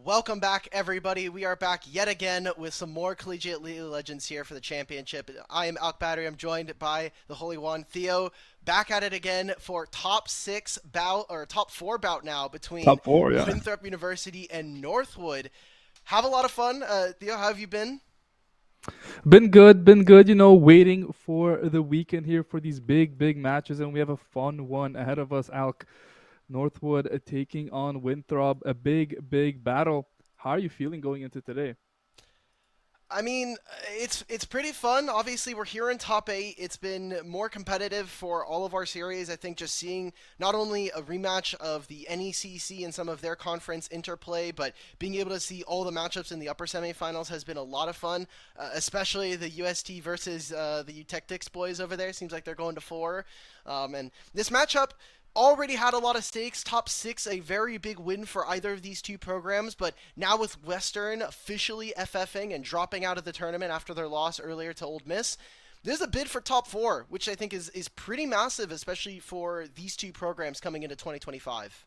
Welcome back, everybody. We are back yet again with some more Collegiate League Legends here for the championship. I am Alk Battery. I'm joined by the Holy One, Theo. Back at it again for top four bout now between Top four, yeah. Winthrop University and Northwood. Have a lot of fun. Theo, how have you been? Been good, waiting for the weekend here for these big matches, and we have a fun one ahead of us, Alk. Northwood taking on Winthrop, a big battle. How are you feeling going into today? I mean, it's pretty fun. Obviously, we're here in top 8. It's been more competitive for all of our series. I think just seeing not only a rematch of the NECC and some of their conference interplay, but being able to see all the matchups in the upper semifinals has been a lot of fun. Especially the UST versus the Eutectics boys over there. Seems like they're going to 4. And this matchup already had a lot of stakes. Top 6, a very big win for either of these two programs, but now with Western officially FFing and dropping out of the tournament after their loss earlier to Ole Miss, there's a bid for top 4, which I think is pretty massive, especially for these two programs coming into 2025.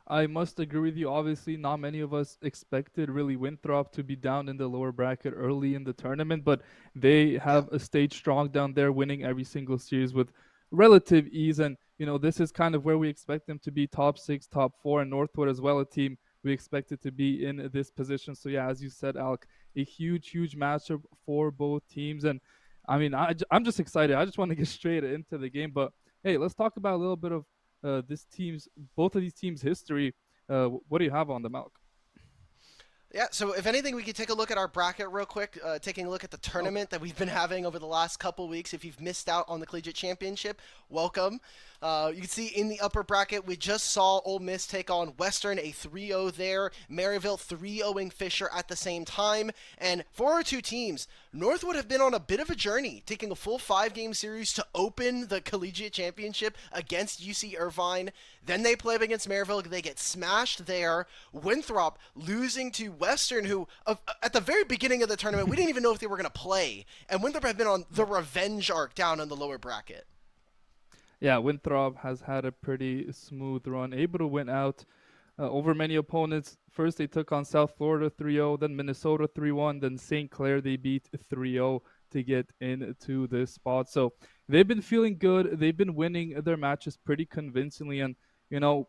I must agree with you. Obviously, not many of us expected really Winthrop to be down in the lower bracket early in the tournament, but they Yeah. have stayed strong down there, winning every single series with relative ease. And, this is kind of where we expect them to be top 6, top 4, and Northwood as well, a team we expected to be in this position. So, yeah, as you said, Alk, a huge matchup for both teams. And, I mean, I'm just excited. I just want to get straight into the game. But, hey, let's talk about a little bit of both of these teams' history. What do you have on them, Alk? Yeah, so if anything, we could take a look at our bracket real quick, taking a look at the Oh, tournament that we've been having over the last couple weeks. If you've missed out on the Collegiate Championship, welcome. You can see in the upper bracket, we just saw Ole Miss take on Western, a 3-0 there. Maryville 3-0ing Fisher at the same time. And for our two teams, Northwood have been on a bit of a journey, taking a full 5-game series to open the Collegiate Championship against UC Irvine. Then they play up against Maryville. They get smashed there. Winthrop losing to Western, who at the very beginning of the tournament, we didn't even know if they were going to play. And Winthrop have been on the revenge arc down in the lower bracket. yeah, Winthrop has had a pretty smooth run, able to win out over many opponents. First, they took on South Florida 3-0, then Minnesota 3-1, then St. Clair they beat 3-0 to get into this spot. So they've been feeling good. They've been winning their matches pretty convincingly, and you know,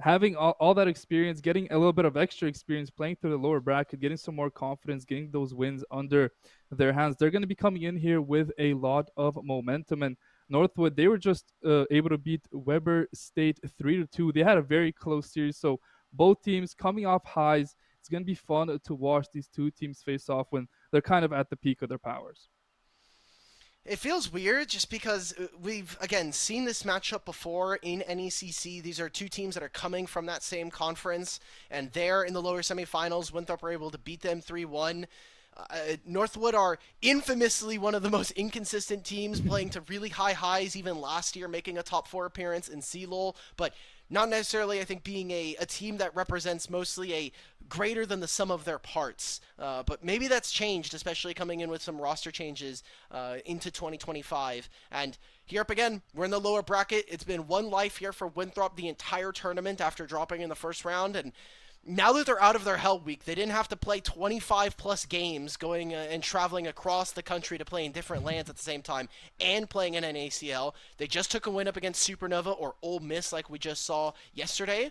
having all that experience, getting a little bit of extra experience playing through the lower bracket, getting some more confidence, getting those wins under their hands, they're going to be coming in here with a lot of momentum. And Northwood, they were just able to beat Weber State 3-2. They had a very close series, so both teams coming off highs. It's going to be fun to watch these two teams face off when they're kind of at the peak of their powers. It feels weird just because we've, again, seen this matchup before in NECC. These are two teams that are coming from that same conference, and they're in the lower semifinals. Winthrop were able to beat them 3-1. Northwood are infamously one of the most inconsistent teams, playing to really high highs, even last year making a top 4 appearance in CLOL, but not necessarily, I think, being a team that represents mostly a greater than the sum of their parts. But maybe that's changed, especially coming in with some roster changes into 2025. And here up again, we're in the lower bracket. It's been one life here for Winthrop the entire tournament after dropping in the first round, and now that they're out of their hell week, they didn't have to play 25 plus games going and traveling across the country to play in different lands at the same time and playing in an ACL. They just took a win up against Supernova or Ole Miss like we just saw yesterday.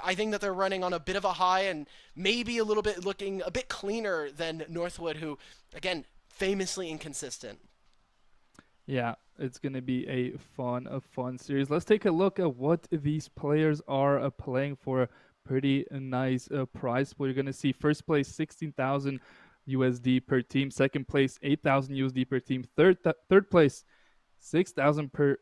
I think that they're running on a bit of a high and maybe a little bit looking a bit cleaner than Northwood, who, again, famously inconsistent. Yeah, it's going to be a fun series. Let's take a look at what these players are playing for. A pretty nice prize pool. You're going to see first place 16,000 USD per team, second place 8,000 USD per team, third place 6,000 per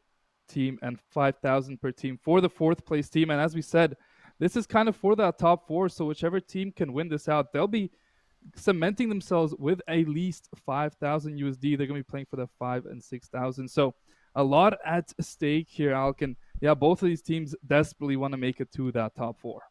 team, and 5,000 per team for the fourth place team. And as we said, this is kind of for that top four. So whichever team can win this out, they'll be cementing themselves with at least 5,000 USD. They're going to be playing for the 5 and 6,000. So a lot at stake here, Alk. And yeah, both of these teams desperately want to make it to that top four.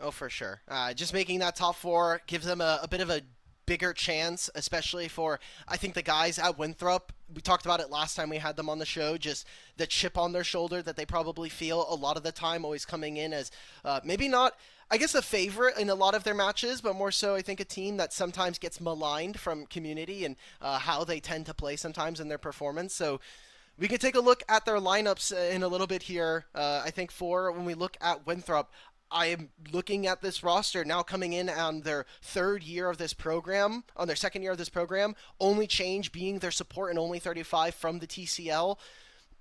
Oh, for sure. Just making that top 4 gives them a bit of a bigger chance, especially for, I think, the guys at Winthrop. We talked about it last time we had them on the show, just the chip on their shoulder that they probably feel a lot of the time, always coming in as maybe not, I guess, a favorite in a lot of their matches, but more so, I think, a team that sometimes gets maligned from community and how they tend to play sometimes in their performance. So we can take a look at their lineups in a little bit here. I think for when we look at Winthrop, I am looking at this roster now coming in on their third year of this program, on their second year of this program, only change being their support in only 35 from the TCL.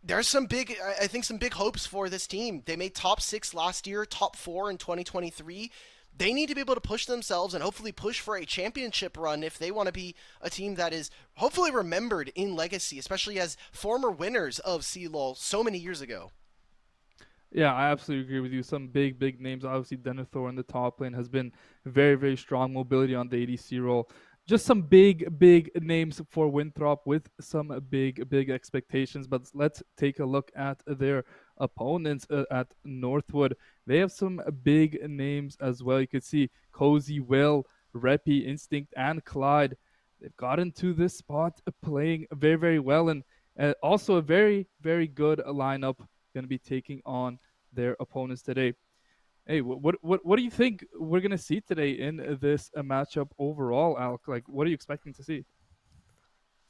There's some big, I think, some big hopes for this team. They made top 6 last year, top 4 in 2023. They need to be able to push themselves and hopefully push for a championship run if they want to be a team that is hopefully remembered in legacy, especially as former winners of CLOL so many years ago. Yeah, I absolutely agree with you. Some big names. Obviously, Denethor in the top lane has been very strong mobility on the ADC role. Just some big names for Winthrop with some big expectations. But let's take a look at their opponents at Northwood. They have some big names as well. You could see Cozy, Will, Reppy, Instinct, and Clyde. They've gotten to this spot playing very well, and also a very good lineup going to be taking on their opponents today. Hey, what do you think we're going to see today in this matchup overall, Alec? Like, what are you expecting to see?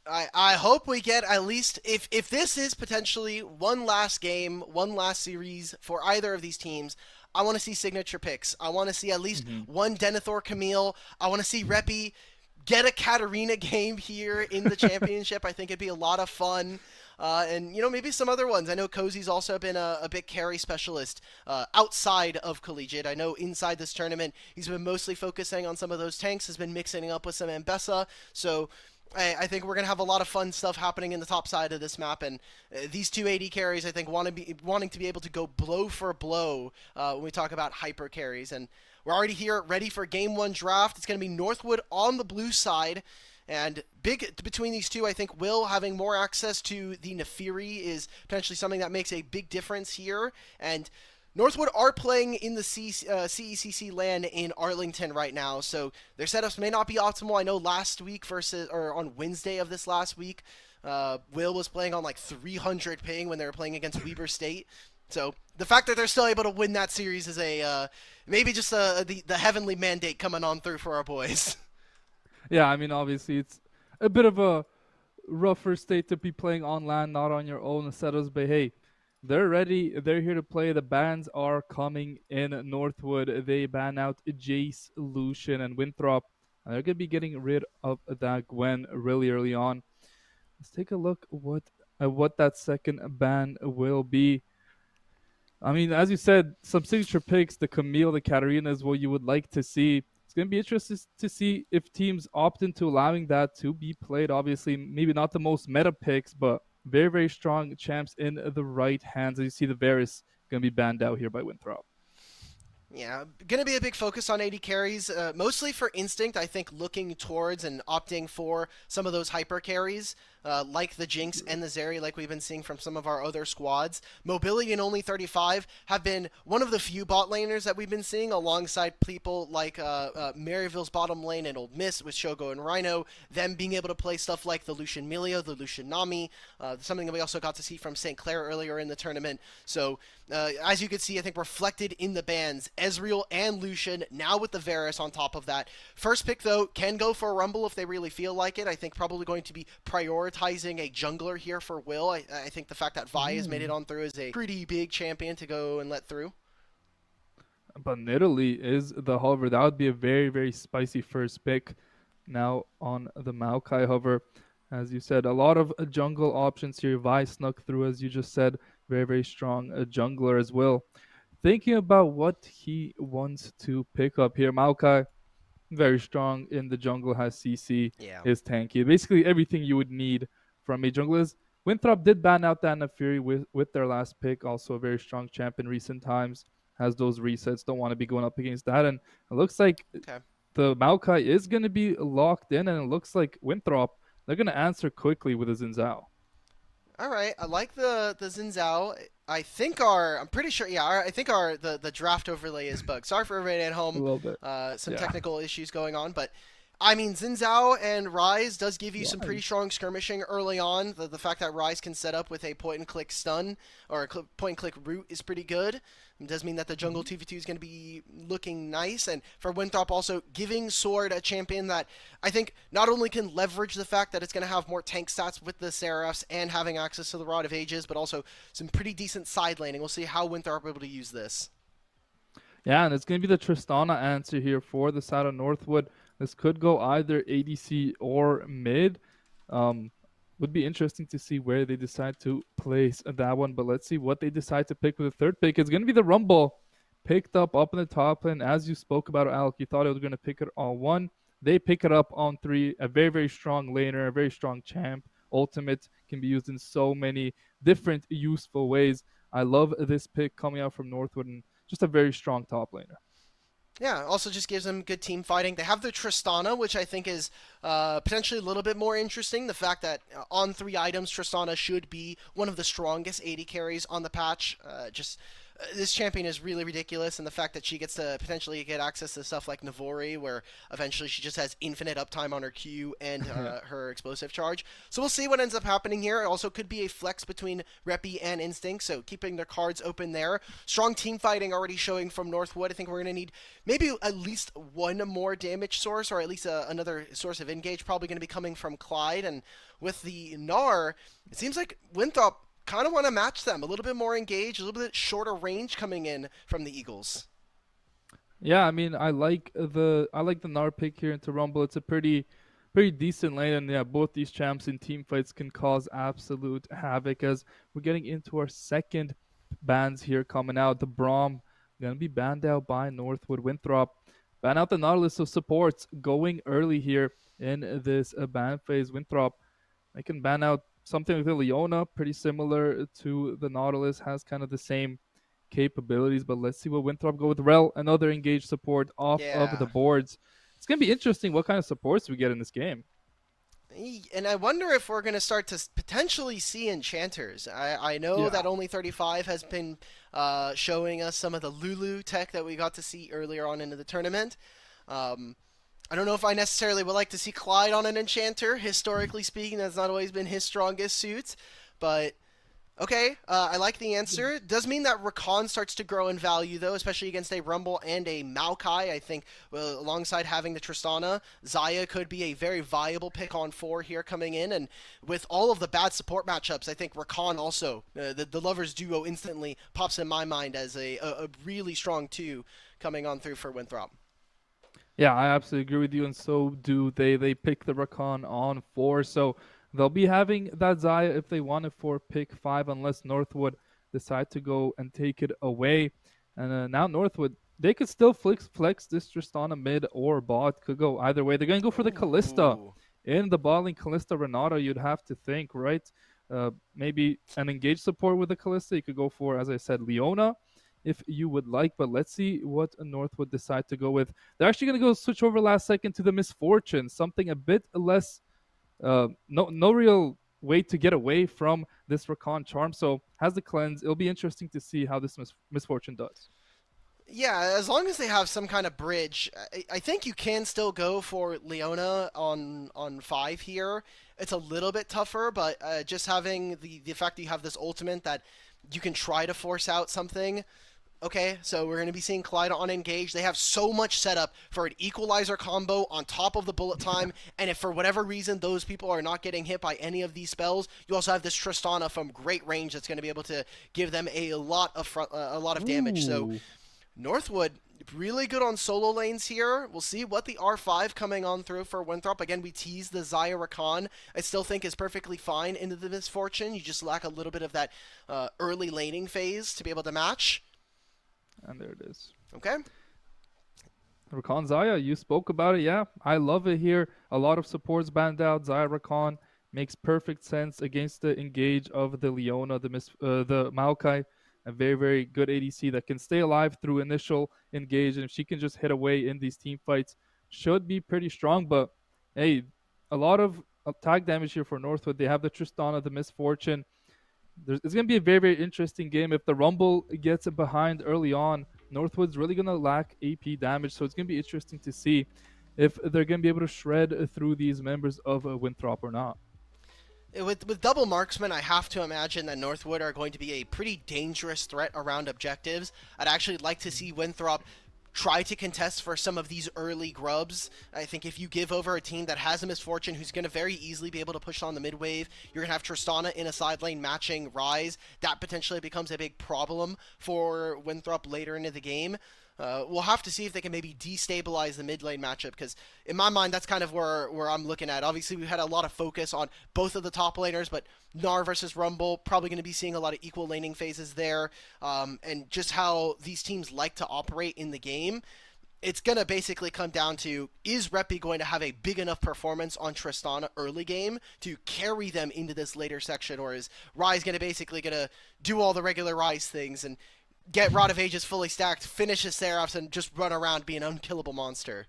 I hope we get at least if this is potentially one last game, one last series for either of these teams. I want to see signature picks. I want to see at least Mm-hmm. one Denethor Camille. I want to see Reppy get a Katarina game here in the championship. I think it'd be a lot of fun. and maybe some other ones. I know Cozy's also been a big carry specialist outside of collegiate. I know inside this tournament he's been mostly focusing on some of those tanks, has been mixing up with some Ambessa. So I think we're gonna have a lot of fun stuff happening in the top side of this map, and these two AD carries I think wanting to be able to go blow for blow when we talk about hyper carries, and we're already here ready for game one draft. It's gonna be Northwood on the blue side. And big between these two, I think Will having more access to the Nefiri is potentially something that makes a big difference here. And Northwood are playing in the CECC LAN in Arlington right now, so their setups may not be optimal. I know last week or on Wednesday of this last week, Will was playing on like 300 ping when they were playing against Weber State. So the fact that they're still able to win that series is a maybe just the heavenly mandate coming on through for our boys. Yeah, I mean, obviously it's a bit of a rougher state to be playing on land, not on your own setups. But hey, they're ready. They're here to play. The bans are coming in Northwood. They ban out Jace, Lucian, and Winthrop. And they're gonna be getting rid of that Gwen really early on. Let's take a look what that second ban will be. I mean, as you said, some signature picks, the Camille, the Katarina is what you would like to see. It's going to be interesting to see if teams opt into allowing that to be played. Obviously, maybe not the most meta picks, but very, very strong champs in the right hands. As you see, the Varus going to be banned out here by Winthrop. Yeah, going to be a big focus on AD carries, mostly for Instinct. I think looking towards and opting for some of those hyper carries, like the Jinx and the Zeri, like we've been seeing from some of our other squads. Mobility and Only 35 have been one of the few bot laners that we've been seeing alongside people like Maryville's bottom lane and Old Miss with Shogo and Rhino, them being able to play stuff like the Lucian Milio, the Lucian Nami, something that we also got to see from St. Clair earlier in the tournament. So as you can see, I think reflected in the bans, Ezreal and Lucian, now with the Varus on top of that. First pick, though, can go for a Rumble if they really feel like it. I think probably going to be prioritizing a jungler here for Will. I think the fact that Vi has made it on through is a pretty big champion to go and let through. But Nidalee is the hover. That would be a very, very spicy first pick now on the Maokai hover. As you said, a lot of jungle options here. Vi snuck through, as you just said. Very, very strong jungler as well. Thinking about what he wants to pick up here. Maokai, very strong in the jungle, has CC, Yeah. is tanky. Basically everything you would need from a jungle is. Winthrop did ban out that Fury with their last pick. Also a very strong champ in recent times. Has those resets. Don't want to be going up against that. And it looks like Okay. the Maokai is going to be locked in. And it looks like Winthrop, they're going to answer quickly with a Xin Zhao. All right, I like the Xin Zhao. I'm pretty sure, yeah, I think the draft overlay is bugged. Sorry for everybody at A home. little bit. Some Yeah. technical issues going on, but I mean, Xin Zhao and Rise does give you some pretty Wise. strong skirmishing early on. The fact that Rise can set up with a point and click stun or a point and click root is pretty good. It does mean that the jungle 2v2 is going to be looking nice. And for Winthrop, also giving Sword a champion that I think not only can leverage the fact that it's going to have more tank stats with the Seraphs and having access to the Rod of Ages, but also some pretty decent side laning. We'll see how Winthrop are able to use this. Yeah, and it's going to be the Tristana answer here for the side of Northwood. This could go either ADC or mid. Would be interesting to see where they decide to place that one, but let's see what they decide to pick with the third pick. It's going to be the Rumble picked up in the top lane. As you spoke about, Alec, you thought it was going to pick it on one. They pick it up on three. A very, very strong laner, a very strong champ. Ultimate can be used in so many different useful ways. I love this pick coming out from Northwood, and just a very strong top laner. Yeah, also just gives them good team fighting. They have their Tristana, which I think is potentially a little bit more interesting. The fact that on 3 items, Tristana should be one of the strongest AD carries on the patch. This champion is really ridiculous, and the fact that she gets to potentially get access to stuff like Navori, where eventually she just has infinite uptime on her Q and her explosive charge. So we'll see what ends up happening here. It also could be a flex between Repi and Instinct, so keeping their cards open there. Strong team fighting already showing from Northwood. I think we're going to need maybe at least one more damage source, or at least another source of engage, probably going to be coming from Clyde. And with the Gnar, it seems like Winthrop kind of want to match them. A little bit more engaged, a little bit shorter range coming in from the Eagles. Yeah, I mean, I like the Gnar pick here into Rumble. It's a pretty pretty decent lane. And yeah, both these champs in team fights can cause absolute havoc as we're getting into our second bans here coming out. The Braum gonna be banned out by Northwood. Winthrop ban out the Nautilus of supports going early here in this ban phase. Winthrop, they can ban out something like the Leona, pretty similar to the Nautilus, has kind of the same capabilities. But let's see what Winthrop go with. Rel, another engaged support off of the Yeah. boards. It's gonna be interesting what kind of supports we get in this game. And I wonder if we're going to start to potentially see enchanters. I know Yeah. that only 35 has been showing us some of the Lulu tech that we got to see earlier on into the tournament. Um, I don't know if I necessarily would like to see Clyde on an enchanter. Historically speaking, that's not always been his strongest suit. But okay, I like the answer. Does mean that Rakan starts to grow in value, though, especially against a Rumble and a Maokai. I think, well, alongside having the Tristana, Xayah could be a very viable pick on 4 here coming in. And with all of the bad support matchups, I think Rakan also, the Lovers duo instantly pops in my mind as a really strong 2 coming on through for Winthrop. Yeah, I absolutely agree with you, and so do they. They pick the Rakan on 4, so they'll be having that Xayah if they want it for pick 5, unless Northwood decide to go and take it away. And now Northwood, they could still flex this Tristana mid or bot. Could go either way. They're going to go for the Kalista. Ooh. In the botling Kalista Renata, you'd have to think, right? Maybe an engaged support with the Kalista. You could go for, as I said, Leona if you would like. But let's see what Northwood decide to go with. They're actually going to go switch over last second to the Misfortune, something a bit less, no real way to get away from this Rakan charm. So has the cleanse. It'll be interesting to see how this Misfortune does. Yeah, as long as they have some kind of bridge, I think you can still go for Leona on 5 here. It's a little bit tougher, but just having the fact that you have this ultimate that you can try to force out something. Okay, so we're going to be seeing Clyde on engage. They have so much setup for an equalizer combo on top of the bullet time, and if for whatever reason those people are not getting hit by any of these spells, you also have this Tristana from great range that's going to be able to give them a lot of damage. So Ooh. Northwood really good on solo lanes here. We'll see what the R5 coming on through for Winthrop. Again, we tease the Xayah Rakan. I still think is perfectly fine into the Misfortune. You just lack a little bit of that early laning phase to be able to match. And there it is. Okay. Rakan Xayah, you spoke about it. Yeah, I love it here. A lot of supports banned out. Xayah Rakan makes perfect sense against the engage of the Leona, the Maokai. A very, very good ADC that can stay alive through initial engage. And if she can just hit away in these team fights, should be pretty strong. But hey, a lot of tag damage here for Northwood. They have the Tristana, the Misfortune. It's going to be a very, very interesting game. If the Rumble gets behind early on, Northwood's really going to lack AP damage. So it's going to be interesting to see if they're going to be able to shred through these members of Winthrop or not. With double marksman, I have to imagine that Northwood are going to be a pretty dangerous threat around objectives. I'd actually like to see Winthrop try to contest for some of these early grubs. I think if you give over a team that has a Misfortune who's going to very easily be able to push on the mid wave, you're going to have Tristana in a side lane matching Rise. That potentially becomes a big problem for Winthrop later into the game. We'll have to see if they can maybe destabilize the mid lane matchup because, in my mind, that's kind of where I'm looking at. Obviously, we've had a lot of focus on both of the top laners, but Gnar versus Rumble, probably going to be seeing a lot of equal laning phases there, and just how these teams like to operate in the game. It's going to basically come down to, is Reppy going to have a big enough performance on Tristana early game to carry them into this later section, or is Rise going to do all the regular Rise things and get Rod of Ages fully stacked, finish his Seraphs, and just run around, be an unkillable monster?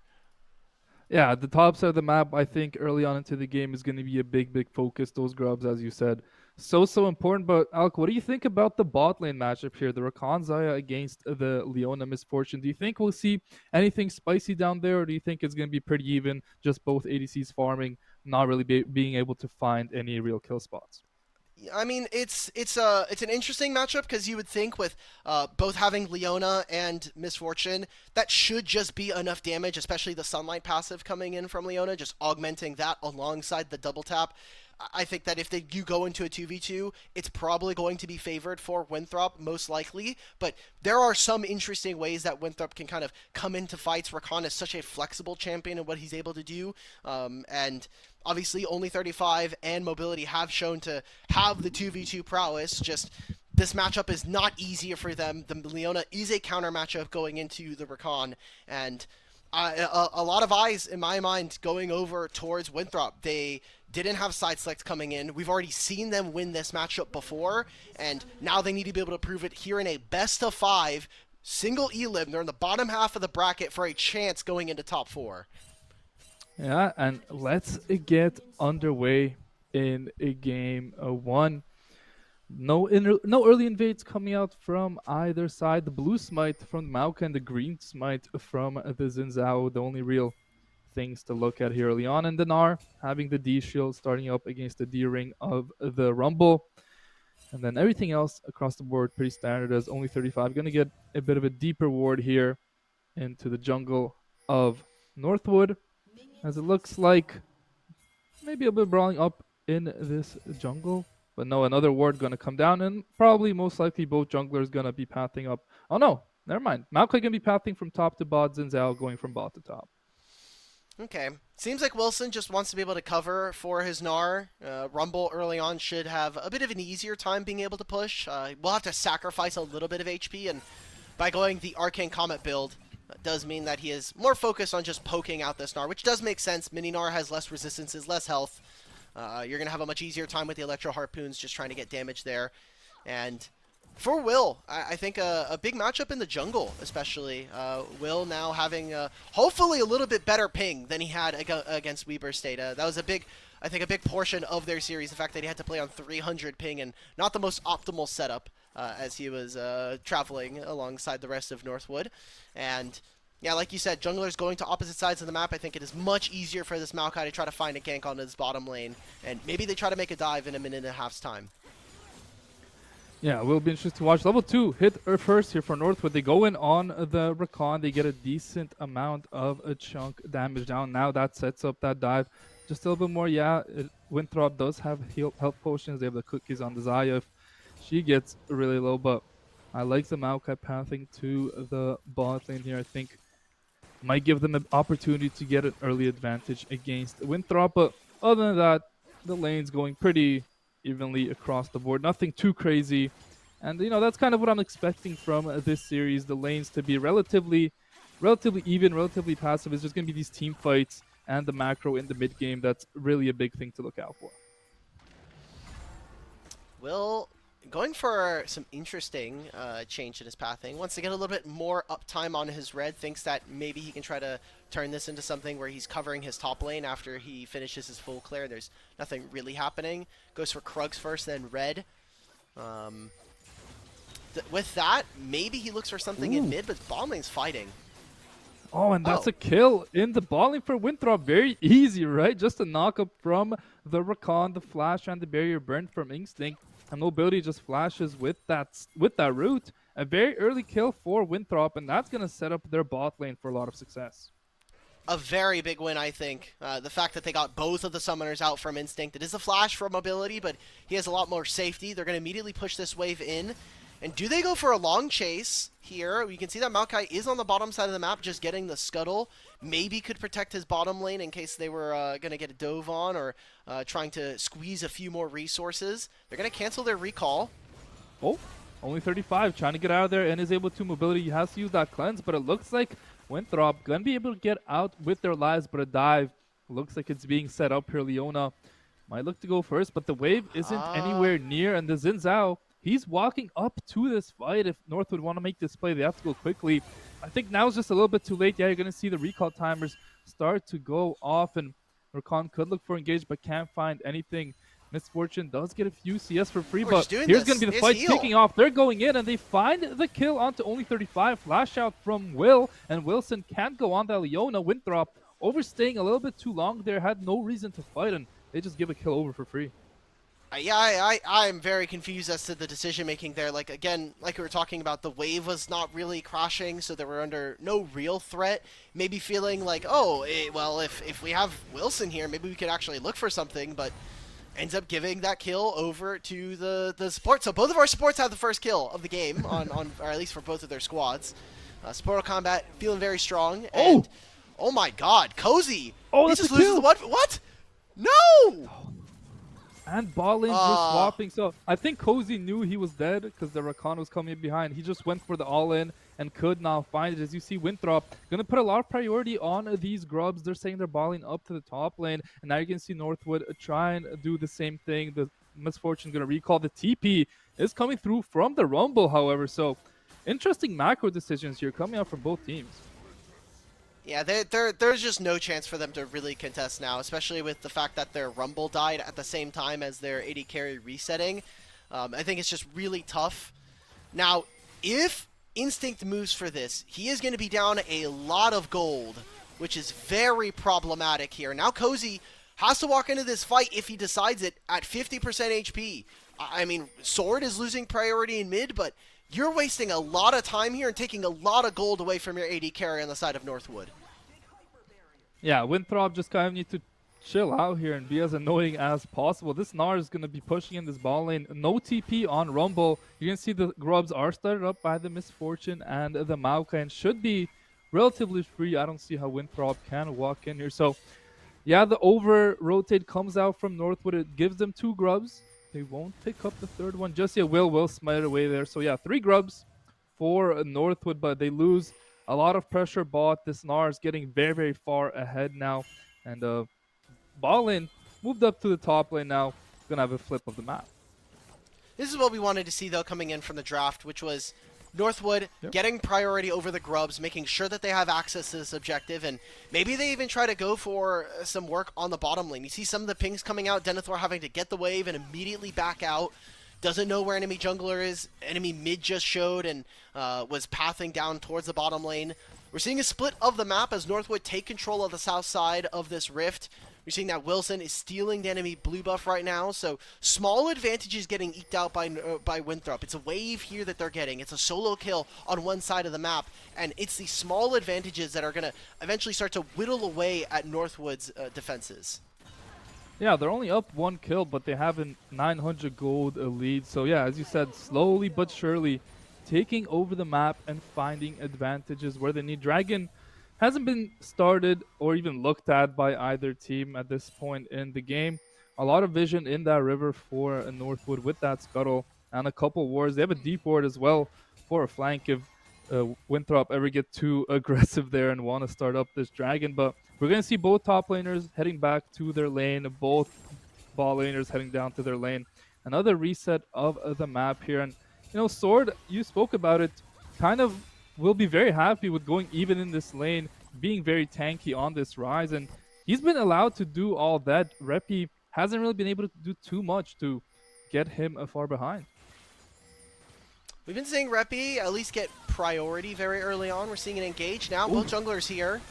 Yeah, the top side of the map, I think early on into the game is going to be a big, big focus. Those grubs, as you said, so important. But Alec, what do you think about the bot lane matchup here? The Rakan Xayah against the Leona Misfortune. Do you think we'll see anything spicy down there, or do you think it's going to be pretty even? Just both ADCs farming, not really being able to find any real kill spots. I mean, it's an interesting matchup because you would think with both having Leona and Misfortune, that should just be enough damage, especially the Sunlight passive coming in from Leona, just augmenting that alongside the double tap. I think that if you go into a 2v2, it's probably going to be favored for Winthrop, most likely. But there are some interesting ways that Winthrop can kind of come into fights. Rakan is such a flexible champion in what he's able to do. And obviously, only 35 and mobility have shown to have the 2v2 prowess. Just this matchup is not easier for them. The Leona is a counter matchup going into the Rakan, and a lot of eyes in my mind going over towards Winthrop. They didn't have side select coming in. We've already seen them win this matchup before, and now they need to be able to prove it here in a best of 5 single elim. They're in the bottom half of the bracket for a chance going into top 4. Yeah, and let's get underway in a game 1. No early invades coming out from either side. The blue smite from Maoka and the green smite from the Xin. The only real things to look at here early on. And Dinar having the D shield starting up against the D ring of the Rumble. And then everything else across the board pretty standard as only 35. Going to get a bit of a deeper ward here into the jungle of Northwood, as it looks like maybe a bit brawling up in this jungle. But no, another ward going to come down, and probably most likely both junglers going to be pathing up. Oh no, never mind. Maokai going to be pathing from top to bot, Xin going from bot to top. Okay. Seems like Wilson just wants to be able to cover for his Gnar. Rumble early on should have a bit of an easier time being able to push. We'll have to sacrifice a little bit of HP, and by going the Arcane Comet build, does mean that he is more focused on just poking out this Gnar, which does make sense. Mini Gnar has less resistances, less health. You're going to have a much easier time with the Electro Harpoons just trying to get damage there. And for Will, I think a big matchup in the jungle, especially. Will now having hopefully a little bit better ping than he had against Weber State. That was I think a big portion of their series, the fact that he had to play on 300 ping and not the most optimal setup as he was traveling alongside the rest of Northwood. And yeah, like you said, junglers going to opposite sides of the map. I think it is much easier for this Maokai to try to find a gank on his bottom lane, and maybe they try to make a dive in a minute and a half's time. Yeah, it will be interesting to watch. Level 2 hit first here for Northwood. They go in on the Rakan. They get a decent amount of a chunk damage down. Now that sets up that dive just a little bit more. Yeah, Winthrop does have health potions. They have the cookies on the Xayah if she gets really low, but I like the Maokai pathing to the bot lane here. I think might give them an opportunity to get an early advantage against Winthrop, but other than that, the lane's going pretty evenly across the board. Nothing too crazy. And, that's kind of what I'm expecting from this series. The lanes to be relatively even, relatively passive. It's just going to be these team fights and the macro in the mid game. That's really a big thing to look out for. Will going for some interesting change in his pathing. Wants to get a little bit more uptime on his red. Thinks that maybe he can try to turn this into something where he's covering his top lane after he finishes his full clear. There's nothing really happening. Goes for Krugs first, then red. With that, maybe he looks for something in mid, but bottom lane's fighting. Oh, and that's a kill in the bot lane for Winthrop. Very easy, right? Just a knock up from the Rakan, the flash, and the barrier burn from Instinct. And mobility just flashes with that root. A very early kill for Winthrop, and that's going to set up their bot lane for a lot of success. A very big win, I think. The fact that they got both of the summoners out from Instinct. It is a flash for mobility, but he has a lot more safety. They're going to immediately push this wave in. And do they go for a long chase here? You can see that Maokai is on the bottom side of the map, just getting the scuttle. Maybe could protect his bottom lane in case they were going to get a dove on or trying to squeeze a few more resources. They're going to cancel their recall. Oh, only 35, trying to get out of there and is able to mobility. He has to use that cleanse, but it looks like Winthrop going to be able to get out with their lives, but a dive looks like it's being set up here. Leona might look to go first, but the wave isn't anywhere near, and the Xin, he's walking up to this fight. If Northwood want to make this play, they have to go quickly. I think now is just a little bit too late. Yeah, you're going to see the recall timers start to go off, and Rakan could look for engage, but can't find anything. Misfortune does get a few CS for free, but here's going to be the fight kicking off. They're going in, and they find the kill onto only 35. Flash out from Will, and Wilson can't go on that Leona. Winthrop overstaying a little bit too long there, had no reason to fight, and they just give a kill over for free. Yeah, I'm very confused as to the decision-making there. Like, again, like we were talking about, the wave was not really crashing, so they were under no real threat. Maybe feeling like, well, if we have Wilson here, maybe we could actually look for something, but ends up giving that kill over to the support. So both of our supports have the first kill of the game, on or at least for both of their squads. Support Combat feeling very strong, Oh! and oh my god, Cozy! Oh, He that's a just loses kill! the what? What? No! And bot lanes were swapping, so I think Cozy knew he was dead because the Rakan was coming behind. He just went for the all-in and could not find it. As you see, Winthrop going to put a lot of priority on these grubs. They're saying they're balling up to the top lane, and now you can see Northwood try and do the same thing. The Misfortune going to recall. The TP is coming through from the Rumble, however, so interesting macro decisions here coming out from both teams. Yeah, there's just no chance for them to really contest now, especially with the fact that their Rumble died at the same time as their AD carry resetting. I think it's just really tough. Now, if Instinct moves for this, he is going to be down a lot of gold, which is very problematic here. Now Cozy has to walk into this fight, if he decides it, at 50% HP. I mean, Sword is losing priority in mid, but you're wasting a lot of time here and taking a lot of gold away from your AD carry on the side of Northwood. Yeah, Winthrop just kind of need to chill out here and be as annoying as possible. This Gnar is going to be pushing in this ball lane. No TP on Rumble. You can see the grubs are started up by the Misfortune and the Maokai and should be relatively free. I don't see how Winthrop can walk in here. So, yeah, the over rotate comes out from Northwood. It gives them 2 grubs. They won't pick up the third one just yet. Will smite it away there. So, yeah, 3 grubs for Northwood, but they lose a lot of pressure bot. This Gnar is getting very, very far ahead now. And Ballin moved up to the top lane now. Gonna have a flip of the map. This is what we wanted to see, though, coming in from the draft, which was Northwood getting priority over the grubs, making sure that they have access to this objective, and maybe they even try to go for some work on the bottom lane. You see some of the pings coming out, Denethor having to get the wave and immediately back out. Doesn't know where enemy jungler is. Enemy mid just showed and was pathing down towards the bottom lane. We're seeing a split of the map as Northwood take control of the south side of this rift. We're seeing that Wilson is stealing the enemy blue buff right now, so small advantages getting eked out by Winthrop. It's a wave here that they're getting. It's a solo kill on one side of the map, and it's the small advantages that are going to eventually start to whittle away at Northwood's defenses. Yeah, they're only up 1 kill, but they have a 900 gold lead. So yeah, as you said, slowly but surely taking over the map and finding advantages where they need. Dragon hasn't been started or even looked at by either team at this point in the game. A lot of vision in that river for Northwood with that scuttle and a couple wards. They have a deep ward as well for a flank if Winthrop ever get too aggressive there and want to start up this dragon. But we're going to see both top laners heading back to their lane, both ball laners heading down to their lane. Another reset of the map here. And, you know, Sword, you spoke about it, kind of will be very happy with going even in this lane, being very tanky on this rise. And he's been allowed to do all that. Repi hasn't really been able to do too much to get him far behind. We've been seeing Repi at least get priority very early on. We're seeing it engage now. Both junglers here.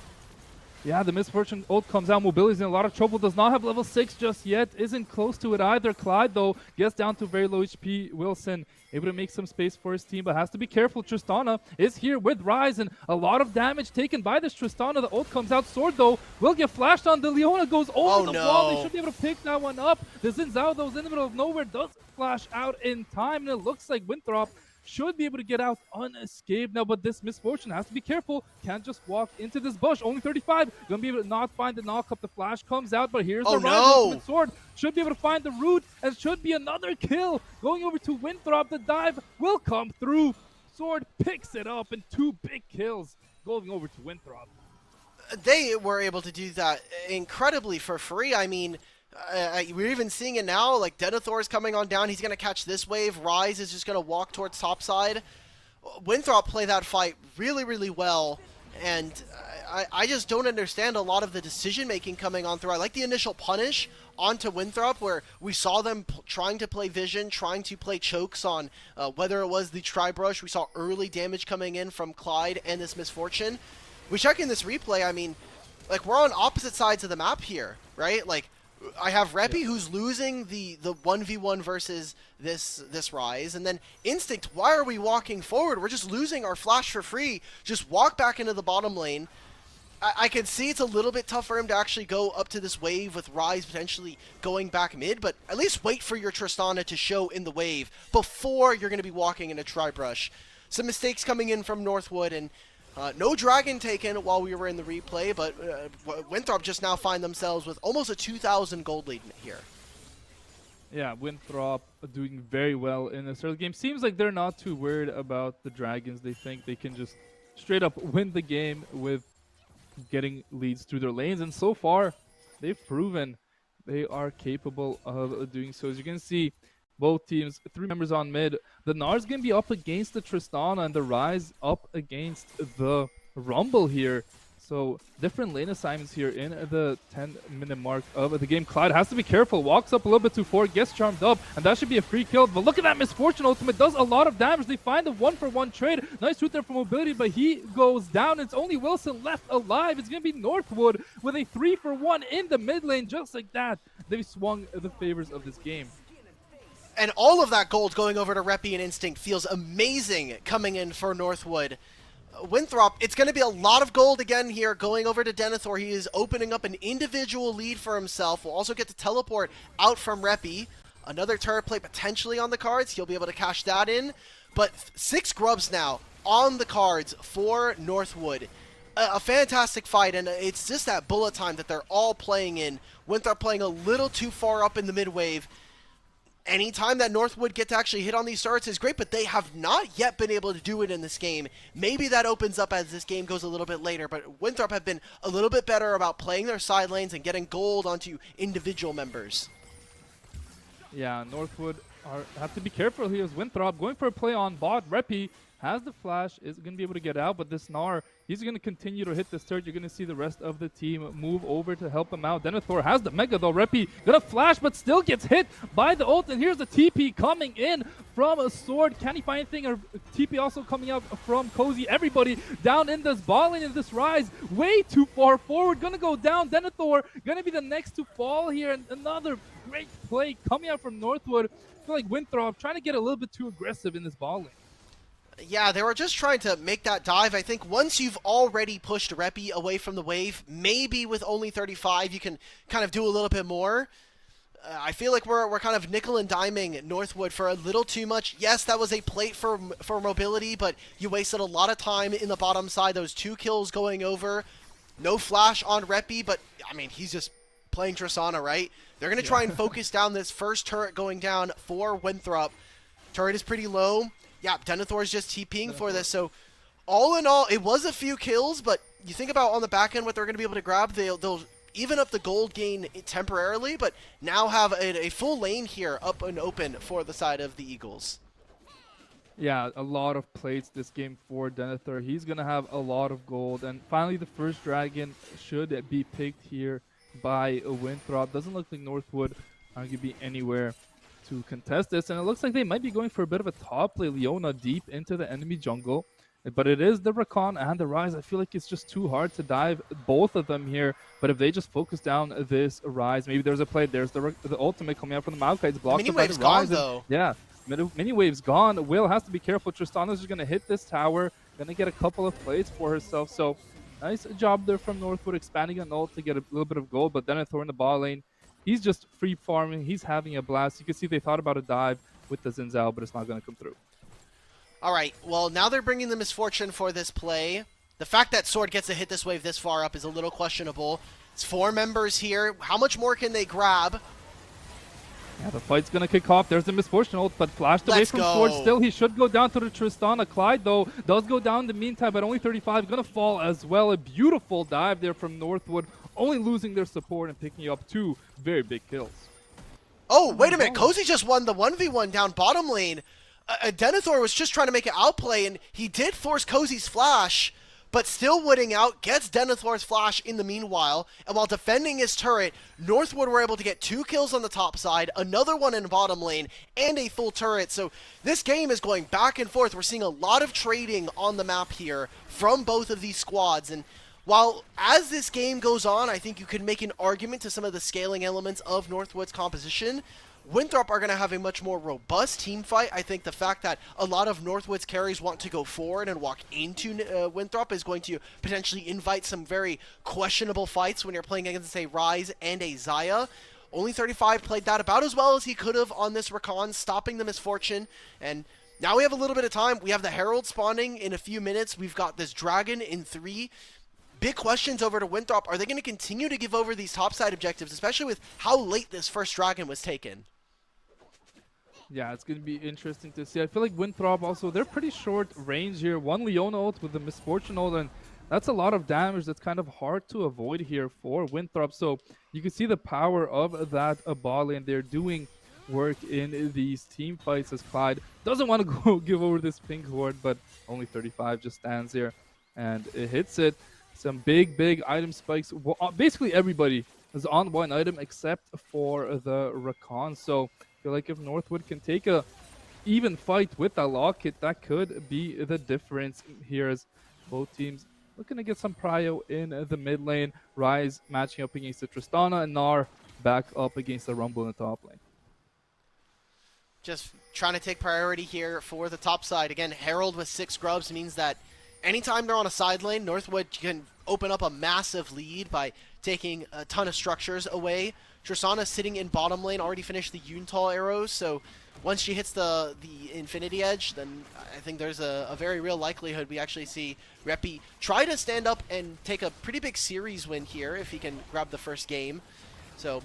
Yeah, the Misfortune ult comes out. Mobility's in a lot of trouble. Does not have level 6 just yet. Isn't close to it either. Clyde, though, gets down to very low HP. Wilson able to make some space for his team, but has to be careful. Tristana is here with Rise, and a lot of damage taken by this Tristana. The ult comes out. Sword, though, will get flashed on. The Leona goes over the wall. They should be able to pick that one up. The Xin Zhao, though, is in the middle of nowhere. Does flash out in time, and it looks like Winthrop should be able to get out unscathed now, but this Misfortune has to be careful. Can't just walk into this bush. Only 35. Gonna be able to not find the knock up. The flash comes out, but here's the Rise. Sword should be able to find the root, and should be another kill. Going over to Winthrop. The dive will come through. Sword picks it up, and 2 big kills going over to Winthrop. They were able to do that incredibly for free. I mean, we're even seeing it now, like Denethor is coming on down. He's going to catch this wave. Rise is just going to walk towards topside. Winthrop play that fight really, really well. And I just don't understand a lot of the decision-making coming on through. I like the initial punish onto Winthrop, where we saw them trying to play vision, trying to play chokes on whether it was the Tri-Brush. We saw early damage coming in from Clyde and this Misfortune. We check in this replay, I mean, like, we're on opposite sides of the map here, right? Like, I have Repi who's losing the 1v1 versus this Rise, and then Instinct, why are we walking forward? We're just losing our flash for free. Just walk back into the bottom lane. I can see it's a little bit tough for him to actually go up to this wave with Ryze potentially going back mid, but at least wait for your Tristana to show in the wave before you're going to be walking in a Tri-Brush. Some mistakes coming in from Northwood, and no dragon taken while we were in the replay, but Winthrop just now find themselves with almost a 2,000 gold lead here. Yeah, Winthrop doing very well in this early game. Seems like they're not too worried about the dragons. They think they can just straight up win the game with getting leads through their lanes, and so far they've proven they are capable of doing so. As you can see, both teams, 3 members on mid. The Nar's gonna be up against the Tristana and the Ryze up against the Rumble here. So different lane assignments here in the 10-minute mark of the game. Cloud has to be careful, walks up a little bit too far, gets charmed up, and that should be a free kill. But look at that Misfortune ultimate, does a lot of damage. They find the 1-for-1 trade. Nice route there for mobility, but he goes down. It's only Wilson left alive. It's going to be Northwood with a 3-for-1 in the mid lane. Just like that, they've swung the favors of this game. And all of that gold going over to Reppy and Instinct feels amazing coming in for Northwood. Winthrop, it's going to be a lot of gold again here going over to Denethor. He is opening up an individual lead for himself. We'll also get to teleport out from Reppy. Another turret play potentially on the cards. He'll be able to cash that in. But 6 grubs now on the cards for Northwood. A fantastic fight, and it's just that bullet time that they're all playing in. Winthrop playing a little too far up in the mid wave. Anytime that Northwood get to actually hit on these turrets is great, but they have not yet been able to do it in this game. Maybe that opens up as this game goes a little bit later, but Winthrop have been a little bit better about playing their side lanes and getting gold onto individual members. Yeah, Northwood have to be careful here as Winthrop going for a play on bot. Reppy has the flash, is going to be able to get out, but this Gnar, he's going to continue to hit this turret. You're going to see the rest of the team move over to help him out. Denethor has the Mega though. Reppy gonna flash, but still gets hit by the ult, and here's the TP coming in from a sword. Can he find anything? Or TP also coming out from Cozy. Everybody down in this ball lane, in this Ryze, way too far forward. Gonna go down. Denethor gonna be the next to fall here, and another great play coming out from Northwood. I feel like Winthrop trying to get a little bit too aggressive in this ball lane. Yeah, they were just trying to make that dive. I think once you've already pushed Reppy away from the wave, maybe with only 35, you can kind of do a little bit more. I feel like we're kind of nickel and diming Northwood for a little too much. Yes, that was a plate for mobility, but you wasted a lot of time in the bottom side. Those 2 kills going over. No flash on Reppy, but, I mean, he's just playing Tristana, right? They're going to try and focus down this first turret going down for Winthrop. Turret is pretty low. Yeah, Denethor's just TPing for this, so all in all, it was a few kills, but you think about on the back end what they're going to be able to grab, they'll even up the gold gain temporarily, but now have a full lane here up and open for the side of the Eagles. Yeah, a lot of plates this game for Denethor. He's going to have a lot of gold, and finally the first dragon should be picked here by Winthrop. Doesn't look like Northwood are going to be anywhere to contest this, and it looks like they might be going for a bit of a top play. Leona deep into the enemy jungle, but it is the Rakan and the Ryze. I feel like it's just too hard to dive both of them here, but if they just focus down this Ryze, maybe there's a play. There's the ultimate coming out from the Maokai. It's blocked up by the Ryze. Gone, though. Yeah, mini wave's gone. Will has to be careful. Tristana's just going to hit this tower, going to get a couple of plays for herself, so nice job there from Northwood, expanding an ult to get a little bit of gold, but Denethor in the ball lane, he's just free farming. He's having a blast. You can see they thought about a dive with the Zinzao, but it's not going to come through. All right, well, now they're bringing the Misfortune for this play. The fact that Sword gets to hit this wave this far up is a little questionable. It's 4 members here. How much more can they grab? Yeah, the fight's going to kick off. There's the Misfortune ult, but flashed away from Sword still. He should go down to the Tristana. Clyde, though, does go down in the meantime, but only 35. Going to fall as well. A beautiful dive there from Northwood, only losing their support and picking up 2 very big kills. Oh, wait a minute. Cozy just won the 1v1 down bottom lane. Denethor was just trying to make an outplay, and he did force Cozy's flash, but still woodding out, gets Denethor's flash in the meanwhile, and while defending his turret, Northwood were able to get 2 kills on the top side, another one in bottom lane, and a full turret. So this game is going back and forth. We're seeing a lot of trading on the map here from both of these squads, and while as this game goes on, I think you could make an argument to some of the scaling elements of Northwood's composition. Winthrop are going to have a much more robust team fight. I think the fact that a lot of Northwood's carries want to go forward and walk into Winthrop is going to potentially invite some very questionable fights when you're playing against a Rise and a Xayah. Only 35 played that about as well as he could have on this Recon, stopping the misfortune. And now we have a little bit of time. We have the Herald spawning in a few minutes. We've got this Dragon in 3. Big questions over to Winthrop. Are they going to continue to give over these topside objectives, especially with how late this first Dragon was taken? Yeah, it's going to be interesting to see. I feel like Winthrop also, they're pretty short range here. One Leona ult with the Misfortune ult, and that's a lot of damage that's kind of hard to avoid here for Winthrop. So you can see the power of that ball lane. They're doing work in these team fights as Clyde doesn't want to go give over this pink ward, but only 35 just stands here and it hits it. Some big item spikes. Basically everybody is on one item except for the Rakan. So I feel like if Northwood can take a even fight with that locket, that could be the difference here, as both teams looking to get some prio in the mid lane. Rise matching up against the Tristana, and Gnar back up against the Rumble in the top lane. Just trying to take priority here for the top side. Again, Herald with 6 grubs means that anytime they're on a side lane, Northwood can open up a massive lead by taking a ton of structures away. Tristana sitting in bottom lane, already finished the Yuntal arrows, so once she hits the Infinity Edge, then I think there's a very real likelihood we actually see Reppy try to stand up and take a pretty big series win here if he can grab the first game. So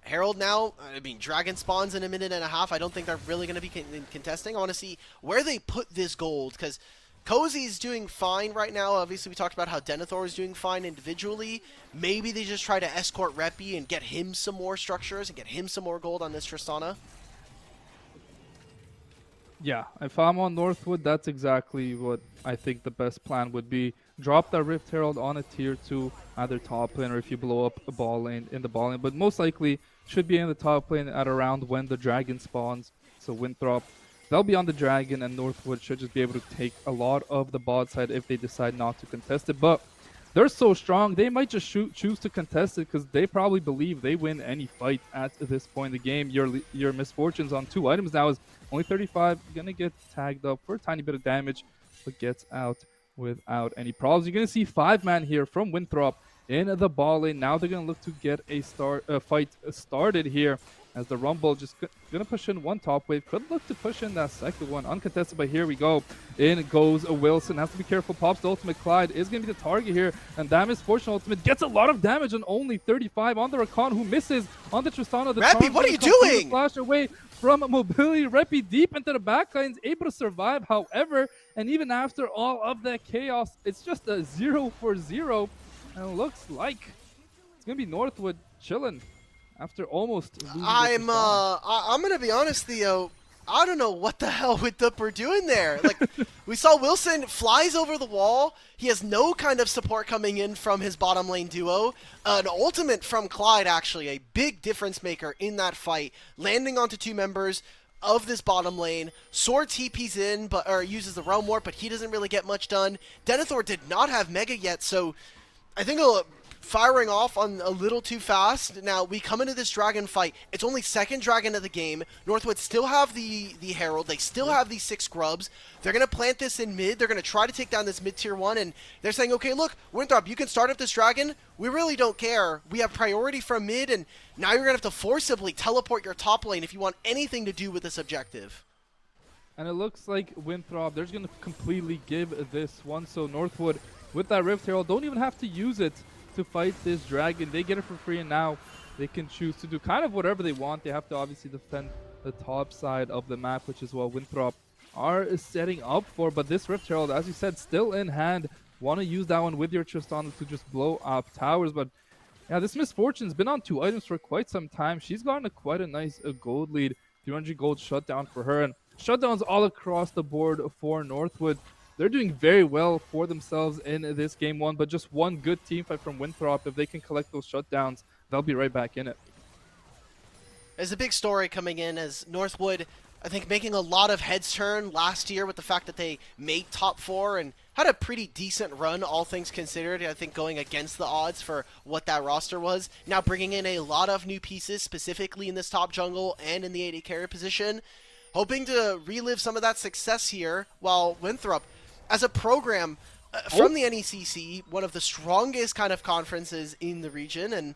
Herald now, I mean, Dragon spawns in a minute and a half. I don't think they're really going to be contesting. I want to see where they put this gold, because Cozy's doing fine right now. Obviously, we talked about how Denethor is doing fine individually. Maybe they just try to escort Reppy and get him some more structures and get him some more gold on this Tristana. Yeah, if I'm on Northwood, that's exactly what I think the best plan would be. Drop that Rift Herald on a tier 2, either top lane or if you blow up a ball lane in the ball lane. But most likely should be in the top lane at around when the Dragon spawns. So Winthrop, they'll be on the Dragon, and Northwood should just be able to take a lot of the bot side if they decide not to contest it. But they're so strong, they might just choose to contest it because they probably believe they win any fight at this point in the game. Your Misfortunes on 2 items now is only 35, gonna get tagged up for a tiny bit of damage, but gets out without any problems. You're gonna see 5-man here from Winthrop in the ball lane. Now they're gonna look to get a fight started here, as the Rumble just gonna push in one top wave. Could look to push in that second one. Uncontested, but here we go. In goes Wilson. Has to be careful. Pops the ultimate. Clyde is gonna be the target here. And that Misfortune ultimate gets a lot of damage on only 35 on the Rakan, who misses on the Tristana. Reppy, what are you doing? Flash away from mobility. Reppy deep into the backlines, able to survive. However, and even after all of that chaos, it's just a 0-for-0. And it looks like it's gonna be Northwood chilling after almost losing. I'm gonna be honest, Theo. I don't know what the hell Winthrop are doing there. Like, we saw Wilson flies over the wall. He has no kind of support coming in from his bottom lane duo. An ultimate from Clyde, actually, a big difference maker in that fight, landing onto 2 members of this bottom lane. Sword TP's in, or uses the Realm Warp, but he doesn't really get much done. Denethor did not have Mega yet, so I think firing off on a little too fast. Now, we come into this Dragon fight. It's only second Dragon of the game. Northwood still have the Herald. They still have these 6 grubs. They're going to plant this in mid. They're going to try to take down this mid-tier 1, and they're saying, okay, look, Winthrop, you can start up this Dragon. We really don't care. We have priority from mid, and now you're going to have to forcibly teleport your top lane if you want anything to do with this objective. And it looks like Winthrop, they're just going to completely give this one. So Northwood, with that Rift Herald, don't even have to use it to fight this Dragon. They get it for free, and now they can choose to do kind of whatever they want. They have to obviously defend the top side of the map, which is what Winthrop are setting up for. But this Rift Herald, as you said, still in hand. Want to use that one with your Tristana to just blow up towers. But yeah, this Misfortune's been on 2 items for quite some time. She's gotten quite a nice gold lead. 300 gold shutdown for her, and shutdowns all across the board for Northwood. They're doing very well for themselves in this game 1, but just one good team fight from Winthrop. If they can collect those shutdowns, they'll be right back in it. There's a big story coming in as Northwood I think making a lot of heads turn last year with the fact that they made top 4 and had a pretty decent run, all things considered. I think going against the odds for what that roster was. Now bringing in a lot of new pieces, specifically in this top jungle and in the AD carry position. Hoping to relive some of that success here, while Winthrop, as a program from the NECC, one of the strongest kind of conferences in the region, and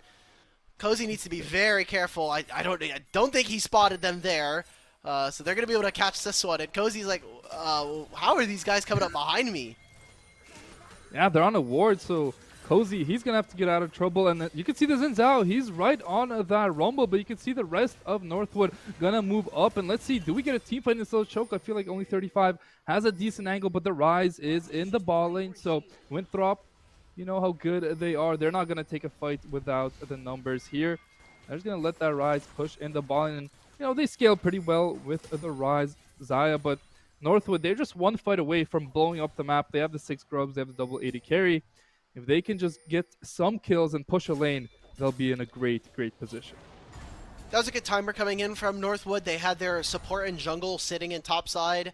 Cozy needs to be very careful. I don't think he spotted them there. So they're going to be able to catch this one. And Cozy's like, how are these guys coming up behind me? Yeah, they're on a ward, so Cozy, he's going to have to get out of trouble. And you can see the Xin Zhao, he's right on that rumble, but you can see the rest of Northwood going to move up. And let's see, do we get a team fight in this little choke? I feel like only 35 has a decent angle, but the Rise is in the ball lane. So Winthrop, you know how good they are. They're not going to take a fight without the numbers here. They're just going to let that Rise push in the ball lane. And, you know, they scale pretty well with the Rise Xayah, but Northwood, they're just one fight away from blowing up the map. They have the 6 grubs, they have the double 80 carry. If they can just get some kills and push a lane, they'll be in a great position. That was a good timer coming in from Northwood. They had their support and jungle sitting in topside,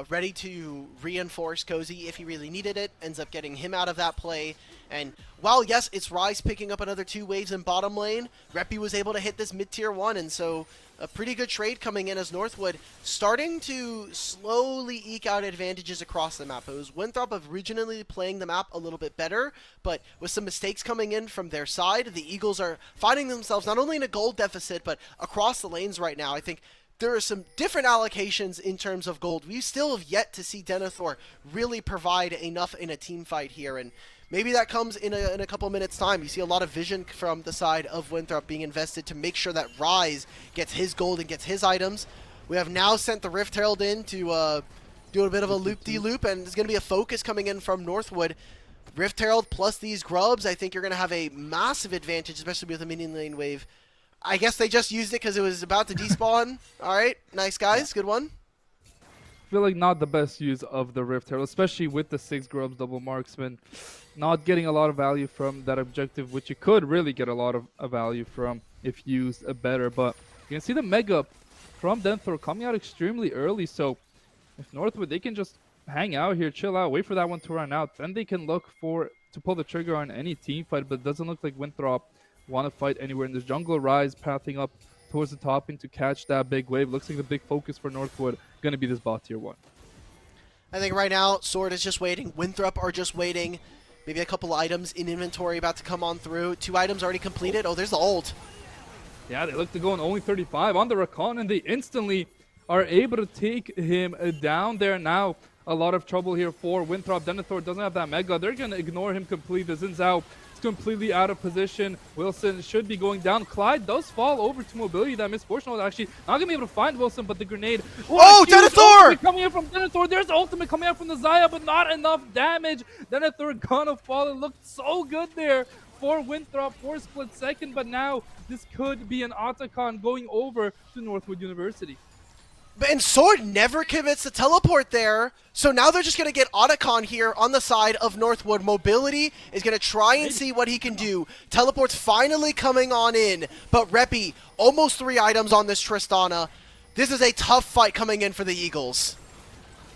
ready to reinforce Cozy if he really needed it. Ends up getting him out of that play. And while, yes, it's Rise picking up another 2 waves in bottom lane, Reppy was able to hit this mid-tier 1, and so a pretty good trade coming in as Northwood starting to slowly eke out advantages across the map. It was Winthrop originally playing the map a little bit better, but with some mistakes coming in from their side, the Eagles are finding themselves not only in a gold deficit, but across the lanes right now. I think there are some different allocations in terms of gold. We still have yet to see Denethor really provide enough in a team fight here, and maybe that comes in a couple minutes' time. You see a lot of vision from the side of Winthrop being invested to make sure that Rise gets his gold and gets his items. We have now sent the Rift Herald in to do a bit of a loop-de-loop, and there's going to be a focus coming in from Northwood. Rift Herald plus these grubs, I think you're going to have a massive advantage, especially with a minion lane wave. I guess they just used it because it was about to despawn. All right, nice guys, good one. I feel like not the best use of the Rift Herald, especially with the 6 grubs double marksman. Not getting a lot of value from that objective, which you could really get a lot of value from if used better. But you can see the mega from Denethor coming out extremely early. So if Northwood, they can just hang out here, chill out, wait for that one to run out, then they can look to pull the trigger on any team fight. But it doesn't look like Winthrop want to fight anywhere in this jungle. Rise pathing up towards the top to catch that big wave. Looks like the big focus for Northwood going to be this bot tier 1. I think right now, Sword is just waiting. Winthrop are just waiting. Maybe a couple items in inventory about to come on through. 2 items already completed. Oh, there's the ult. Yeah, they look to go on only 35 on the Rakan, and they instantly are able to take him down there now. A lot of trouble here for Winthrop. Denethor doesn't have that mega. They're going to ignore him completely. The Xin Zhao is completely out of position. Wilson should be going down. Clyde does fall over to mobility. That misfortune was actually not going to be able to find Wilson, but the grenade. Oh, Denethor! Coming in from Denethor. There's the ultimate coming out from the Xayah, but not enough damage. Denethor gonna fall. It looked so good there for Winthrop for a split second, but now this could be an Otacon going over to Northwood University. And Sword never commits the teleport there. So now they're just going to get Otacon here on the side of Northwood. Mobility is going to try and see what he can do. Teleport's finally coming on in. But Reppy, almost 3 items on this Tristana. This is a tough fight coming in for the Eagles.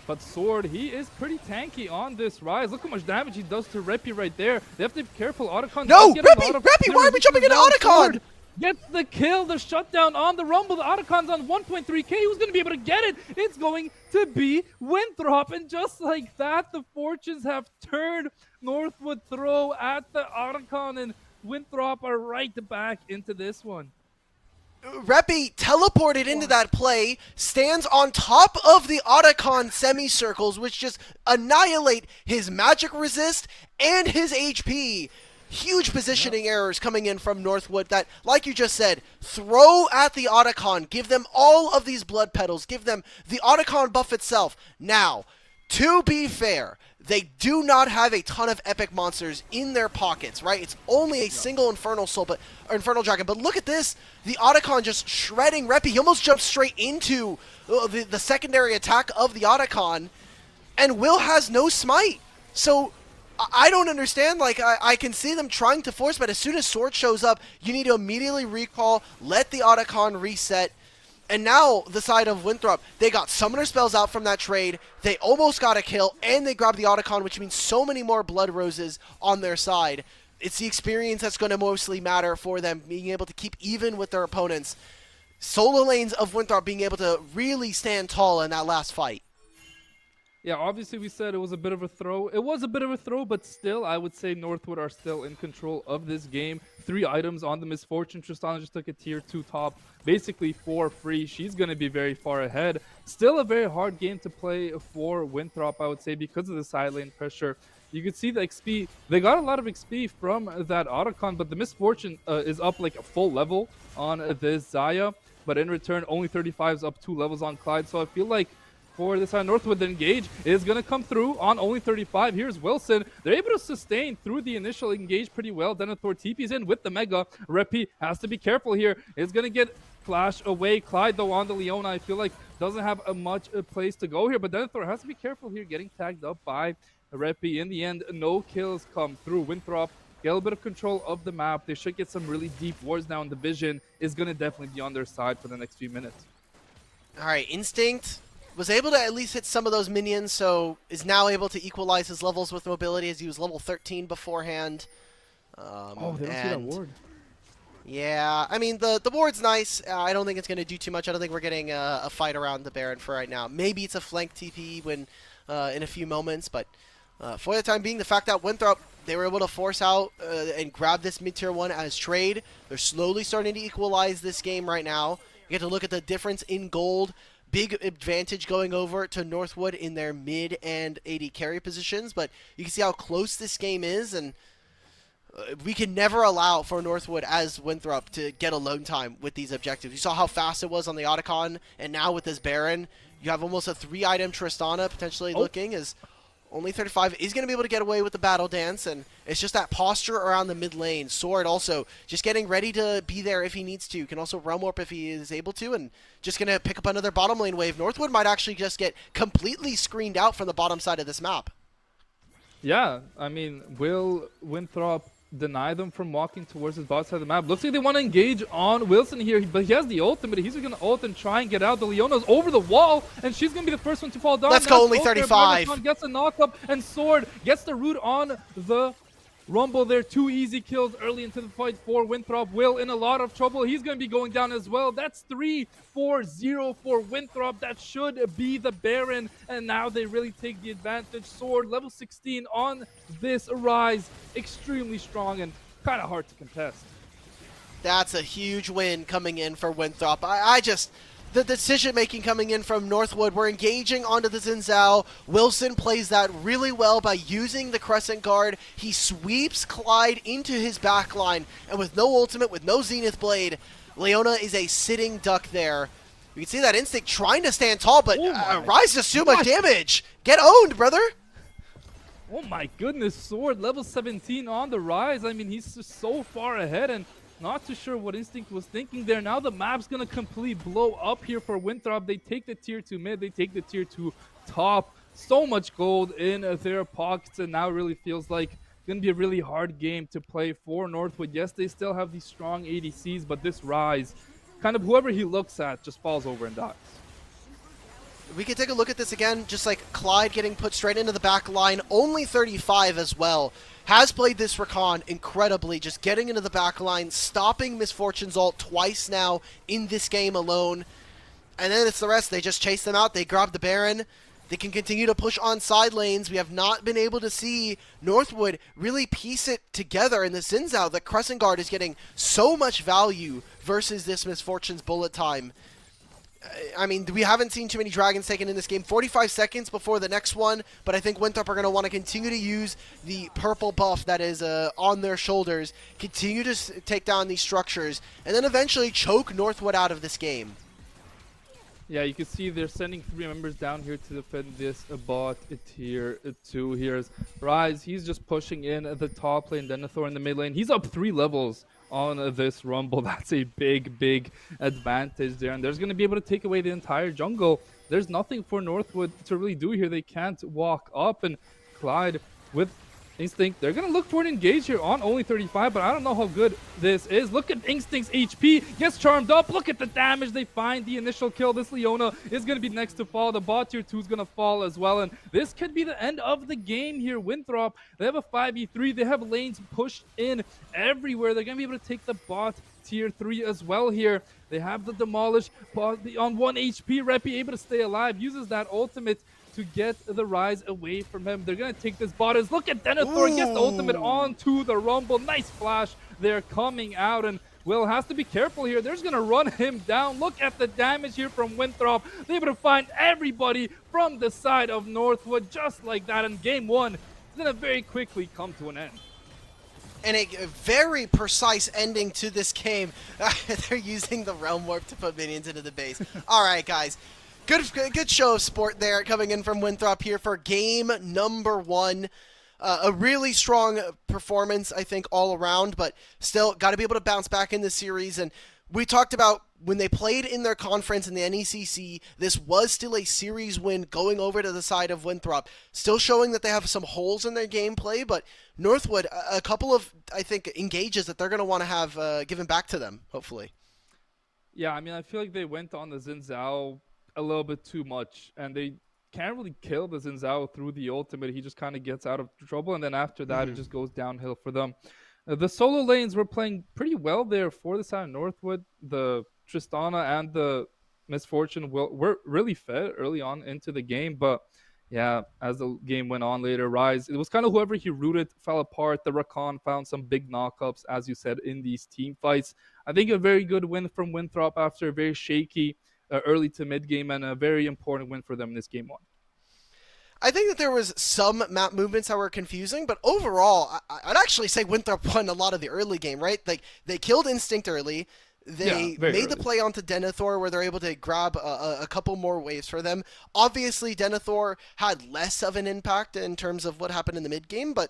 But Sword, he is pretty tanky on this Rise. Look how much damage he does to Reppy right there. They have to be careful. Otacon. No, Reppy, why are we jumping into Otacon? Gets the kill, the shutdown on the Rumble. The Otacon's on 1.3k. Who's going to be able to get it? It's going to be Winthrop. And just like that, the fortunes have turned. Northwood throw at the Otacon, and Winthrop are right back into this one. Reppy teleported into that play, stands on top of the Otacon semicircles, which just annihilate his magic resist and his HP. Huge positioning errors coming in from Northwood that, like you just said, throw at the Otacon, give them all of these blood petals, give them the Otacon buff itself. Now, to be fair, they do not have a ton of epic monsters in their pockets, right? It's only a single Infernal Soul, or Infernal Dragon. But look at this, the Otacon just shredding Reppy. He almost jumped straight into the secondary attack of the Otacon, and Will has no smite. So I don't understand. Like, I can see them trying to force, but as soon as Sword shows up, you need to immediately recall, let the Otacon reset. And now the side of Winthrop, they got summoner spells out from that trade. They almost got a kill, and they grabbed the Otacon, which means so many more blood roses on their side. It's the experience that's going to mostly matter for them, being able to keep even with their opponents. Solo lanes of Winthrop being able to really stand tall in that last fight. Yeah, obviously we said it was a bit of a throw. It was a bit of a throw, but still, I would say Northwood are still in control of this game. 3 items on the Misfortune. Tristana just took a tier 2 top, basically for free. She's going to be very far ahead. Still a very hard game to play for Winthrop, I would say, because of the side lane pressure. You could see the XP. They got a lot of XP from that Otacon, but the Misfortune is up like a full level on this Zaya. But in return, only 35 is up 2 levels on Clyde. So I feel like for this side, Northwood, the engage is going to come through on only 35. Here's Wilson. They're able to sustain through the initial engage pretty well. Denethor TP's in with the Mega. Repi has to be careful here. It's going to get flashed away. Clyde, though, on the Leona, I feel like doesn't have a much place to go here. But Denethor has to be careful here, getting tagged up by Repi. In the end, no kills come through. Winthrop get a little bit of control of the map. They should get some really deep wars now, and the vision is going to definitely be on their side for the next few minutes. All right, Instinct was able to at least hit some of those minions, so is now able to equalize his levels with mobility, as he was level 13 beforehand. Oh, they don't see that ward. Yeah, I mean, the ward's nice. I don't think it's going to do too much. I don't think we're getting a fight around the Baron for right now. Maybe it's a flank TP when in a few moments, but for the time being, the fact that Winthrop, they were able to force out and grab this mid-tier 1 as trade. They're slowly starting to equalize this game right now. You get to look at the difference in gold. Big advantage going over to Northwood in their mid and AD carry positions, but you can see how close this game is, and we can never allow for Northwood as Winthrop to get alone time with these objectives. You saw how fast it was on the Otacon, and now with this Baron, you have almost a 3-item Tristana potentially looking as only 35 is going to be able to get away with the battle dance, and it's just that posture around the mid lane. Sword also just getting ready to be there if he needs to. Can also realm warp if he is able to, and just going to pick up another bottom lane wave. Northwood might actually just get completely screened out from the bottom side of this map. Yeah, I mean, will Winthrop deny them from walking towards his bot side of the map? Looks like they want to engage on Wilson here, but he has the ultimate. He's going to ult and try and get out. The Leona's over the wall, and she's going to be the first one to fall down. Let's go, only 35. Gets a knock-up, and Sword gets the root on the Rumble there. 2 easy kills early into the fight for Winthrop. Will in a lot of trouble. He's going to be going down as well. That's 3-4-0 for Winthrop. That should be the Baron. And now they really take the advantage. Sword, level 16 on this Rise. Extremely strong and kind of hard to contest. That's a huge win coming in for Winthrop. The decision-making coming in from Northwood, we're engaging onto the Xin Zhao. Wilson plays that really well by using the Crescent Guard. He sweeps Clyde into his backline, and with no ultimate, with no Zenith Blade, Leona is a sitting duck there. You can see that Instinct trying to stand tall, but Rise does too much damage. Get owned, brother. Oh my goodness, Sword, level 17 on the Rise. I mean, he's just so far ahead, and not too sure what Instinct was thinking there. Now the map's going to completely blow up here for Winthrop. They take the tier 2 mid. They take the tier 2 top. So much gold in their pockets, and now it really feels like it's going to be a really hard game to play for Northwood. Yes, they still have these strong ADCs, but this Rise, kind of whoever he looks at, just falls over and dies. We can take a look at this again, just like Clyde getting put straight into the back line, only 35 as well. Has played this Rakan incredibly, just getting into the back line, stopping Misfortune's ult twice now in this game alone. And then it's the rest. They just chase them out. They grab the Baron. They can continue to push on side lanes. We have not been able to see Northwood really piece it together in the Xin Zhao. The Crescent Guard is getting so much value versus this Misfortune's bullet time. I mean, we haven't seen too many dragons taken in this game. 45 seconds before the next one, but I think Winthrop are going to want to continue to use the purple buff that is on their shoulders, continue to take down these structures, and then eventually choke Northwood out of this game. Yeah, you can see they're sending 3 members down here to defend this bot tier 2 here. Rise, he's just pushing in the top lane, Denethor in the mid lane. He's up 3 levels on this Rumble. That's a big advantage there, and there's going to be able to take away the entire jungle. There's nothing for Northwood to really do here. They can't walk up, and Clyde with Instinct, they're going to look for an engage here on only 35, but I don't know how good this is. Look at Instinct's HP. Gets charmed up. Look at the damage. They find the initial kill. This Leona is going to be next to fall. The bot tier 2 is going to fall as well. And this could be the end of the game here. Winthrop, they have a 5v3. They have lanes pushed in everywhere. They're going to be able to take the bot tier 3 as well here. They have the Demolish on 1 HP. Reppy able to stay alive. Uses that ultimate to get the Rise away from him. They're going to take this bot. Look at Denethor, gets the ultimate onto the Rumble. Nice flash. They're coming out, and Will has to be careful here. They're just going to run him down. Look at the damage here from Winthrop. They're able to find everybody from the side of Northwood just like that. And game one is going to very quickly come to an end. And a very precise ending to this game. They're using the Realm Warp to put minions into the base. All right, guys. Good show of sport there coming in from Winthrop here for game number 1. A really strong performance, I think, all around, but still got to be able to bounce back in this series. And we talked about when they played in their conference in the NECC, this was still a series win going over to the side of Winthrop, still showing that they have some holes in their gameplay, but Northwood, a couple of, I think, engages that they're going to want to have given back to them, hopefully. Yeah, I mean, I feel like they went on the Xin Zhao a little bit too much, and they can't really kill the Xin Zhao through the ultimate. He just kind of gets out of trouble, and then after that, it just goes downhill for them. The solo lanes were playing pretty well there for the side of Northwood. The Tristana and the Misfortune were really fed early on into the game, but yeah, as the game went on later, Rise, it was kind of whoever he rooted fell apart. The Rakan found some big knockups, as you said, in these team fights. I think a very good win from Winthrop after a very shaky early to mid game, and a very important win for them in this game 1. I think that there was some map movements that were confusing, but overall, I'd actually say Winthrop won a lot of the early game, right? Like, they killed Instinct early. They made the play onto Denethor where they're able to grab a couple more waves for them. Obviously, Denethor had less of an impact in terms of what happened in the mid game, but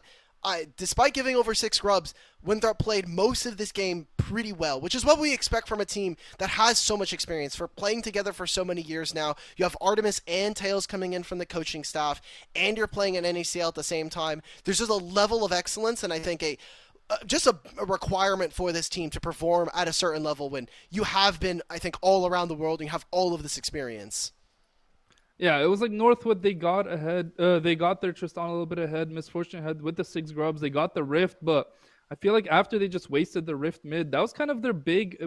despite giving over 6 grubs, Winthrop played most of this game pretty well, which is what we expect from a team that has so much experience for playing together for so many years now. You have Artemis and Tails coming in from the coaching staff, and you're playing at NACL at the same time. There's just a level of excellence, and I think just a requirement for this team to perform at a certain level when you have been, I think, all around the world and you have all of this experience. Yeah, it was like Northwood, they got ahead. They got their Tristan a little bit ahead. Misfortune ahead with the 6 grubs. They got the Rift, but I feel like after they just wasted the Rift mid, that was kind of their big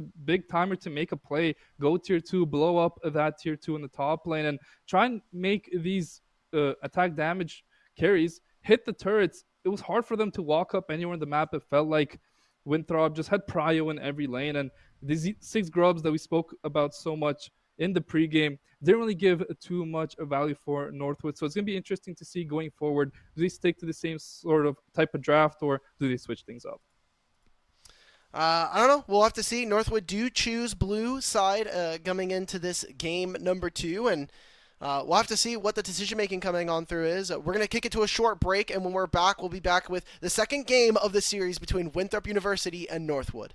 timer to make a play. Go tier 2, blow up that tier 2 in the top lane, and try and make these attack damage carries hit the turrets. It was hard for them to walk up anywhere in the map. It felt like Winthrop just had prio in every lane, and these 6 grubs that we spoke about so much in the pregame didn't really give too much value for Northwood. So it's going to be interesting to see going forward. Do they stick to the same sort of type of draft, or do they switch things up? I don't know. We'll have to see. Northwood do choose blue side coming into this game number 2, and we'll have to see what the decision-making coming on through is. We're going to kick it to a short break, and when we're back, we'll be back with the second game of the series between Winthrop University and Northwood.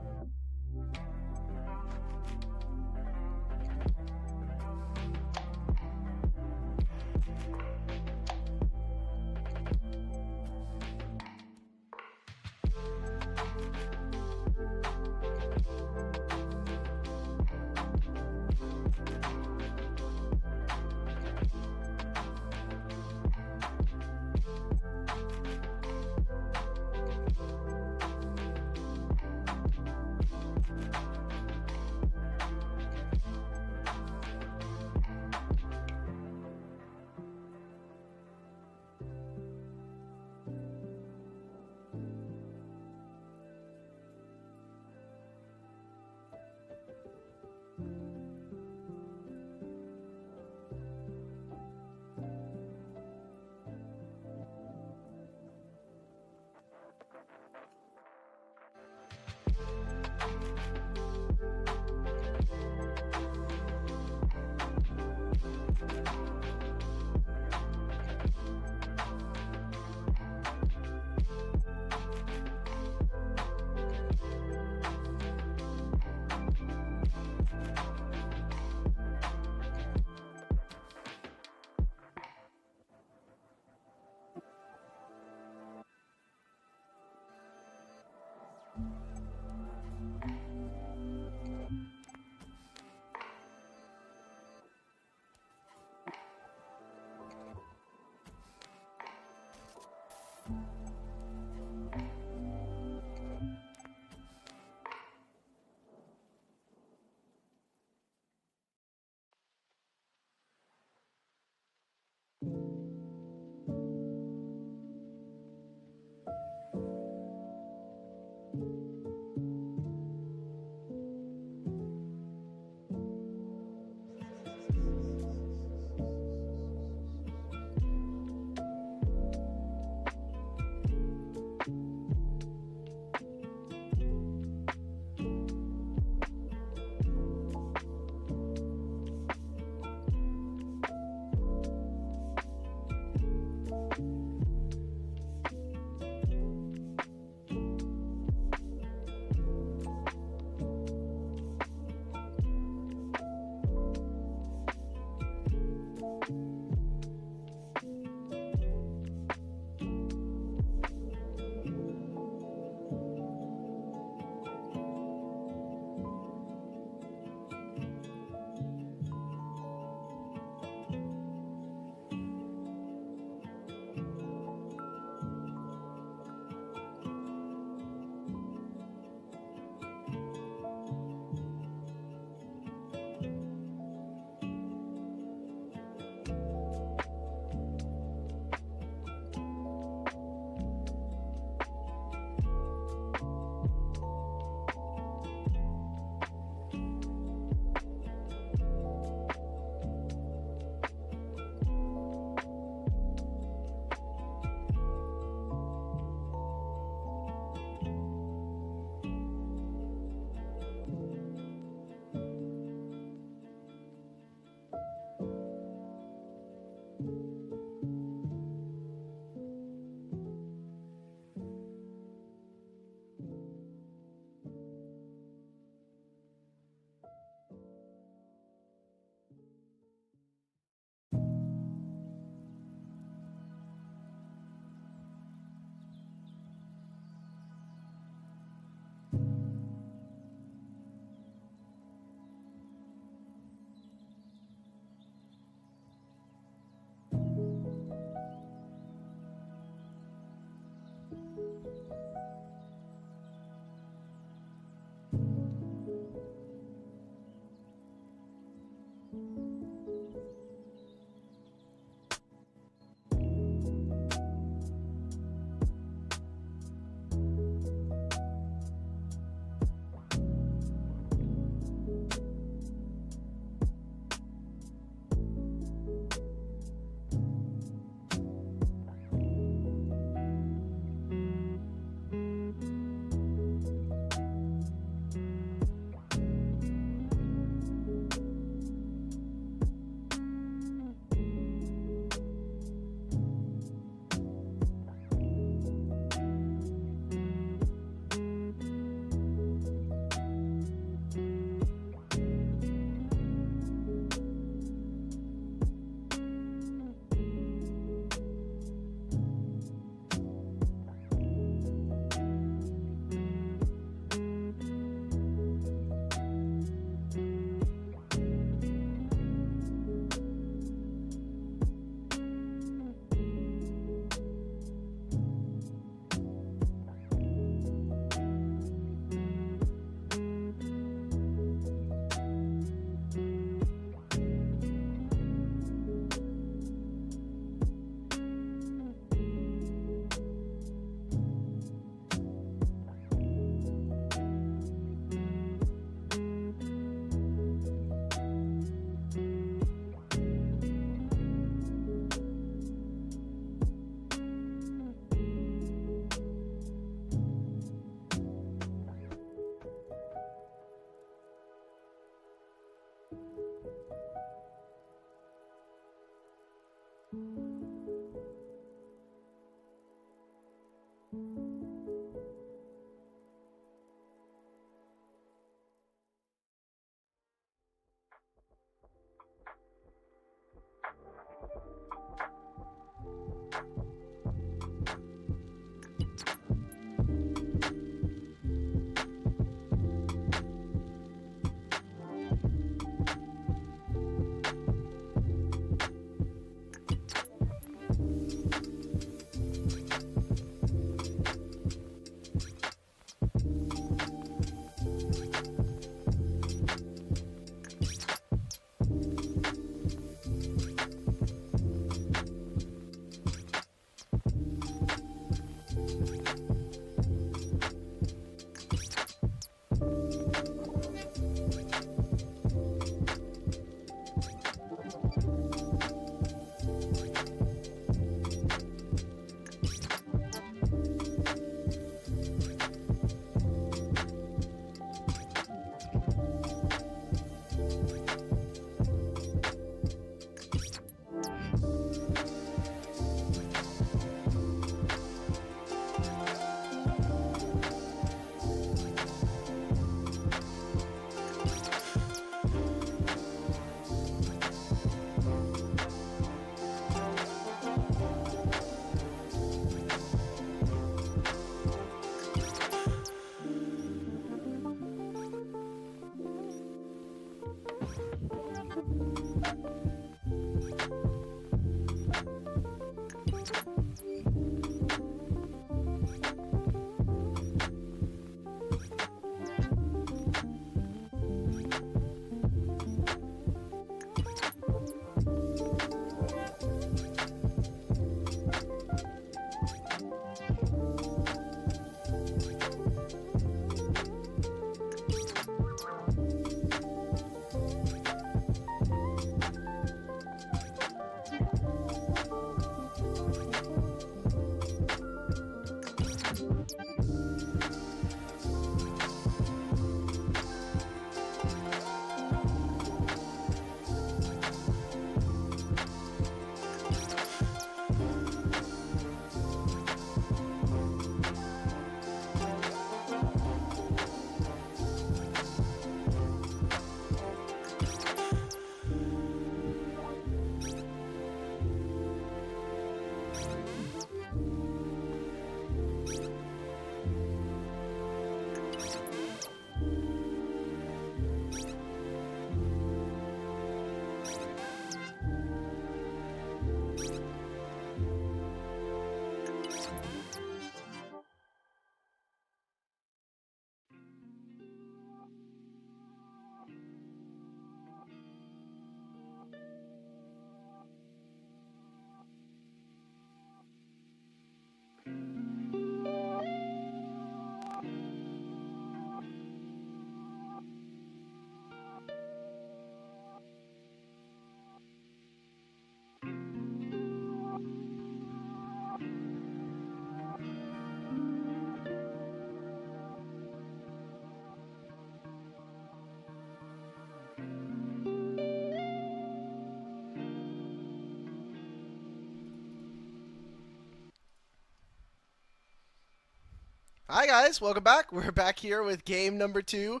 Hi guys, welcome back. We're back here with game number 2,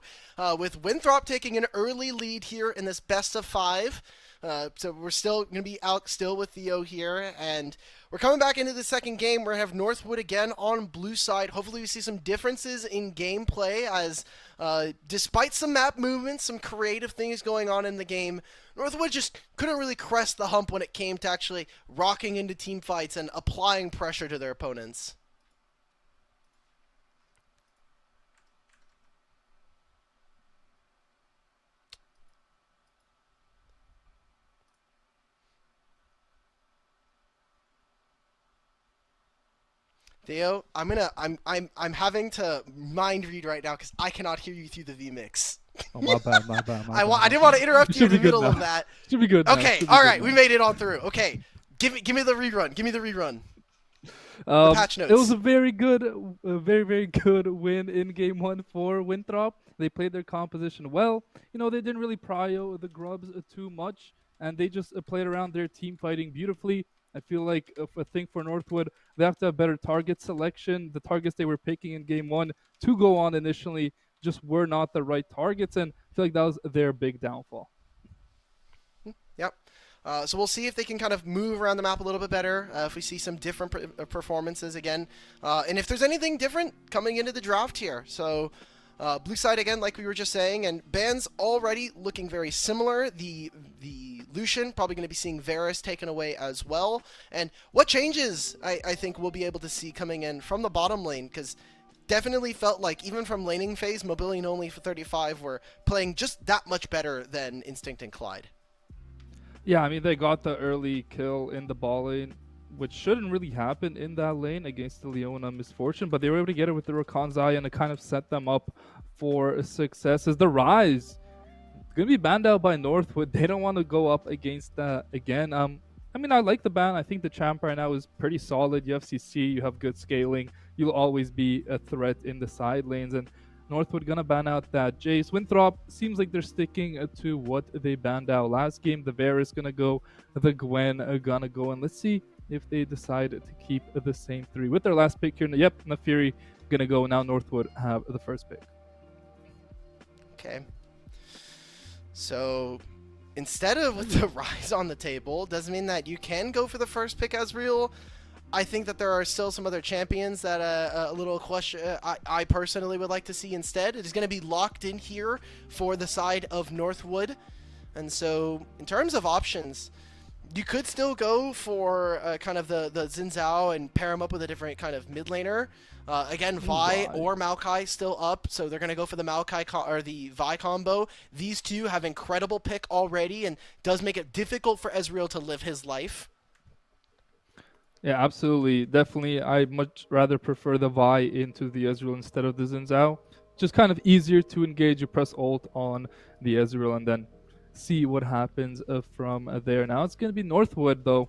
with Winthrop taking an early lead here in this best of 5. So we're still going to be out still with Theo here, and we're coming back into the second game. We're going to have Northwood again on blue side. Hopefully we see some differences in gameplay as despite some map movements, some creative things going on in the game, Northwood just couldn't really crest the hump when it came to actually rocking into team fights and applying pressure to their opponents. Theo, I'm having to mind read right now because I cannot hear you through the vMix. Oh, my bad, my bad, my bad. I didn't want to interrupt you in the middle now. of that. Should be good now. Okay, all right, we made it on through. Okay, give me the rerun. Give me the rerun. The patch notes. It was a very very good win in game 1 for Winthrop. They played their composition well. You know, they didn't really prio the grubs too much, and they just played around their team fighting beautifully. I feel like a thing for Northwood, they have to have better target selection. The targets they were picking in game 1 to go on initially just were not the right targets, and I feel like that was their big downfall. Yep. So we'll see if they can kind of move around the map a little bit better, if we see some different performances again, and if there's anything different coming into the draft here. So blue side again, like we were just saying, and bans already looking very similar. The Lucian probably going to be seeing Varus taken away as well. And what changes I think we'll be able to see coming in from the bottom lane, because definitely felt like even from laning phase, Mobility and Only for 35 were playing just that much better than Instinct and Clyde. Yeah, I mean, they got the early kill in the ball lane, which shouldn't really happen in that lane against the Leona Misfortune, but they were able to get it with the Rakan's Eye, and it kind of set them up for success. As the Rise going to be banned out by Northwood, they don't want to go up against that again. I mean, I like the ban. I think the champ right now is pretty solid. You have CC, you have good scaling. You'll always be a threat in the side lanes, and Northwood gonna ban out that Jace. Winthrop seems like they're sticking to what they banned out last game. The Varus gonna go, the Gwen gonna go, and let's see if they decide to keep the same 3 with their last pick here. Yep, Nafiri gonna go. Now Northwood have the first pick. Okay. So instead of with the Rise on the table, doesn't mean that you can go for the first pick as real. I think that there are still some other champions that a little question I personally would like to see instead. It is going to be locked in here for the side of Northwood. And so, in terms of options, you could still go for kind of the Xin Zhao and pair him up with a different kind of mid laner. Again, Ooh, Vi Vi. or Maokai still up, so they're going to go for the or the Vi combo. These two have incredible pick already, and does make it difficult for Ezreal to live his life. Yeah, absolutely. Definitely, I much rather prefer the Vi into the Ezreal instead of the Xin Zhao. Just kind of easier to engage. You press ult on the Ezreal and then see what happens from there. Now it's going to be Northwood, though.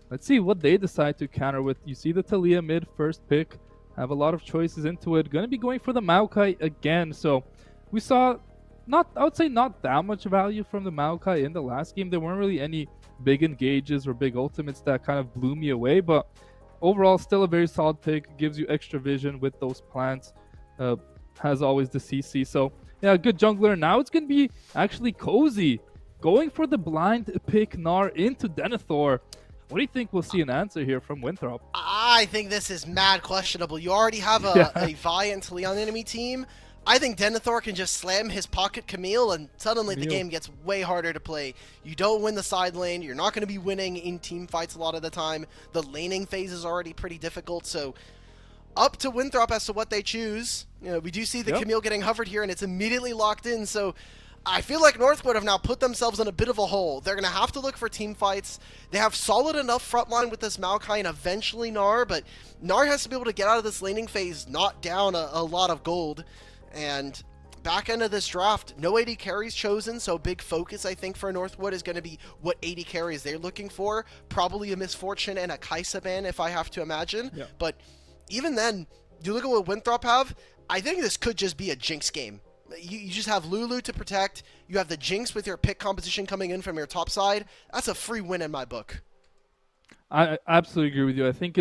Let's see what they decide to counter with. You see the Talia mid first pick. Have a lot of choices into it. Going to be going for the Maokai again. So we saw not, I would say not that much value from the Maokai in the last game. There weren't really any big engages or big ultimates that kind of blew me away. But overall, still a very solid pick. Gives you extra vision with those plants. Has always the CC. So yeah, good jungler. Now it's going to be actually Cozy going for the blind pick Gnar into Denethor. What do you think we'll see an answer here from Winthrop? I think this is mad questionable. You already have Yeah, a Vi and Talia on enemy team. I think Denethor can just slam his pocket Camille, and suddenly the game gets way harder to play. You don't win the side lane. You're not going to be winning in team fights a lot of the time. The laning phase is already pretty difficult, so up to Winthrop as to what they choose. You know, we do see the Yep. Camille getting hovered here, and it's immediately locked in, so I feel like Northwood have now put themselves in a bit of a hole. They're going to have to look for team fights. They have solid enough frontline with this Maokai and eventually Gnar, but Gnar has to be able to get out of this laning phase, not down a lot of gold. And back end of this draft, no AD carries chosen, so big focus, I think, for Northwood is going to be what AD carries they're looking for. Probably a Misfortune and a Kaisa ban, if I have to imagine. Yeah. But even then, you look at what Winthrop have, I think this could just be a Jinx game. You just have Lulu to protect. You have the Jinx with your pick composition coming in from your top side. That's a free win in my book. I absolutely agree with you. I think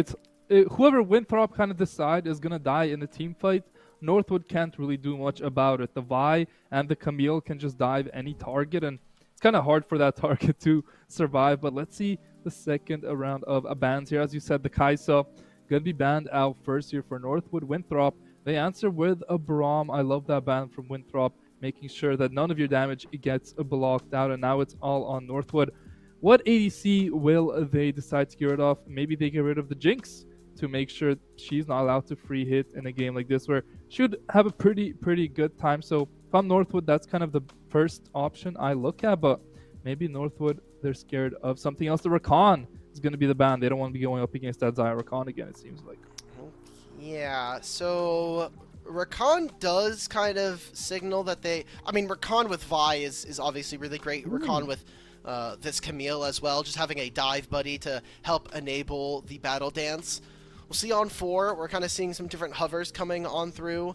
whoever Winthrop kind of decide is gonna die in the team fight. Northwood can't really do much about it. The Vi and the Camille can just dive any target, and it's kind of hard for that target to survive. But let's see the second round of bans here. As you said, the Kaisa gonna be banned out first here for Northwood. Winthrop, they answer with a Braum. I love that ban from Winthrop, making sure that none of your damage gets blocked out, and now it's all on Northwood. What ADC will they decide to get rid of? Maybe they get rid of the Jinx to make sure she's not allowed to free hit in a game like this, where she would have a pretty good time. So if I'm Northwood, that's kind of the first option I look at. But maybe Northwood, they're scared of something else. The Rakan is going to be the ban. They don't want to be going up against that Xayah Rakan again, it seems like. Yeah, so Rakan does kind of signal that they... I mean, Rakan with Vi is obviously really great. Rakan with this Camille as well, just having a dive buddy to help enable the battle dance. We'll see on 4, we're kind of seeing some different hovers coming on through.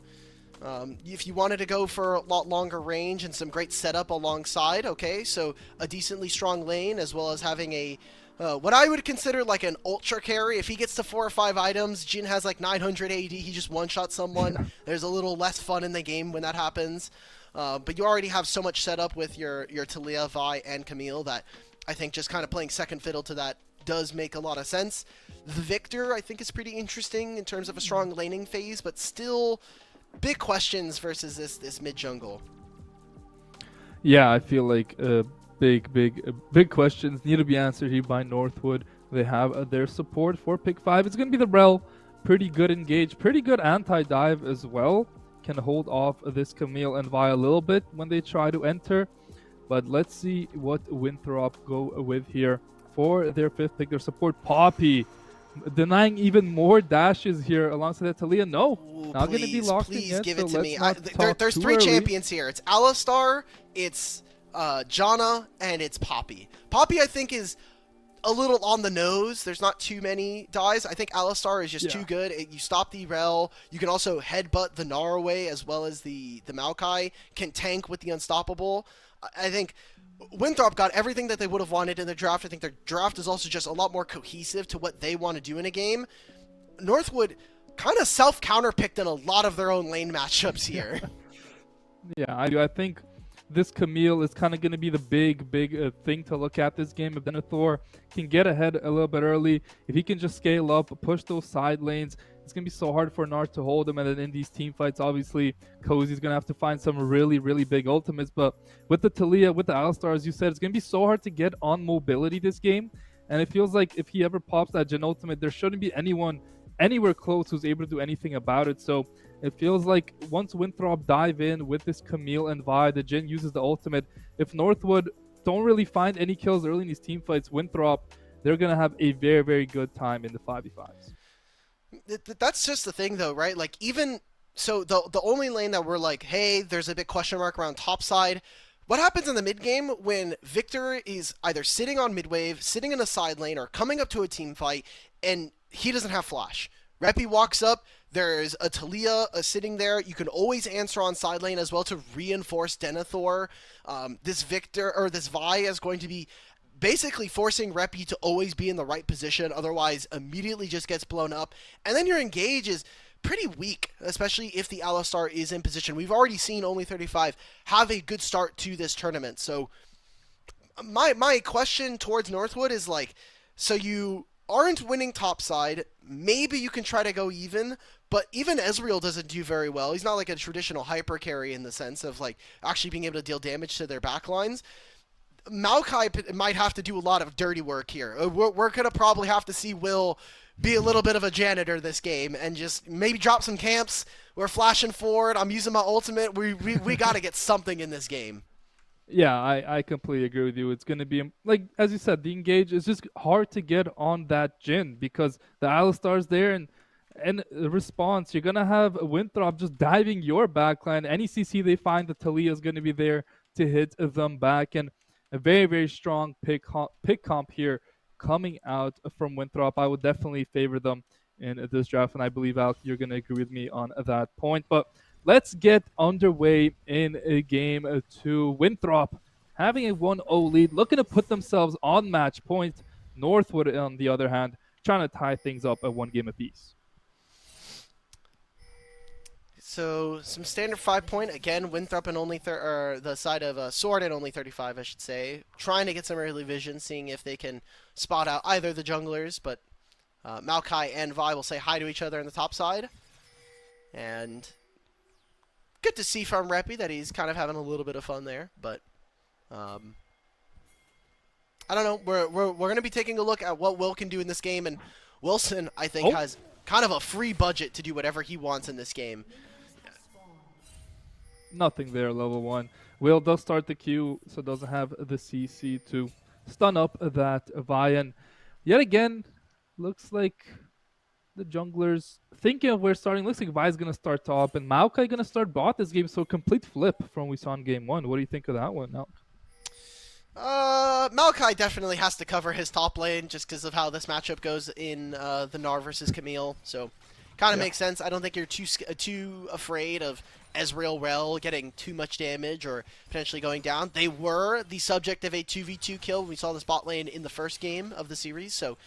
If you wanted to go for a lot longer range and some great setup alongside, okay, so a decently strong lane as well as having a what I would consider like an ultra carry. If he gets to 4 or 5 items, Jin has like 900 AD, he just one-shots someone. There's a little less fun in the game when that happens. But you already have so much set up with your Talia, Vi, and Camille that I think just kind of playing second fiddle to that does make a lot of sense. The Victor, I think, is pretty interesting in terms of a strong laning phase, but still big questions versus this mid jungle. Yeah, I feel like big questions need to be answered here by Northwood. They have their support for pick 5. It's going to be the Rel. Pretty good engage, pretty good anti-dive as well. Can hold off this Camille and Vi a little bit when they try to enter. But let's see what Winthrop go with here for their 5th pick. Their support, Poppy. Denying even more dashes here alongside that Talia. No, Ooh, not going to be locked in please yet, give so it to me. There's too 3 early. champions here. It's Alistar, it's Janna, and it's Poppy. Poppy, I think, is a little on the nose. There's not too many dies. I think Alistar is just too good. You stop the Rel. You can also headbutt the Gnar away as well as the Maokai. Can tank with the Unstoppable. I think Winthrop got everything that they would have wanted in the draft. I think their draft is also just a lot more cohesive to what they want to do in a game. Northwood kind of self-counterpicked in a lot of their own lane matchups here. Yeah, I do. I think this Camille is kind of going to be the big thing to look at this game. If Denethor can get ahead a little bit early, if he can just scale up, push those side lanes, it's going to be so hard for Nart to hold him. And then in these team fights, obviously, Cozy's going to have to find some really, really big ultimates. But with the Talia, with the Alistar, as you said, it's going to be so hard to get on mobility this game. And it feels like if he ever pops that Jhin ultimate, there shouldn't be anyone anywhere close who's able to do anything about it. So it feels like once Winthrop dive in with this Camille and Vi, the Jhin uses the ultimate. If Northwood don't really find any kills early in these team fights, Winthrop, they're going to have a very, very good time in the 5v5s. That's just the thing, though, right? Like, even so, the only lane that we're like, hey, there's a big question mark around top side. What happens in the mid game when Victor is either sitting on mid wave, sitting in a side lane, or coming up to a team fight, and he doesn't have flash? Reppy walks up. There's a Talia sitting there. You can always answer on side lane as well to reinforce Denethor. This Victor or this Vi is going to be basically forcing Reppy to always be in the right position, otherwise immediately just gets blown up. And then your engage is pretty weak, especially if the Alistar is in position. We've already seen Only 35 have a good start to this tournament. So my question towards Northwood is like, so you aren't winning topside, maybe you can try to go even, but even Ezreal doesn't do very well. He's not like a traditional hyper carry in the sense of like actually being able to deal damage to their backlines. Maokai might have to do a lot of dirty work here. We're going to probably have to see Will be a little bit of a janitor this game and just maybe drop some camps. We're flashing forward. I'm using my ultimate. We got to get something in this game. Yeah, I completely agree with you. It's going to be, like, as you said, the engage is just hard to get on that Jhin because the Alistar's there and the response, you're going to have Winthrop just diving your backline. Any CC they find, the Talia is going to be there to hit them back. And a very, very strong pick comp here coming out from Winthrop. I would definitely favor them in this draft, and I believe, Alk, you're going to agree with me on that point. But let's get underway in game 2. Winthrop having a 1-0 lead, looking to put themselves on match point. Northwood, on the other hand, trying to tie things up at 1 game apiece. So some standard 5-point again. Winthrop and only the side of Sword and Only 35, I should say, trying to get some early vision, seeing if they can spot out either the junglers. But Maokai and Vi will say hi to each other on the top side, and good to see from Reppy that he's kind of having a little bit of fun there. But I don't know. We're going to be taking a look at what Will can do in this game, and Wilson, I think, has kind of a free budget to do whatever he wants in this game. Nothing there, level 1. Will does start the Q, so doesn't have the CC to stun up that Vi. And yet again, looks like the junglers thinking of where starting. Looks like Vi's going to start top, and Maokai going to start bot this game. So complete flip from we saw in game 1. What do you think of that one now? Maokai definitely has to cover his top lane just because of how this matchup goes in the Gnar versus Camille. So kind of makes sense. I don't think you're too afraid of Ezreal Rel getting too much damage or potentially going down. They were the subject of a 2v2 kill when we saw this bot lane in the first game of the series, so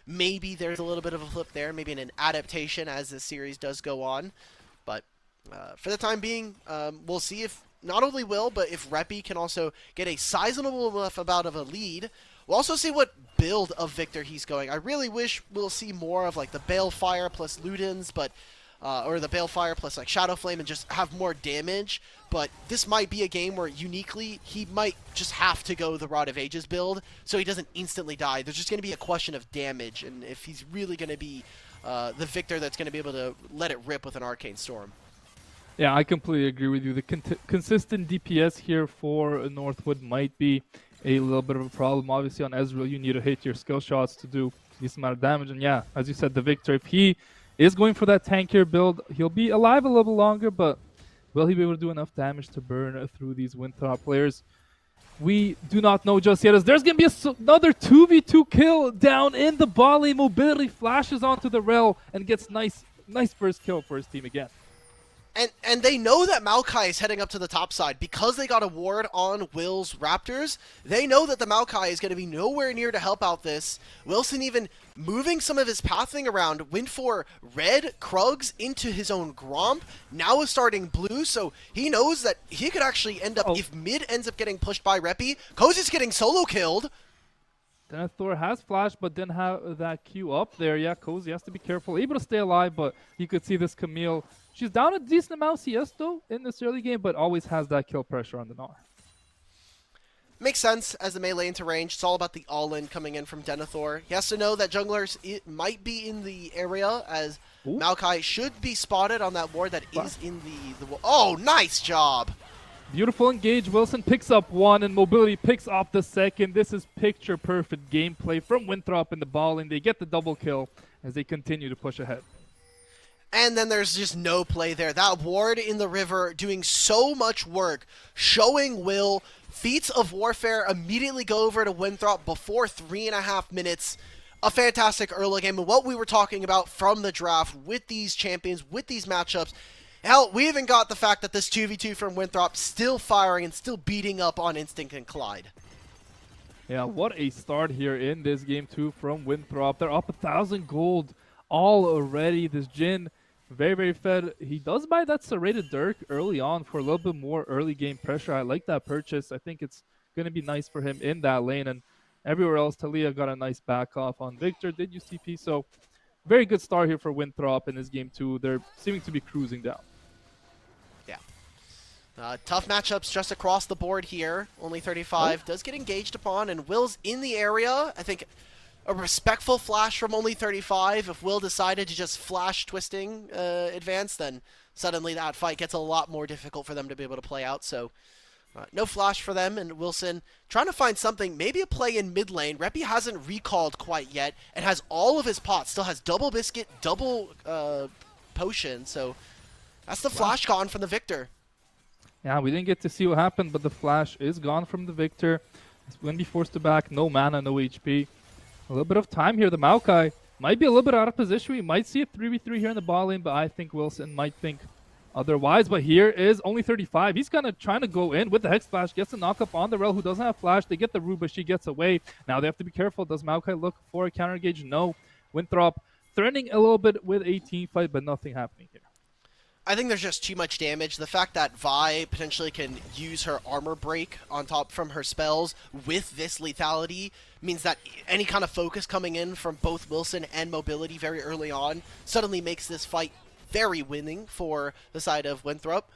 maybe there's a little bit of a flip there, maybe an adaptation as this series does go on. But for the time being, we'll see if not only Will, but if Reppy can also get a sizable enough amount of a lead. We'll also see what build of Victor he's going. I really wish we'll see more of like the Balefire plus Ludens, but or the Balefire plus like Shadow Flame and just have more damage. But this might be a game where uniquely he might just have to go the Rod of Ages build so he doesn't instantly die. There's just going to be a question of damage, and if he's really going to be the Victor that's going to be able to let it rip with an Arcane Storm. Yeah, I completely agree with you. The consistent DPS here for Northwood might be a little bit of a problem. Obviously, on Ezreal, you need to hit your skill shots to do this amount of damage. And yeah, as you said, the Victor, if he is going for that tankier build, he'll be alive a little longer, but will he be able to do enough damage to burn through these Winthrop players? We do not know just yet, as there's going to be another 2v2 kill down in the Bali. Mobility flashes onto the Rel and gets nice first kill for his team again. And they know that Maokai is heading up to the top side because they got a ward on Will's Raptors. They know that the Maokai is going to be nowhere near to help out this. Wilson even moving some of his pathing around, went for red Krugs into his own Gromp, now is starting blue, so he knows that he could actually end up, if mid ends up getting pushed by Reppy, Cozy's getting solo killed. Denethor has flash, but didn't have that Q up there. Yeah, Cozy has to be careful. Able to stay alive, but you could see this Camille. She's down a decent amount of CS though in this early game, but always has that kill pressure on the Gnar. Makes sense as the melee into range. It's all about the all-in coming in from Denethor. He has to know that junglers might be in the area, as Ooh, Maokai should be spotted on that ward that flash. is in the. Oh, nice job! Beautiful engage. Wilson picks up one, and Mobility picks up the second. This is picture-perfect gameplay from Winthrop in the ball, and they get the double kill as they continue to push ahead. And then there's just no play there. That ward in the river doing so much work, showing Will. Feats of Warfare immediately go over to Winthrop before 3.5 minutes. A fantastic early game, and what we were talking about from the draft with these champions, with these matchups. Hell, we even got the fact that this 2v2 from Winthrop still firing and still beating up on Instinct and Clyde. Yeah, what a start here in this game too from Winthrop. They're up 1,000 gold all already. This Jin, very, very fed. He does buy that serrated Dirk early on for a little bit more early game pressure. I like that purchase. I think it's going to be nice for him in that lane. And everywhere else, Talia got a nice back off on Victor. Did use TP. So very good start here for Winthrop in this game too. They're seeming to be cruising down. Yeah. Tough matchups just across the board here. Only 35 does get engaged upon, and Will's in the area. I think a respectful flash from only 35. If Will decided to just flash twisting advance, then suddenly that fight gets a lot more difficult for them to be able to play out. So no flash for them, and Wilson trying to find something, maybe a play in mid lane. Reppy hasn't recalled quite yet and has all of his pots. Still has double biscuit, double potion. So that's the flash gone from the Victor. Yeah, we didn't get to see what happened, but the flash is gone from the Victor. He's going to be forced to back. No mana, no HP. A little bit of time here. The Maokai might be a little bit out of position. We might see a 3v3 here in the bot lane, but I think Wilson might think otherwise. But here is only 35. He's kind of trying to go in with the Hex Flash. Gets a knock up on the Rel, who doesn't have Flash. They get the Rue, but she gets away. Now they have to be careful. Does Maokai look for a counter engage? No. Winthrop threatening a little bit with a team fight, but nothing happening here. I think there's just too much damage. The fact that Vi potentially can use her armor break on top from her spells with this lethality means that any kind of focus coming in from both Wilson and Mobility very early on suddenly makes this fight very winning for the side of Winthrop.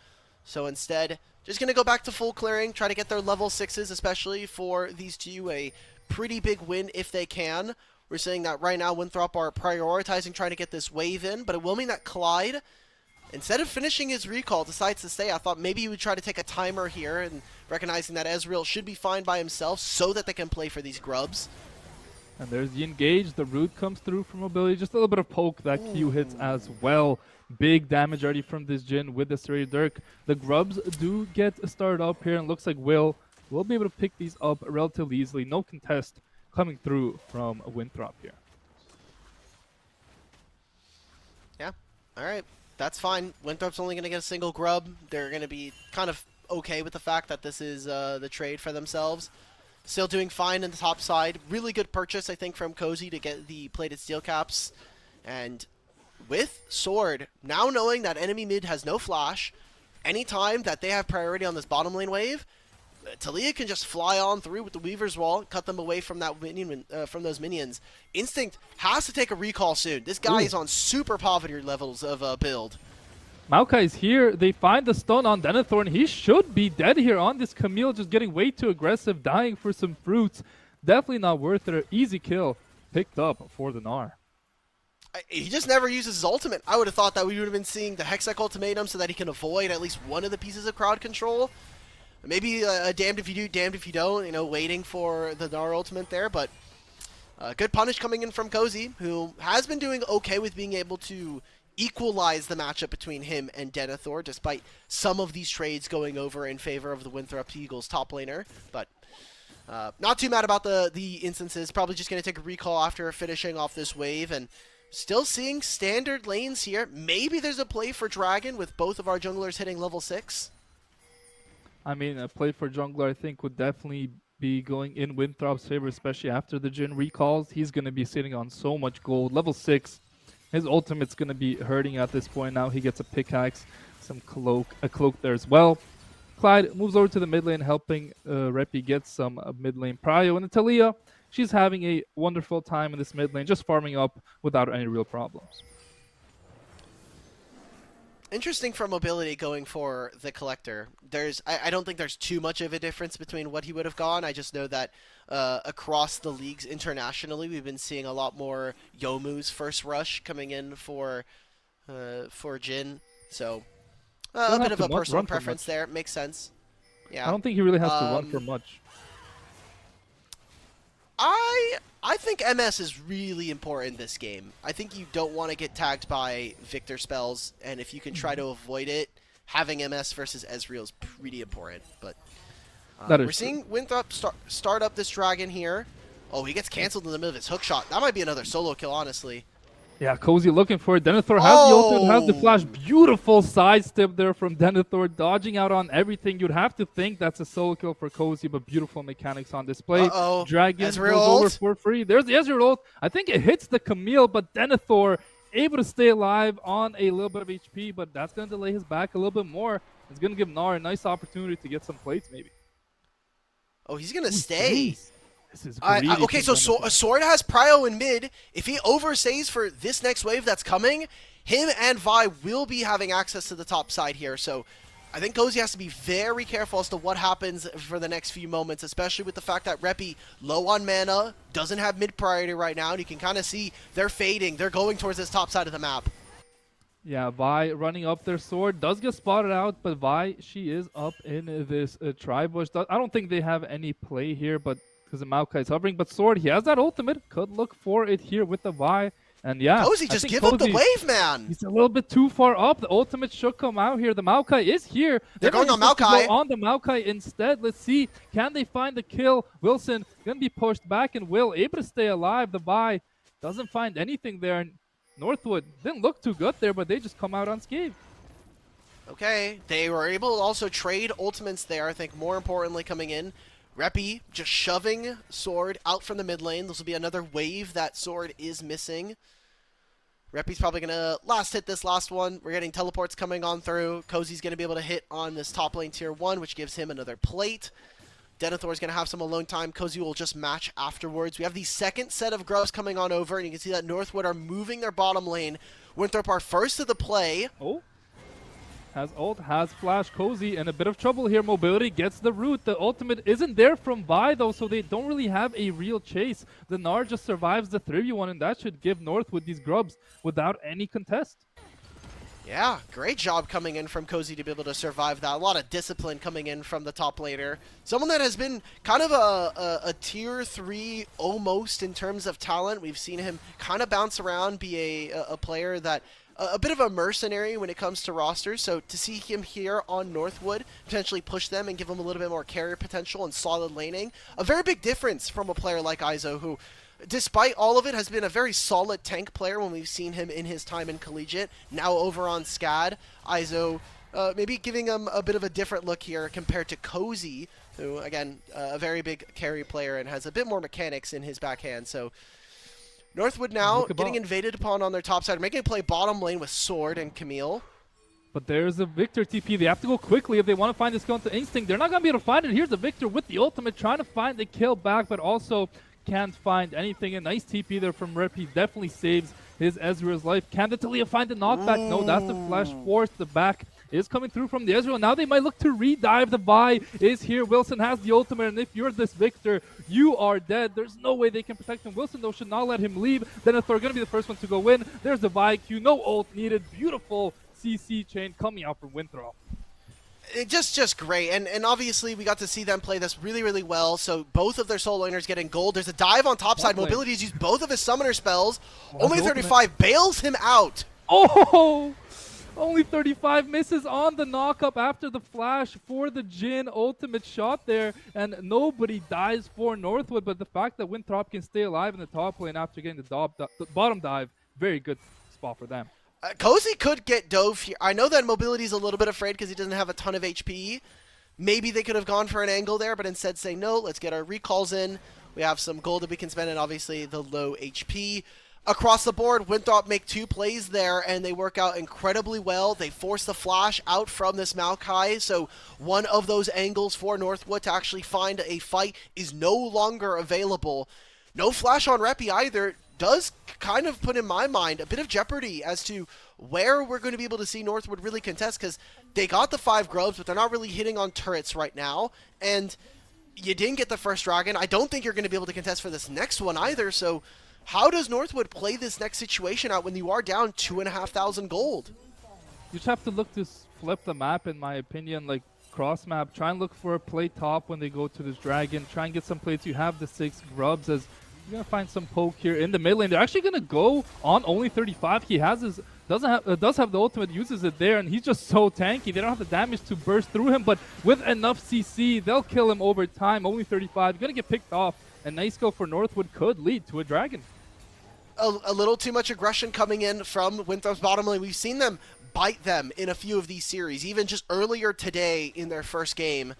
So instead, just going to go back to full clearing, try to get their level 6s, especially for these two, a pretty big win if they can. We're saying that right now Winthrop are prioritizing trying to get this wave in, but it will mean that Clyde, instead of finishing his recall, decides to stay. I thought maybe he would try to take a timer here, and recognizing that Ezreal should be fine by himself so that they can play for these grubs. And there's the engage. The root comes through from Mobility. Just a little bit of poke. That Q hits as well. Big damage already from this Jin with the serrated Dirk. The grubs do get started up here, and looks like Will be able to pick these up relatively easily. No contest coming through from Winthrop here. Yeah, all right. That's fine. Winthrop's only going to get a single grub. They're going to be kind of okay with the fact that this is the trade for themselves. Still doing fine in the top side. Really good purchase, I think, from Cozy to get the plated steel caps. And with Sword, now knowing that enemy mid has no flash, anytime that they have priority on this bottom lane wave, Talia can just fly on through with the Weaver's Wall, cut them away from that minion, from those minions. Instinct has to take a recall soon. This guy is on super poverty levels of build. Maokai's here. They find the stun on Denethor. He should be dead here on this Camille, just getting way too aggressive, dying for some fruits. Definitely not worth it. Easy kill picked up for the Gnar. He just never uses his ultimate. I would have thought that we would have been seeing the Hextech ultimatum so that he can avoid at least one of the pieces of crowd control. Maybe damned if you do, damned if you don't, you know, waiting for the Gnar ultimate there, but good punish coming in from Cozy, who has been doing okay with being able to equalize the matchup between him and Denethor, despite some of these trades going over in favor of the Winthrop Eagles top laner, but not too mad about the instances. Probably just going to take a recall after finishing off this wave, and still seeing standard lanes here. Maybe there's a play for Dragon with both of our junglers hitting level 6. I mean, a play for jungler, I think, would definitely be going in Winthrop's favor, especially after the Jin recalls. He's going to be sitting on so much gold. Level 6, his ultimate's going to be hurting at this point. Now he gets a pickaxe, a cloak there as well. Clyde moves over to the mid lane, helping Reppy get some mid lane prio. And Talia she's having a wonderful time in this mid lane, just farming up without any real problems. Interesting for mobility going for the collector. I don't think there's too much of a difference between what he would have gone. I just know that across the leagues internationally, we've been seeing a lot more Youmu's first rush coming in for Jhin. So a Doesn't bit have of to a personal run for preference much. there. Makes sense. I Yeah. don't think he really has to run for Um, much. I think MS is really important this game. I think you don't want to get tagged by Victor spells, and if you can try to avoid it, having MS versus Ezreal is pretty important. But That we're is true. seeing Winthrop start up this dragon here. Oh, he gets canceled in the middle of his hook shot. That might be another solo kill, honestly. Yeah, Cozy looking for it. Denethor has the ultimate, has the flash. Oh! Beautiful sidestep there from Denethor, dodging out on everything. You'd have to think that's a solo kill for Cozy, but beautiful mechanics on display. Uh-oh. Dragon Ezreal goes over ult. for free. There's the Ezreal ult. I think it hits the Camille, but Denethor able to stay alive on a little bit of HP, but that's going to delay his back a little bit more. It's going to give Gnar a nice opportunity to get some plates, maybe. Oh, he's going to Ooh, stay. Jace. This is greedy Okay, from so Denethor. Sword has Prio in mid. If he overstays for this next wave that's coming, him and Vi will be having access to the top side here. So I think Cozy has to be very careful as to what happens for the next few moments, especially with the fact that Repi, low on mana, doesn't have mid priority right now, and you can kind of see they're fading. They're going towards this top side of the map. Yeah, Vi running up their sword does get spotted out, but Vi, she is up in this tri-bush. I don't think they have any play here, but because the Maokai is hovering. But sword, he has that ultimate. Could look for it here with the Vi. And yeah, Cozy, I just think give up the Cozy, wave, man. he's a little bit too far up. The ultimate should come out here. The Maokai is here. They're going on supposed to Maokai. go on the Maokai instead. Let's see. Can they find the kill? Wilson going to be pushed back, and Will able to stay alive. The Vi doesn't find anything there. And Northwood didn't look too good there, but they just come out unscathed. Okay, they were able to also trade ultimates there, I think more importantly coming in. Repi just shoving Sword out from the mid lane. This will be another wave that Sword is missing. Repi's probably going to last hit this last one. We're getting teleports coming on through. Cozy's going to be able to hit on this top lane tier 1, which gives him another plate. Denethor's going to have some alone time. Cozy will just match afterwards. We have the second set of grubs coming on over, and you can see that Northwood are moving their bottom lane. Winthrop are first to the play. Oh. Has ult, has flash. Cozy in a bit of trouble here. Mobility gets the root. The ultimate isn't there from Vi though, so they don't really have a real chase. The Gnar just survives the 3v1, and that should give Northwood these grubs without any contest. Yeah, great job coming in from Cozy to be able to survive that. A lot of discipline coming in from the top laner. Someone that has been kind of a tier 3 almost in terms of talent. We've seen him kind of bounce around, be a player that a bit of a mercenary when it comes to rosters. So to see him here on Northwood, potentially push them and give them a little bit more carry potential and solid laning, a very big difference from a player like Izo, who, despite all of it, has been a very solid tank player when we've seen him in his time in Collegiate. Now over on SCAD, Izo maybe giving him a bit of a different look here compared to Cozy, who, again, a very big carry player and has a bit more mechanics in his backhand. So Northwood now getting invaded upon on their top side, making a play bottom lane with Sword and Camille. But there's a Victor TP. They have to go quickly if they want to find this kill into Instinct. They're not going to be able to find it. Here's the Victor with the ultimate, trying to find the kill back, but also can't find anything. A nice TP there from Rep. He definitely saves his Ezreal's life. Can the Talia find the knockback? No, that's the flash force. The back is coming through from the Ezreal. Now they might look to re-dive. The Vi is here. Wilson has the ultimate, and if you're this Victor, you are dead. There's no way they can protect him. Wilson, though, should not let him leave. Denethor going to be the first one to go in. There's the Vi Q. No ult needed. Beautiful CC chain coming out from Winthrop. Just great, and obviously we got to see them play this really, really well, so both of their solo laners getting gold. There's a dive on top side. Mobility has used both of his summoner spells. Only 35 bails him out. Oh! Only 35 misses on the knock-up after the flash for the Jhin ultimate shot there, and nobody dies for Northwood, but the fact that Winthrop can stay alive in the top lane after getting the bottom dive, very good spot for them. Cozy could get dove here. I know that Mobility's a little bit afraid because he doesn't have a ton of HP. Maybe they could have gone for an angle there, but instead say, no, let's get our recalls in. We have some gold that we can spend, and obviously the low HP. Across the board, Winthrop make 2 plays there, and they work out incredibly well. They force the flash out from this Maokai, so one of those angles for Northwood to actually find a fight is no longer available. no flash on Reppy either does kind of put in my mind a bit of jeopardy as to where we're going to be able to see Northwood really contest, because they got the 5 grubs, but they're not really hitting on turrets right now, and you didn't get the first dragon. I don't think you're going to be able to contest for this next one either, so how does Northwood play this next situation out when you are down 2,500 gold? You just have to look to flip the map, in my opinion, like cross map. Try and look for a play top when they go to this dragon. Try and get some plays. You have the 6 grubs, as you're gonna find some poke here in the mid lane. They're actually gonna go on only 35. He has his does have the ultimate, uses it there, and he's just so tanky. They don't have the damage to burst through him, but with enough CC, they'll kill him over time. Only 35. Gonna get picked off. A nice go for Northwood could lead to a dragon. A little too much aggression coming in from Winthrop's bottom lane. We've seen them bite them in a few of these series, even just earlier today in their first game.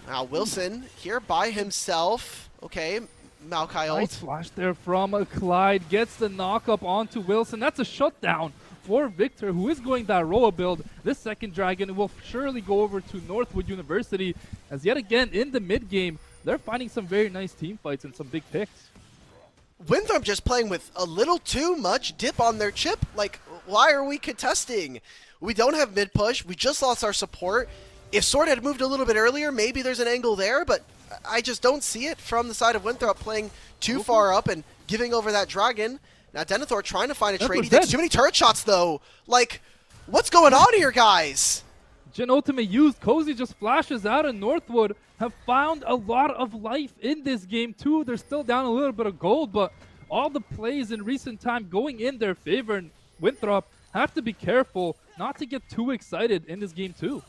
Now Wilson here by himself. Okay, Maokai ult. Nice flash there from Clyde. Gets the knock up onto Wilson. That's a shutdown for Victor, who is going that Roa build. This second dragon will surely go over to Northwood University, as yet again in the mid game, they're finding some very nice team fights and some big picks. Winthrop just playing with a little too much dip on their chip. Like, why are we contesting? We don't have mid push. We just lost our support. If Sword had moved a little bit earlier, maybe there's an angle there, but I just don't see it from the side of Winthrop playing too far up and giving over that dragon. Now Denethor trying to find a trade. He takes too many turret shots though. Like, what's going on here, guys? Jhin ultimate used. Cozy just flashes out, and Northwood have found a lot of life in this game too. They're still down a little bit of gold, but all the plays in recent time going in their favor, and Winthrop have to be careful not to get too excited in this game too.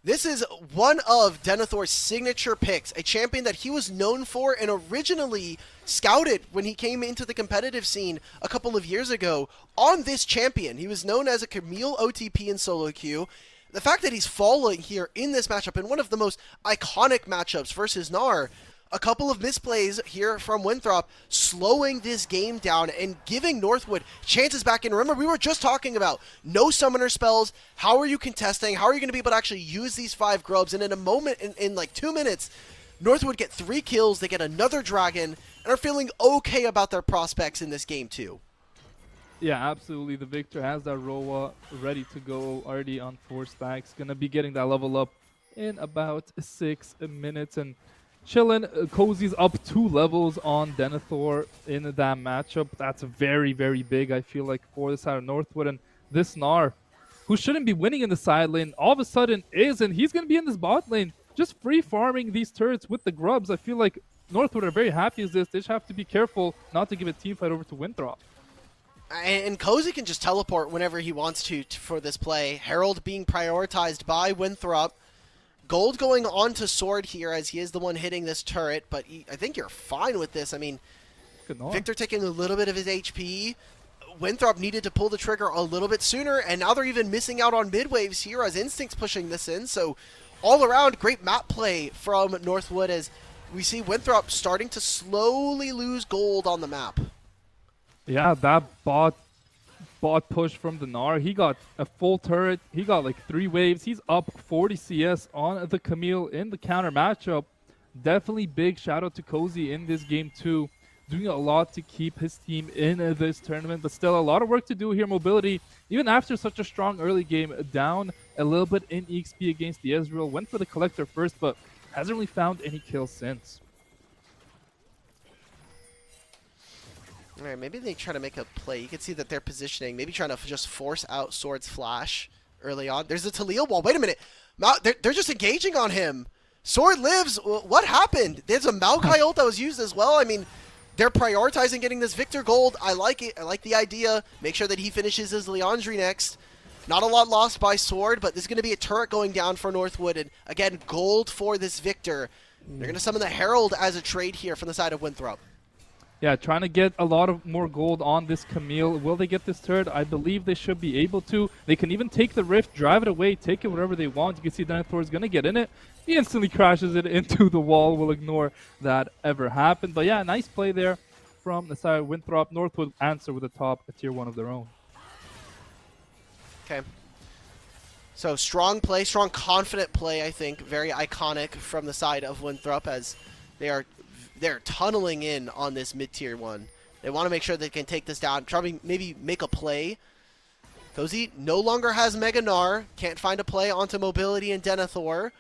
This is one of Denethor's signature picks, a champion that he was known for and originally scouted when he came into the competitive scene a couple of years ago on this champion. He was known as a Camille OTP in solo queue. The fact that he's falling here in this matchup, in one of the most iconic matchups versus Gnar, a couple of misplays here from Winthrop, slowing this game down and giving Northwood chances back in. Remember, we were just talking about no summoner spells. How are you contesting? How are you going to be able to actually use these 5 grubs? And in a moment, in like 2 minutes, Northwood get 3 kills, they get another dragon, and are feeling okay about their prospects in this game too. Yeah, absolutely. The Victor has that Roa ready to go, already on 4 stacks. Gonna be getting that level up in about 6 minutes, and chillin'. Cozy's up 2 levels on Denethor in that matchup. That's very, very big, I feel like, for the side of Northwood. And this Gnar, who shouldn't be winning in the side lane, all of a sudden is, and he's gonna be in this bot lane, just free farming these turrets with the grubs. I feel like Northwood are very happy as this. They just have to be careful not to give a team fight over to Winthrop. And Cozy can just teleport whenever he wants to for this play. Herald being prioritized by Winthrop. Gold going on to Sword here, as he is the one hitting this turret, but I think you're fine with this. I mean, Victor taking a little bit of his HP. Winthrop needed to pull the trigger a little bit sooner, and now they're even missing out on mid waves here as Instinct's pushing this in. So all around, great map play from Northwood, as we see Winthrop starting to slowly lose gold on the map. Yeah, that bot push from the Gnar. He got a full turret. He got like 3 waves. He's up 40 CS on the Camille in the counter matchup. Definitely big shout out to Cozy in this game too. Doing a lot to keep his team in this tournament, but still a lot of work to do here. Mobility, even after such a strong early game, down a little bit in EXP against the Ezreal. Went for the Collector first, but hasn't really found any kills since. All right, maybe they try to make a play. You can see that they're positioning, maybe trying to just force out Sword's flash early on. There's a Taliyah wall. Wait a minute. They're just engaging on him. Sword lives. What happened? There's a Maokai ult that was used as well. I mean, they're prioritizing getting this Victor gold. I like it. I like the idea. Make sure that he finishes his Leandri next. Not a lot lost by Sword, but there's going to be a turret going down for Northwood. And again, gold for this Victor. They're going to summon the Herald as a trade here from the side of Winthrop. Yeah, trying to get a lot of more gold on this Camille. Will they get this turret? I believe they should be able to. They can even take the Rift, drive it away, take it wherever they want. You can see Denethor is going to get in it. He instantly crashes it into the wall. We'll ignore that ever happened. But yeah, nice play there from the side of Winthrop. Northwood answer with a top, a tier 1 of their own. Okay. So strong play, strong confident play, I think. Very iconic from the side of Winthrop, as they are they're tunneling in on this mid-tier one. They want to make sure they can take this down, try maybe make a play. Cozy no longer has Mega Gnar, can't find a play onto Mobility and Denethor.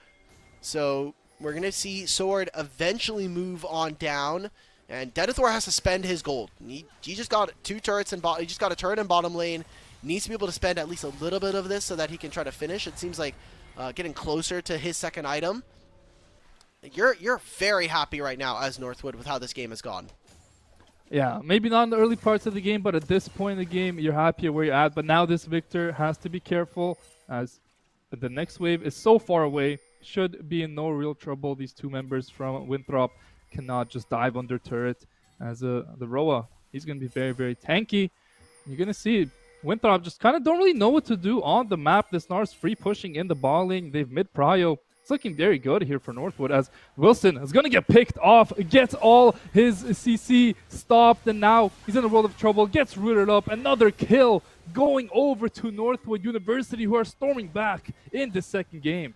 So we're going to see Sword eventually move on down. And Denethor has to spend his gold. He just got two turrets and he just got a turret in bottom lane. Needs to be able to spend at least a little bit of this so that he can try to finish. It seems like getting closer to his second item. You're very happy right now as Northwood with how this game has gone. Yeah, maybe not in the early parts of the game, but at this point in the game, you're happier where you're at. But now this Victor has to be careful as the next wave is so far away. Should be in no real trouble. These two members from Winthrop cannot just dive under turret as the Roa. He's going to be very, very tanky. You're going to see Winthrop just kind of don't really know what to do on the map. The Snar's free pushing in the ball lane. They've mid-prio. It's looking very good here for Northwood as Wilson is going to get picked off, gets all his CC stopped, and now he's in a world of trouble, gets rooted up. Another kill going over to Northwood University, who are storming back in the second game.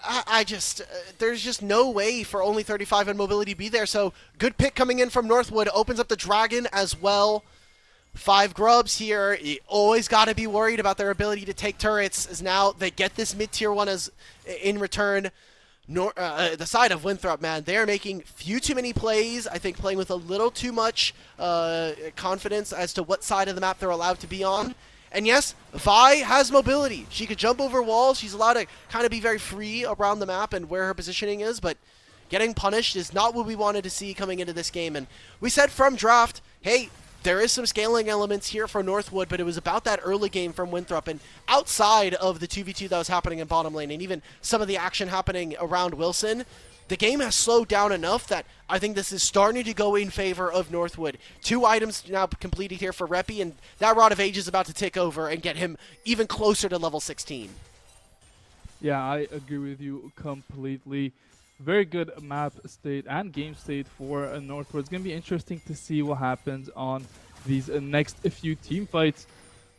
I just, there's just no way for only 35 and Mobility to be there. So good pick coming in from Northwood. Opens up the Dragon as well. 5 grubs here. You always got to be worried about their ability to take turrets, as now they get this mid-tier one as in return. The side of Winthrop, man, they're making few too many plays. I think playing with a little too much confidence as to what side of the map they're allowed to be on. And yes, Vi has mobility. She could jump over walls. She's allowed to kind of be very free around the map and where her positioning is, but getting punished is not what we wanted to see coming into this game. And we said from draft, hey, there is some scaling elements here for Northwood, but it was about that early game from Winthrop, and outside of the 2v2 that was happening in bottom lane, and even some of the action happening around Wilson, the game has slowed down enough that I think this is starting to go in favor of Northwood. 2 items now completed here for Reppy, and that Rod of Age is about to tick over and get him even closer to level 16. Yeah, I agree with you completely. Very good map state and game state for Northwood. It's going to be interesting to see what happens on these next few team fights.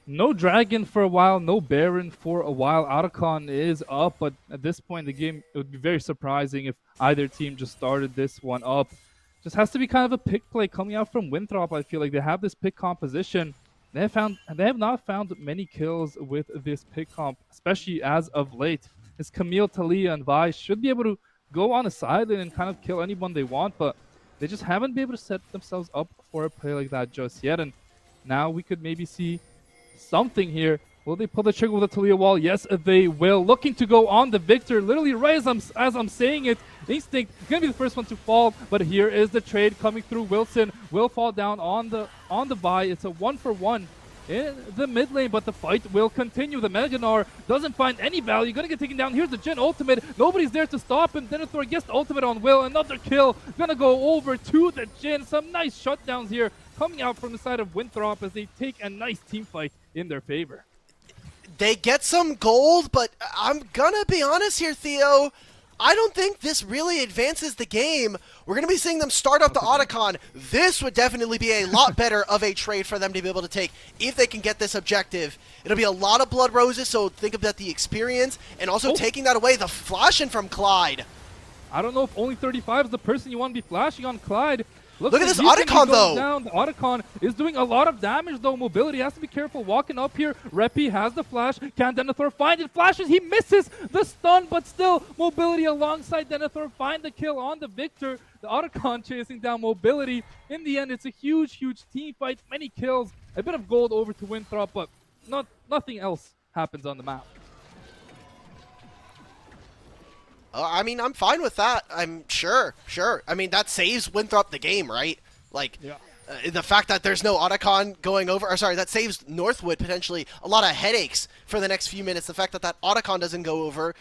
No Dragon for a while, no Baron for a while. Otacon is up, but at this point in the game, it would be very surprising if either team just started this one up. Just has to be kind of a pick play coming out from Winthrop. I feel like they have this pick composition. They have not found many kills with this pick comp, especially as of late. As Camille, Talia, and Vi should be able to go on a side lane and kind of kill anyone they want, but they just haven't been able to set themselves up for a play like that just yet. And now we could maybe see something here. Will they pull the trigger with the Talia wall? Yes, they will. Looking to go on the Victor. Literally right as I'm saying it. Instinct going to be the first one to fall, but here is the trade coming through. Wilson will fall down on the Vi. It's a 1-for-1 in the mid lane, but the fight will continue. The Mega Gnar doesn't find any value. Gonna get taken down. Here's the Jhin ultimate. Nobody's there to stop him. Denethor gets the ultimate on Will. Another kill. Gonna go over to the Jhin. Some nice shutdowns here coming out from the side of Winthrop as they take a nice team fight in their favor. They get some gold, but I'm gonna be honest here, Theo. I don't think this really advances the game. We're going to be seeing them start up the Otacon. This would definitely be a lot better of a trade for them to be able to take if they can get this objective. It'll be a lot of Blood Roses, so think about the experience, and also taking that away, the flashing from Clyde. I don't know if only 35 is the person you want to be flashing on Clyde. Look at this Otacon, though. Down. The Otacon is doing a lot of damage, though. Mobility has to be careful walking up here. Reppy has the flash. Can Denethor find it? Flashes. He misses the stun, but still, Mobility alongside Denethor find the kill on the Victor. The Otacon chasing down Mobility. In the end, it's a huge, huge team fight. Many kills. A bit of gold over to Winthrop, but nothing else happens on the map. I mean, I'm fine with that. I'm sure. I mean, that saves Winthrop the game, right? Like, yeah. The fact that there's no Otacon going over, or sorry, that saves Northwood potentially a lot of headaches for the next few minutes. The fact that that Otacon doesn't go over,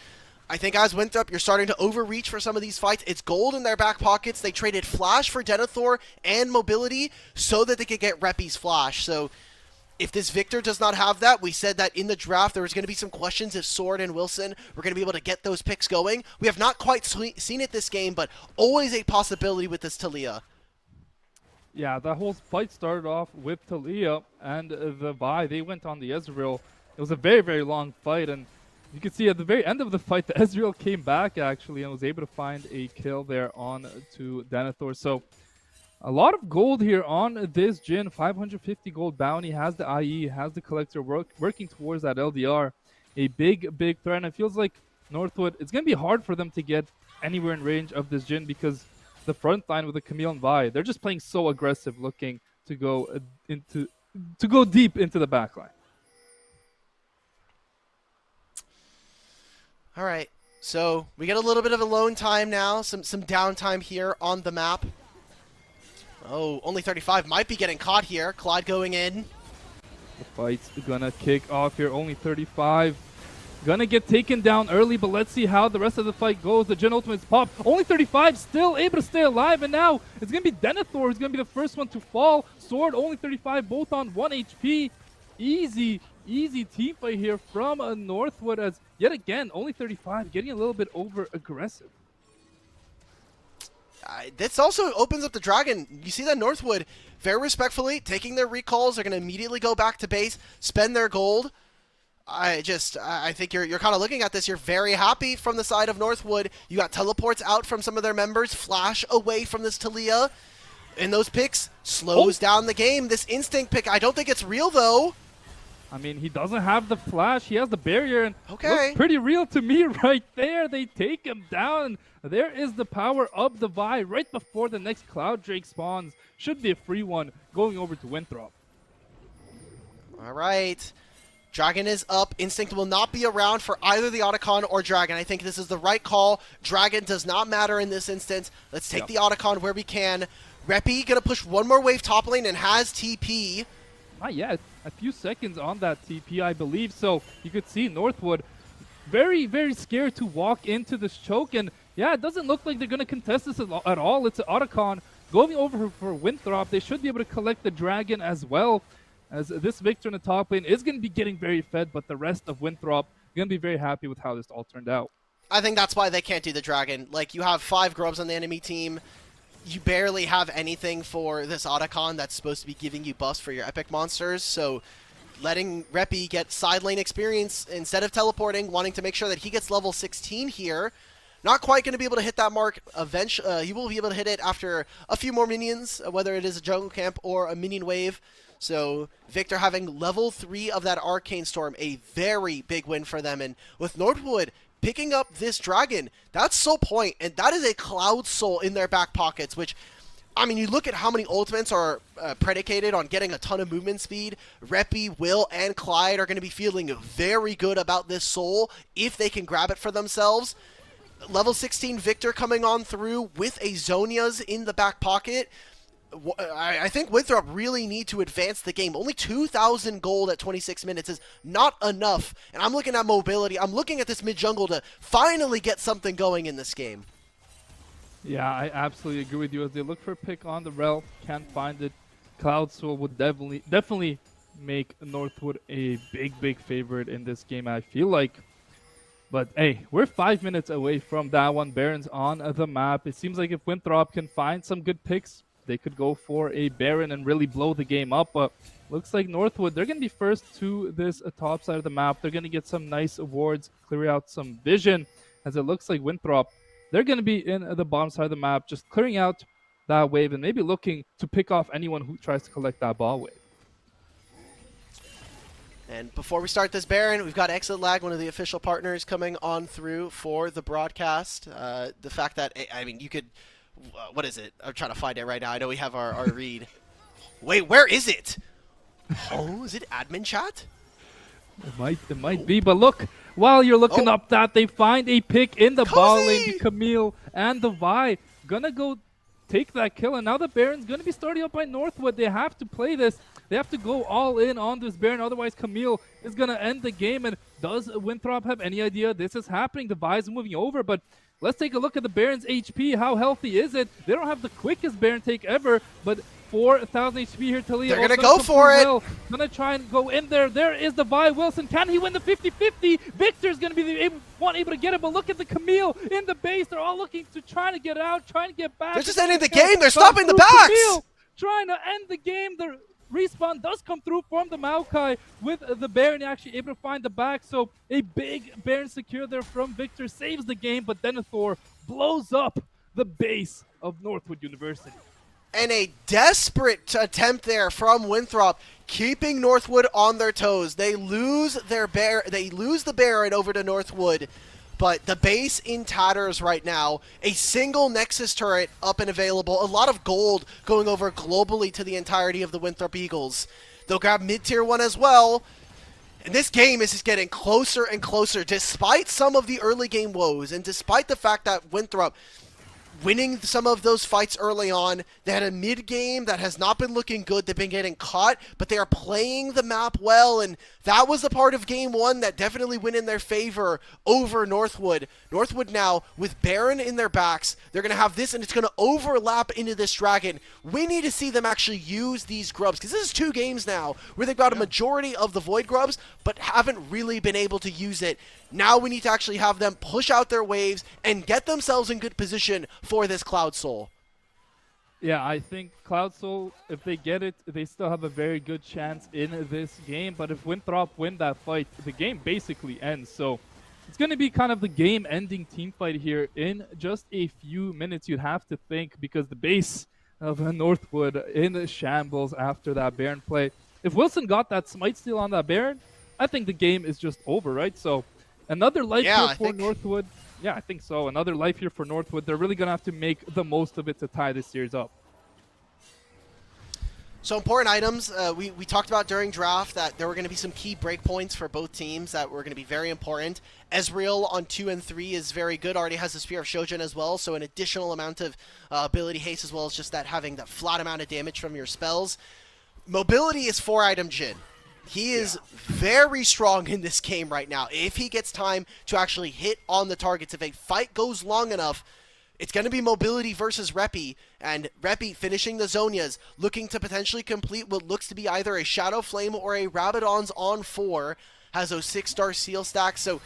I think as Winthrop, you're starting to overreach for some of these fights. It's gold in their back pockets. They traded Flash for Denethor and Mobility so that they could get Reppy's Flash. So if this Victor does not have that, we said that in the draft there was going to be some questions if Sword and Wilson were going to be able to get those picks going. We have not quite seen it this game, but always a possibility with this Talia. Yeah, that whole fight started off with Talia and the Vi. They went on the Ezreal. It was a very, very long fight, and You can see at the very end of the fight, the Ezreal came back actually and was able to find a kill there on to Denethor. So a lot of gold here on this Jhin. 550 gold bounty, has the IE, has the collector working towards that LDR. A big, big threat. And it feels like Northwood, it's going to be hard for them to get anywhere in range of this Jhin because the front line with the Camille and Vi, they're just playing so aggressive, looking to go deep into the backline. All right, so we get a little bit of alone time now, some downtime here on the map. Oh, only 35 might be getting caught here. Clyde going in. The fight's gonna kick off here. Only 35. Gonna get taken down early, but let's see how the rest of the fight goes. The Jhin ultimate's popped. Only 35, still able to stay alive, and now it's gonna be Denethor who's gonna be the first one to fall. Sword, only 35, both on 1 HP. Easy team fight here from Northwood, as yet again, only 35, getting a little bit over aggressive. This also opens up the Dragon. You see that Northwood, very respectfully, taking their recalls. They're going to immediately go back to base, spend their gold. I think you're kind of looking at this. You're very happy from the side of Northwood. You got teleports out from some of their members, flash away from this Taliyah. And those picks slows down the game. This instinct pick, I don't think it's real, though. I mean, he doesn't have the flash. He has the barrier, and okay, looks pretty real to me right there. They take him down. There is the power of the Vi right before the next Cloud Drake spawns. Should be a free one going over to Winthrop. All right. Dragon is up. Instinct will not be around for either the Otacon or Dragon. I think this is the right call. Dragon does not matter in this instance. Let's take the Otacon where we can. Reppy going to push one more wave top lane and has TP. Not yet. A few seconds on that TP, I believe. So you could see Northwood very, very scared to walk into this choke. And yeah, it doesn't look like they're going to contest this at all. It's an Otacon going over for Winthrop. They should be able to collect the Dragon as well, as this Victor in the top lane is going to be getting very fed, but the rest of Winthrop going to be very happy with how this all turned out. I think that's why they can't do the Dragon. Like, you have 5 Grubs on the enemy team. You barely have anything for this Otacon that's supposed to be giving you buffs for your epic monsters, so letting Reppy get side lane experience instead of teleporting, wanting to make sure that he gets level 16 here. Not quite going to be able to hit that mark. Eventually, he will be able to hit it after a few more minions, whether it is a jungle camp or a minion wave. So Victor having level 3 of that Arcane Storm, a very big win for them. And with Northwood picking up this Dragon, that's Soul Point, and that is a Cloud Soul in their back pockets, which, I mean, you look at how many ultimates are predicated on getting a ton of movement speed. Reppy, Will, and Clyde are going to be feeling very good about this Soul if they can grab it for themselves. Level 16 Victor coming on through with a Zonia's in the back pocket. I think Winthrop really need to advance the game. Only 2,000 gold at 26 minutes is not enough. And I'm looking at mobility. I'm looking at this mid-jungle to finally get something going in this game. Yeah, I absolutely agree with you. As they look for a pick on the Rel, can't find it. Cloud Soul would definitely make Northwood a big favorite in this game, I feel like. But hey, we're 5 minutes away from that one. Baron's on the map. It seems like if Winthrop can find some good picks, they could go for a Baron and really blow the game up. But looks like Northwood, they're going to be first to this top side of the map. They're going to get some nice awards, clear out some vision, as it looks like Winthrop, they're going to be in the bottom side of the map, just clearing out that wave and maybe looking to pick off anyone who tries to collect that ball wave. And before we start this Baron, we've got Exit Lag, one of the official partners, coming on through for the broadcast. The fact that, I mean, you could, what is it? I'm trying to find it right now. I know we have our read. Wait, where is it? Oh, is it admin chat? It might be, but look, while you're looking up that, they find a pick in the ball lane. Camille and the Vi gonna go take that kill, and now the Baron's gonna be starting up by Northwood. They have to play this. They have to go all in on this Baron, otherwise Camille is gonna end the game. And does Winthrop have any idea this is happening? The Vi's moving over, but let's take a look at the Baron's HP. How healthy is it? They don't have the quickest Baron take ever, but 4,000 HP here. Taliyah, they're gonna go for it. Gonna try and go in there. There is the Vi. Wilson, can he win the 50-50? Victor's gonna be the one able to get it, but look at the Camille in the base. They're all looking to try to get out, trying to get back. They're just ending the game. They're stopping the backs. Camille trying to end the game. respawn does come through from the Maokai with the Baron actually able to find the back. So a big Baron secure there from Victor saves the game, but Denethor blows up the base of Northwood University. And a desperate attempt there from Winthrop, keeping Northwood on their toes. They lose the Baron over to Northwood, but the base in tatters right now. A single Nexus turret up and available. A lot of gold going over globally to the entirety of the Winthrop Eagles. They'll grab mid-tier 1 as well. And this game is just getting closer and closer, despite some of the early game woes, and despite the fact that Winthrop winning some of those fights early on. They had a mid game that has not been looking good. They've been getting caught, but they are playing the map well, and that was the part of game 1 that definitely went in their favor over Northwood. Northwood now, with Baron in their backs, they're going to have this, and it's going to overlap into this Dragon. We need to see them actually use these grubs, because this is 2 games now where they've got a majority of the Void grubs, but haven't really been able to use it. Now we need to actually have them push out their waves and get themselves in good position for this Cloud Soul. Yeah, I think Cloud Soul, if they get it, they still have a very good chance in this game. But if Winthrop win that fight, the game basically ends. So it's going to be kind of the game-ending team fight here in just a few minutes, you'd have to think, because the base of Northwood in shambles after that Baron play. If Wilson got that smite steal on that Baron, I think the game is just over, right? So another life here for Northwood. Yeah, I think so. Another life here for Northwood. They're really going to have to make the most of it to tie this series up. So important items. We talked about during draft that there were going to be some key breakpoints for both teams that were going to be very important. Ezreal on 2 and 3 is very good. Already has the Spear of Shojin as well, so an additional amount of ability haste, as well as just that having that flat amount of damage from your spells. Mobility is 4-item Jhin. He is very strong in this game right now. If he gets time to actually hit on the targets, if a fight goes long enough, it's going to be mobility versus Repi, and Repi finishing the Zhonya's, looking to potentially complete what looks to be either a Shadow Flame or a Rabadon's on 4, has those 6-star seal stacks, so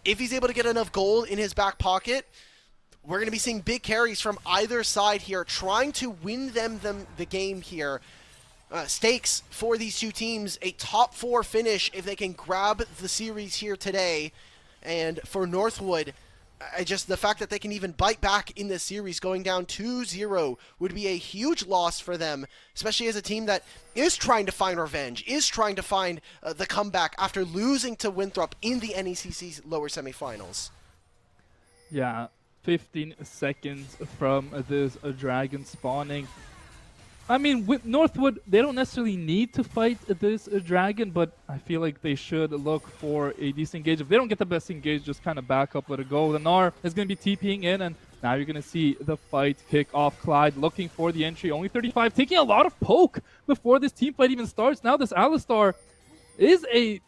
if he's able to get enough gold in his back pocket, we're going to be seeing big carries from either side here, trying to win them the game here. Stakes for these two teams, a top 4 finish if they can grab the series here today. And for Northwood, the fact that they can even bite back in this series, going down 2-0 would be a huge loss for them, especially as a team that is trying to find revenge, is trying to find the comeback after losing to Winthrop in the NECC lower semifinals. Yeah, 15 seconds from this dragon spawning. I mean, with Northwood, they don't necessarily need to fight this dragon, but I feel like they should look for a decent engage. If they don't get the best engage, just kind of back up, let it go. The Gnar is going to be TPing in, and now you're going to see the fight kick off. Clyde looking for the entry, only 35, taking a lot of poke before this team fight even starts. Now this Alistar is a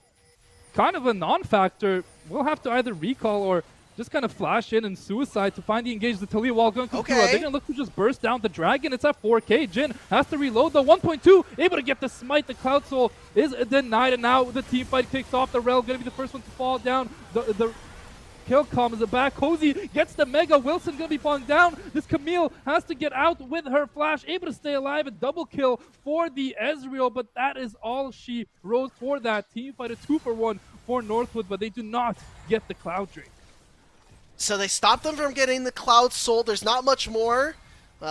kind of a non-factor. We'll have to either recall or just kind of flash in and suicide to find the engage. The Talia wall going to They're going to look to just burst down the dragon. It's at 4k. Jhin has to reload the 1.2, able to get the smite. The Cloud Soul is denied, and now the team fight kicks off. The Rel going to be the first one to fall down. The kill comes back. Cozy gets the Mega. Wilson going to be falling down. This Camille has to get out with her flash, able to stay alive. A double kill for the Ezreal, but that is all she rose for that team fight. A 2-for-1 for Northwood, but they do not get the Cloud Drake. So they stopped them from getting the Cloud Soul. There's not much more.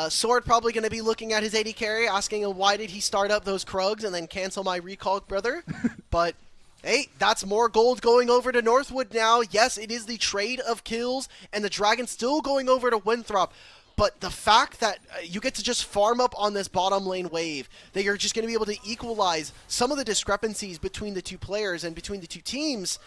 Sword probably going to be looking at his AD carry, asking him why did he start up those Krugs and then cancel my recall, brother. But hey, that's more gold going over to Northwood now. Yes, it is the trade of kills, and the Dragon still going over to Winthrop. But the fact that you get to just farm up on this bottom lane wave, that you're just going to be able to equalize some of the discrepancies between the two players and between the two teams,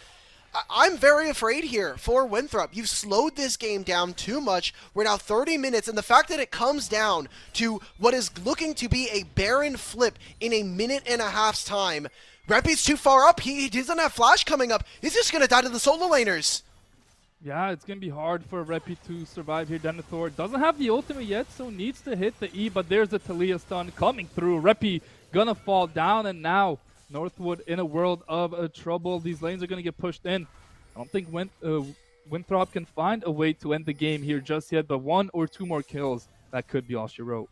I'm very afraid here for Winthrop. You've slowed this game down too much. We're now 30 minutes, and the fact that it comes down to what is looking to be a Baron flip in a minute and a half's time. Repi's too far up. He doesn't have flash coming up. He's just going to die to the solo laners. Yeah, it's going to be hard for Repi to survive here. Denethor doesn't have the ultimate yet, so needs to hit the E, but there's the Talia stun coming through. Repi gonna fall down, and now Northwood in a world of trouble. These lanes are going to get pushed in. I don't think Winthrop can find a way to end the game here just yet, but 1 or 2 more kills, that could be all she wrote.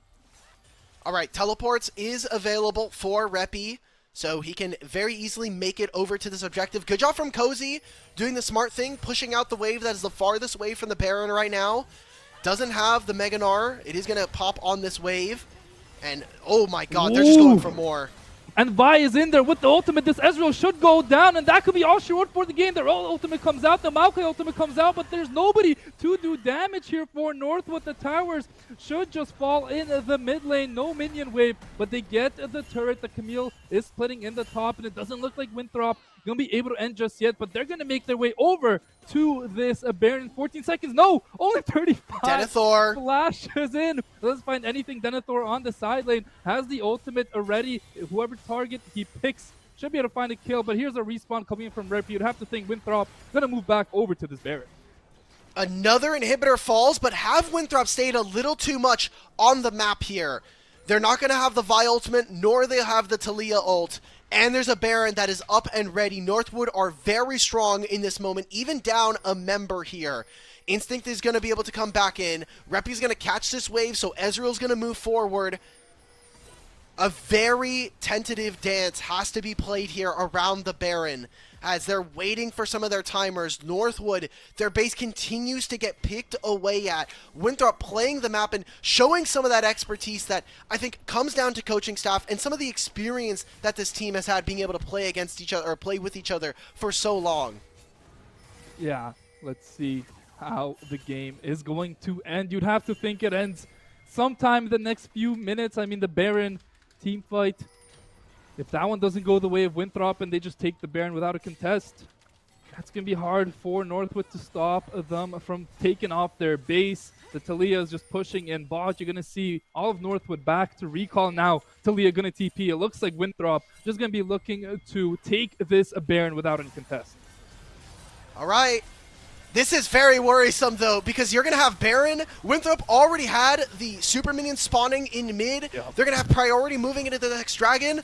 All right, teleports is available for Reppy, so he can very easily make it over to this objective. Good job from Cozy, doing the smart thing, pushing out the wave that is the farthest away from the Baron right now. Doesn't have the Mega Gnar. It is going to pop on this wave. And, oh my god, they're just going Ooh. for more. And Vi is in there with the ultimate. This Ezreal should go down, and that could be all she wrote for the game. Their ultimate comes out, the Maokai ultimate comes out, but there's nobody to do damage here for Northwood. The towers should just fall in the mid lane. No minion wave, but they get the turret. The Camille is splitting in the top, and it doesn't look like Winthrop gonna be able to end just yet, but they're gonna make their way over to this Baron. 14 seconds. No, only 35. Denethor Flashes in. Doesn't find anything. Denethor on the side lane has the ultimate already. Whoever target he picks should be able to find a kill, but here's a respawn coming in from Rep. You'd have to think Winthrop gonna move back over to this Baron. Another inhibitor falls, but have Winthrop stayed a little too much on the map here. They're not going to have the Vi ultimate, nor they have the Taliyah ult. And there's a Baron that is up and ready. Northwood are very strong in this moment, even down a member here. Instinct is going to be able to come back in. Reppy's going to catch this wave, so Ezreal's going to move forward. A very tentative dance has to be played here around the Baron as they're waiting for some of their timers. Northwood, their base continues to get picked away at. Winthrop playing the map and showing some of that expertise that I think comes down to coaching staff and some of the experience that this team has had being able to play against each other or play with each other for so long. Yeah, let's see how the game is going to end. You'd have to think it ends sometime in the next few minutes. I mean, the Baron team fight, if that one doesn't go the way of Winthrop and they just take the Baron without a contest, that's going to be hard for Northwood to stop them from taking off their base. The Taliyah is just pushing in bot. You're going to see all of Northwood back to recall now. Taliyah going to TP. It looks like Winthrop just going to be looking to take this Baron without any contest. All right. This is very worrisome, though, because you're going to have Baron. Winthrop already had the super minion spawning in mid. Yep. They're going to have priority moving into the next dragon.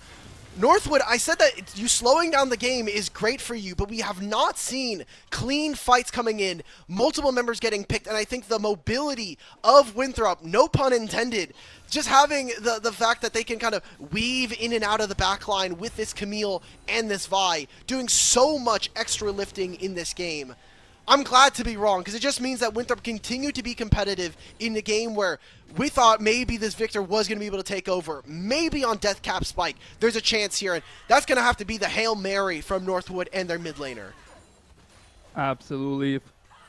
Northwood, I said that you slowing down the game is great for you, but we have not seen clean fights coming in, multiple members getting picked, and I think the mobility of Winthrop, no pun intended, just having the fact that they can kind of weave in and out of the backline with this Camille and this Vi, doing so much extra lifting in this game. I'm glad to be wrong, because it just means that Winthrop continued to be competitive in the game where we thought maybe this Victor was going to be able to take over. Maybe on Death Cap Spike, there's a chance here, and that's going to have to be the Hail Mary from Northwood and their mid laner. Absolutely.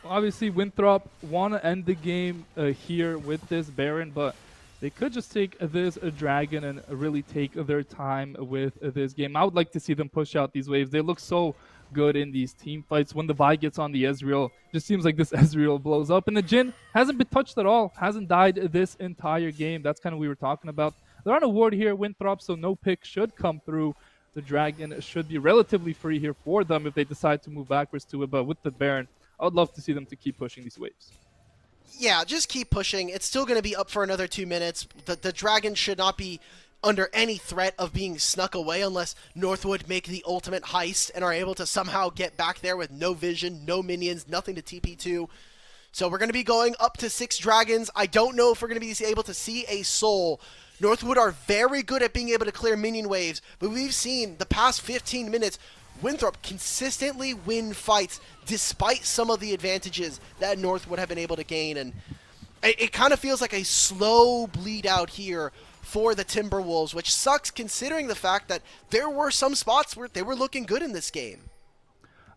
Obviously, Winthrop want to end the game here with this Baron, but they could just take this Dragon and really take their time with this game. I would like to see them push out these waves. They look so good in these team fights. When the Vi gets on the Ezreal, just seems like this Ezreal blows up. And the Jhin hasn't been touched at all, hasn't died this entire game. That's kind of what we were talking about. They're on a ward here, Winthrop, so no pick should come through. The Dragon should be relatively free here for them if they decide to move backwards to it. But with the Baron, I would love to see them to keep pushing these waves. Yeah, just keep pushing. It's still going to be up for another 2 minutes. The Dragon should not be under any threat of being snuck away unless Northwood make the ultimate heist and are able to somehow get back there with no vision, no minions, nothing to TP to. So we're going to be going up to 6 dragons. I don't know if we're going to be able to see a soul. Northwood are very good at being able to clear minion waves, but we've seen the past 15 minutes Winthrop consistently win fights despite some of the advantages that Northwood have been able to gain, and it kind of feels like a slow bleed out here for the Timberwolves, which sucks considering the fact that there were some spots where they were looking good in this game.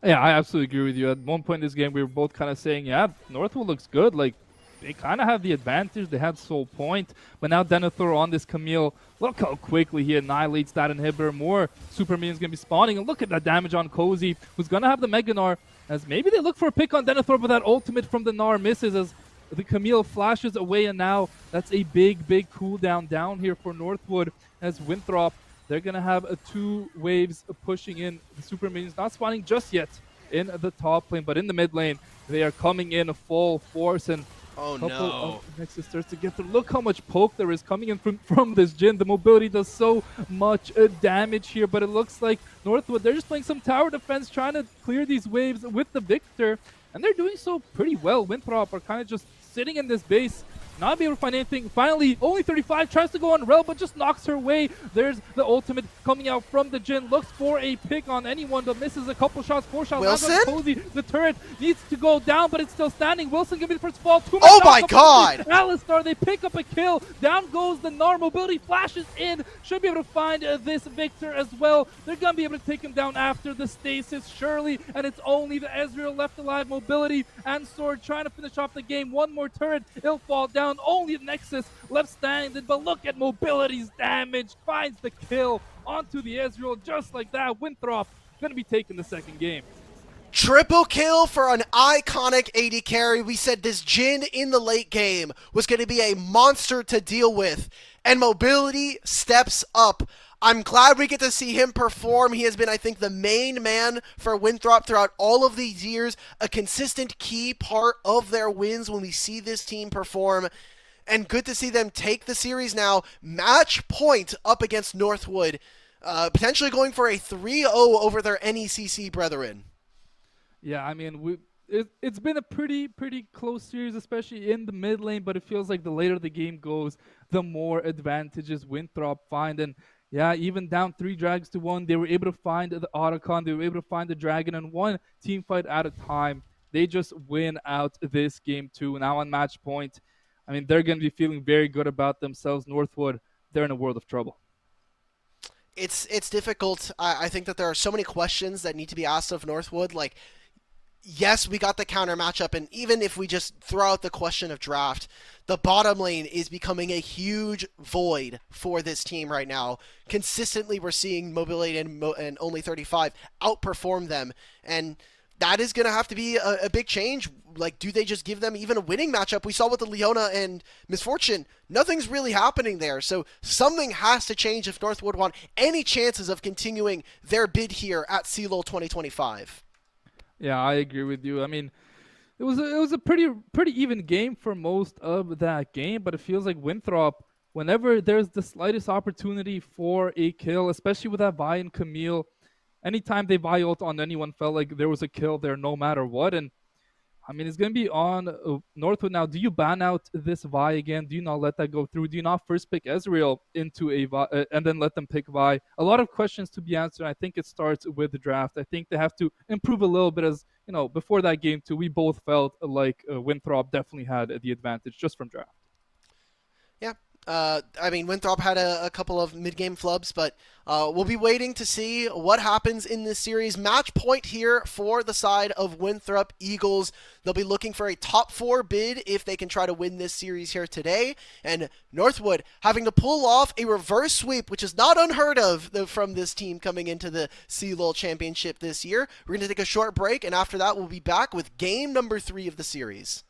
Yeah, I absolutely agree with you. At one point in this game, we were both kind of saying, yeah, Northwood looks good. Like, they kind of have the advantage. They had Soul Point, but now Denethor on this Camille. Look how quickly he annihilates that inhibitor. More super minions going to be spawning, and look at that damage on Cozy, who's going to have the Mega Gnar, as maybe they look for a pick on Denethor, but that ultimate from the Gnar misses as the Camille flashes away, and now that's a big cooldown down here for Northwood as Winthrop. They're going to have 2 waves pushing in. The super minions not spawning just yet in the top lane, but in the mid lane, they are coming in full force, and oh couple no of Nexus starts to get through. Look how much poke there is coming in from this Jhin. The mobility does so much damage here, but it looks like Northwood, they're just playing some tower defense, trying to clear these waves with the Victor, and they're doing so pretty well. Winthrop are kind of just sitting in this base, not be able to find anything. Finally, only 35 tries to go on Rel, but just knocks her way. There's the ultimate coming out from the Jhin. Looks for a pick on anyone, but misses a couple shots. 4 shots. Lands on Wilson? Cozy. The turret needs to go down, but it's still standing. Wilson gonna be the first to fall. 2 Oh minutes my off god! Alistar, they pick up a kill. Down goes the Gnar. Mobility flashes in. Should be able to find this Victor as well. They're gonna be able to take him down after the stasis, surely. And it's only the Ezreal left alive. Mobility and Sword trying to finish off the game. One more turret, it'll fall down. Only the Nexus left standing. But look at Mobility's damage. Finds the kill onto the Ezreal just like that. Winthrop gonna be taking the second game. Triple kill for an iconic AD carry. We said this Jhin in the late game was going to be a monster to deal with, and Mobility steps up. I'm glad we get to see him perform. He has been, I think, the main man for Winthrop throughout all of these years, a consistent key part of their wins when we see this team perform. And good to see them take the series now, match point up against Northwood, potentially going for a 3-0 over their NECC brethren. Yeah, I mean, it's been a pretty close series, especially in the mid lane. But it feels like the later the game goes, the more advantages Winthrop find. And yeah, even down 3 drags to 1, they were able to find the Otacon, they were able to find the Dragon, and one team fight at a time. They just win out this game too. Now on match point, I mean, they're going to be feeling very good about themselves. Northwood, they're in a world of trouble. It's difficult. I think that there are so many questions that need to be asked of Northwood. Like, yes, we got the counter matchup, and even if we just throw out the question of draft, the bottom lane is becoming a huge void for this team right now. Consistently, we're seeing Mobility and Only 35 outperform them, and that is going to have to be a big change. Like, do they just give them even a winning matchup? We saw with the Leona and Misfortune, nothing's really happening there. So something has to change if Northwood want any chances of continuing their bid here at CLOL 2025. Yeah, I agree with you. I mean, it was a pretty even game for most of that game, but it feels like Winthrop, whenever there's the slightest opportunity for a kill, especially with that Vi and Camille, anytime they Vi ult on anyone, felt like there was a kill there no matter what. And I mean, it's going to be on Northwood now. Do you ban out this Vi again? Do you not let that go through? Do you not first pick Ezreal into a Vi and then let them pick Vi? A lot of questions to be answered. I think it starts with the draft. I think they have to improve a little bit. As you know, before that game too, we both felt like Winthrop definitely had the advantage just from draft. Yeah. I mean, Winthrop had a couple of mid-game flubs, but we'll be waiting to see what happens in this series. Match point here for the side of Winthrop Eagles. They'll be looking for a top 4 bid if they can try to win this series here today. And Northwood having to pull off a reverse sweep, which is not unheard of from this team coming into the CLOL Championship this year. We're going to take a short break, and after that, we'll be back with game number 3 of the series.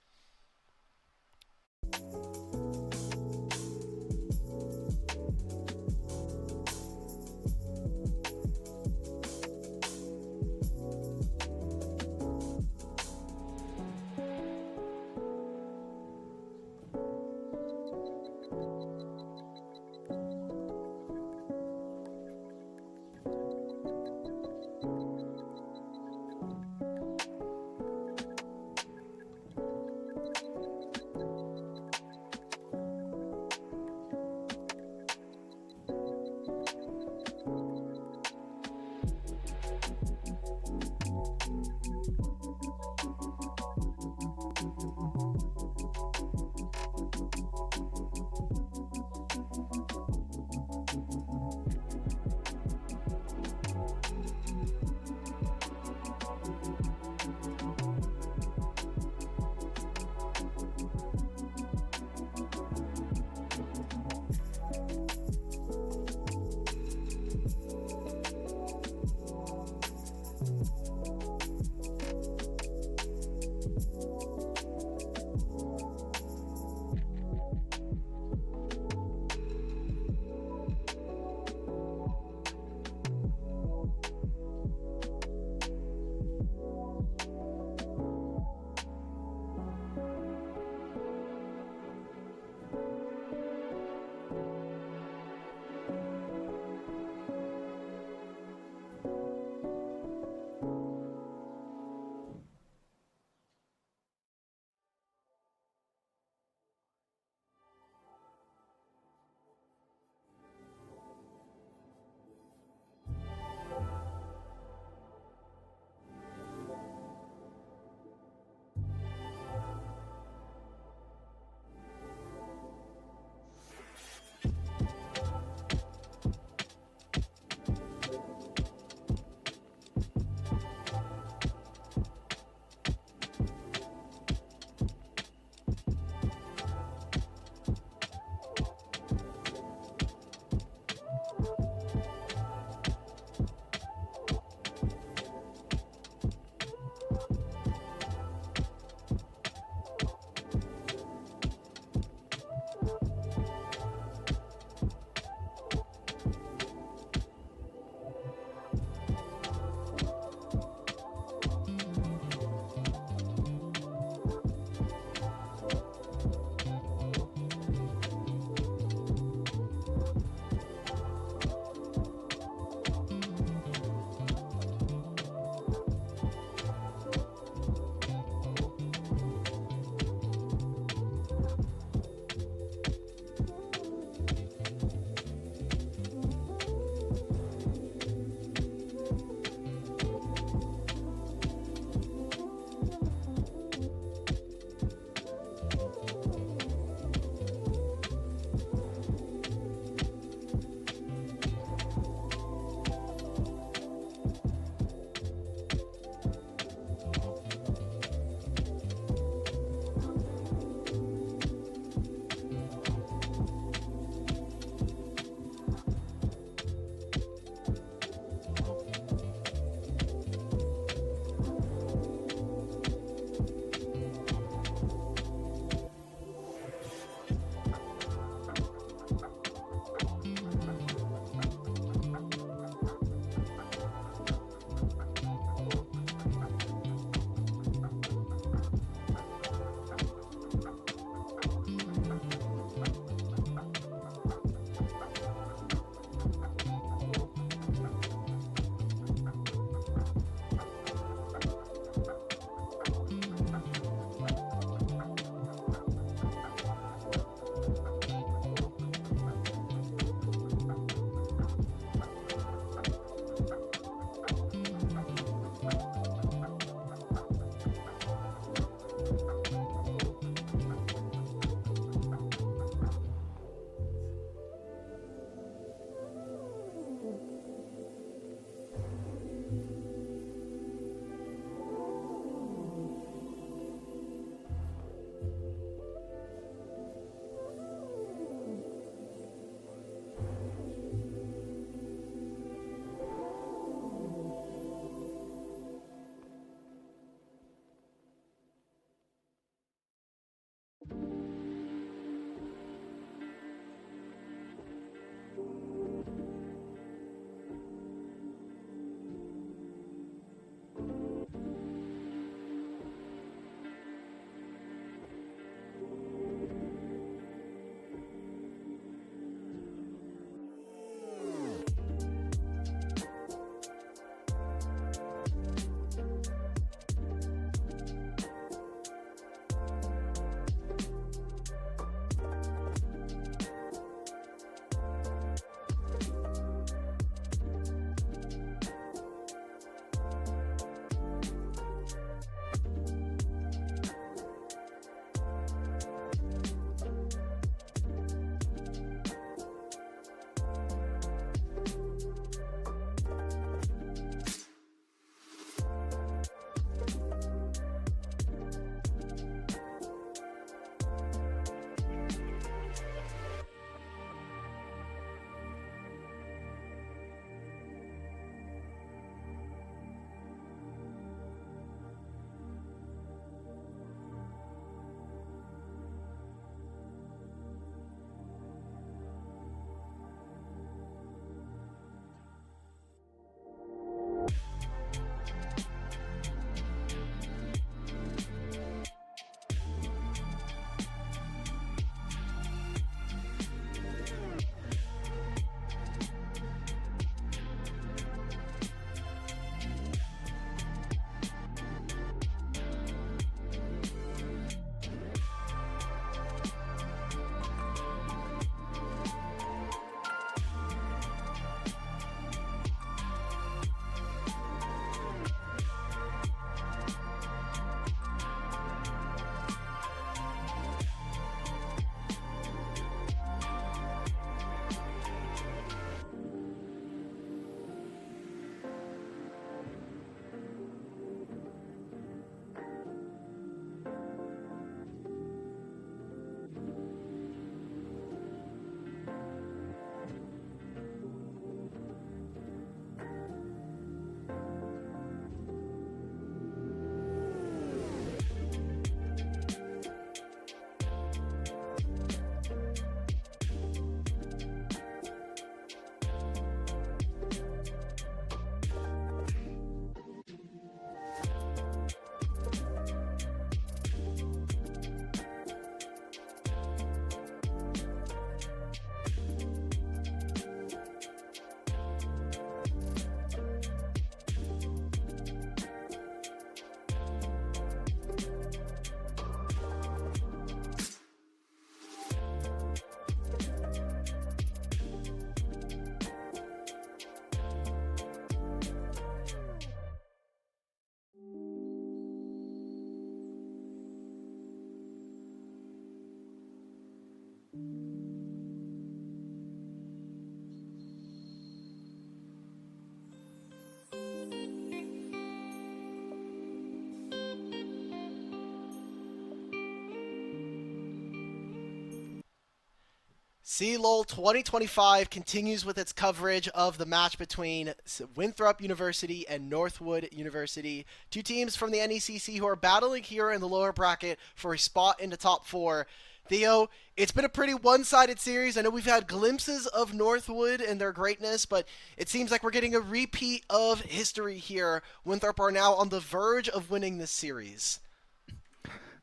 CLOL 2025 continues with its coverage of the match between Winthrop University and Northwood University, two teams from the NECC who are battling here in the lower bracket for a spot in the top four. Theo, it's been a pretty one-sided series. I know we've had glimpses of Northwood and their greatness, but it seems like we're getting a repeat of history here. Winthrop are now on the verge of winning this series.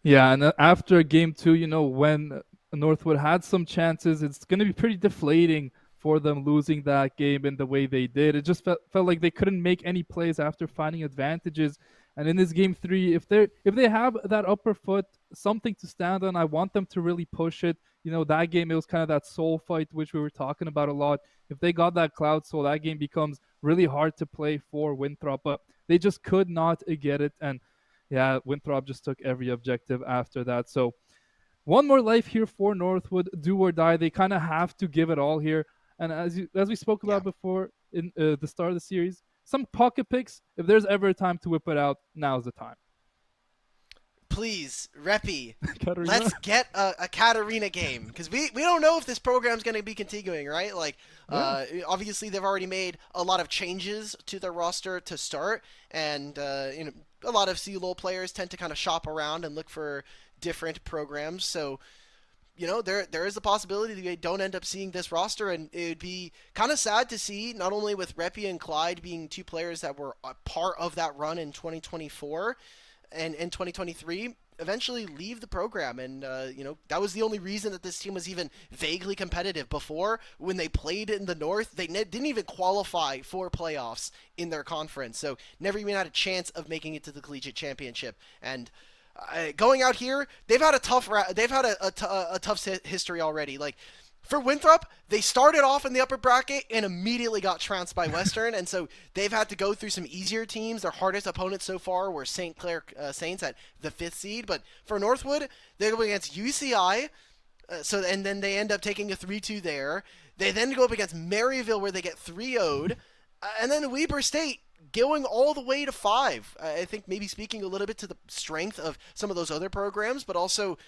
Yeah, and after game two, when Northwood had some chances, it's going to be pretty deflating for them losing that game in the way they did. It just felt like they couldn't make any plays after finding advantages. And in this game three, if they have that upper foot, something to stand on, I want them to really push it. That game, it was kind of that soul fight, which we were talking about a lot. If they got that Cloud Soul, that game becomes really hard to play for Winthrop, but they just could not get it. And yeah, Winthrop just took every objective after that. So one more life here for Northwood, do or die. They kind of have to give it all here. And as we spoke Yeah. about before in the start of the series, some pocket picks. If there's ever a time to whip it out, now's the time. Please, Reppy, Katarina. let's get a Katarina game, because we don't know if this program's going to be continuing, right? Like, obviously they've already made a lot of changes to their roster to start, and a lot of CLOL players tend to kind of shop around and look for different programs. So, there is a possibility that we don't end up seeing this roster, and it would be kind of sad to see, not only with Reppy and Clyde being two players that were a part of that run in 2024 and in 2023, eventually leave the program. And that was the only reason that this team was even vaguely competitive. Before, when they played in the North, they didn't even qualify for playoffs in their conference, so never even had a chance of making it to the collegiate championship. And going out here, they've had a tough history already. Like, for Winthrop, they started off in the upper bracket and immediately got trounced by Western, and so they've had to go through some easier teams. Their hardest opponents so far were St. Clair Saints at the 5th seed, but for Northwood, they go against UCI, and then they end up taking a 3-2 there. They then go up against Maryville, where they get 3-0'd, and then Weber State going all the way to 5. I think maybe speaking a little bit to the strength of some of those other programs, but also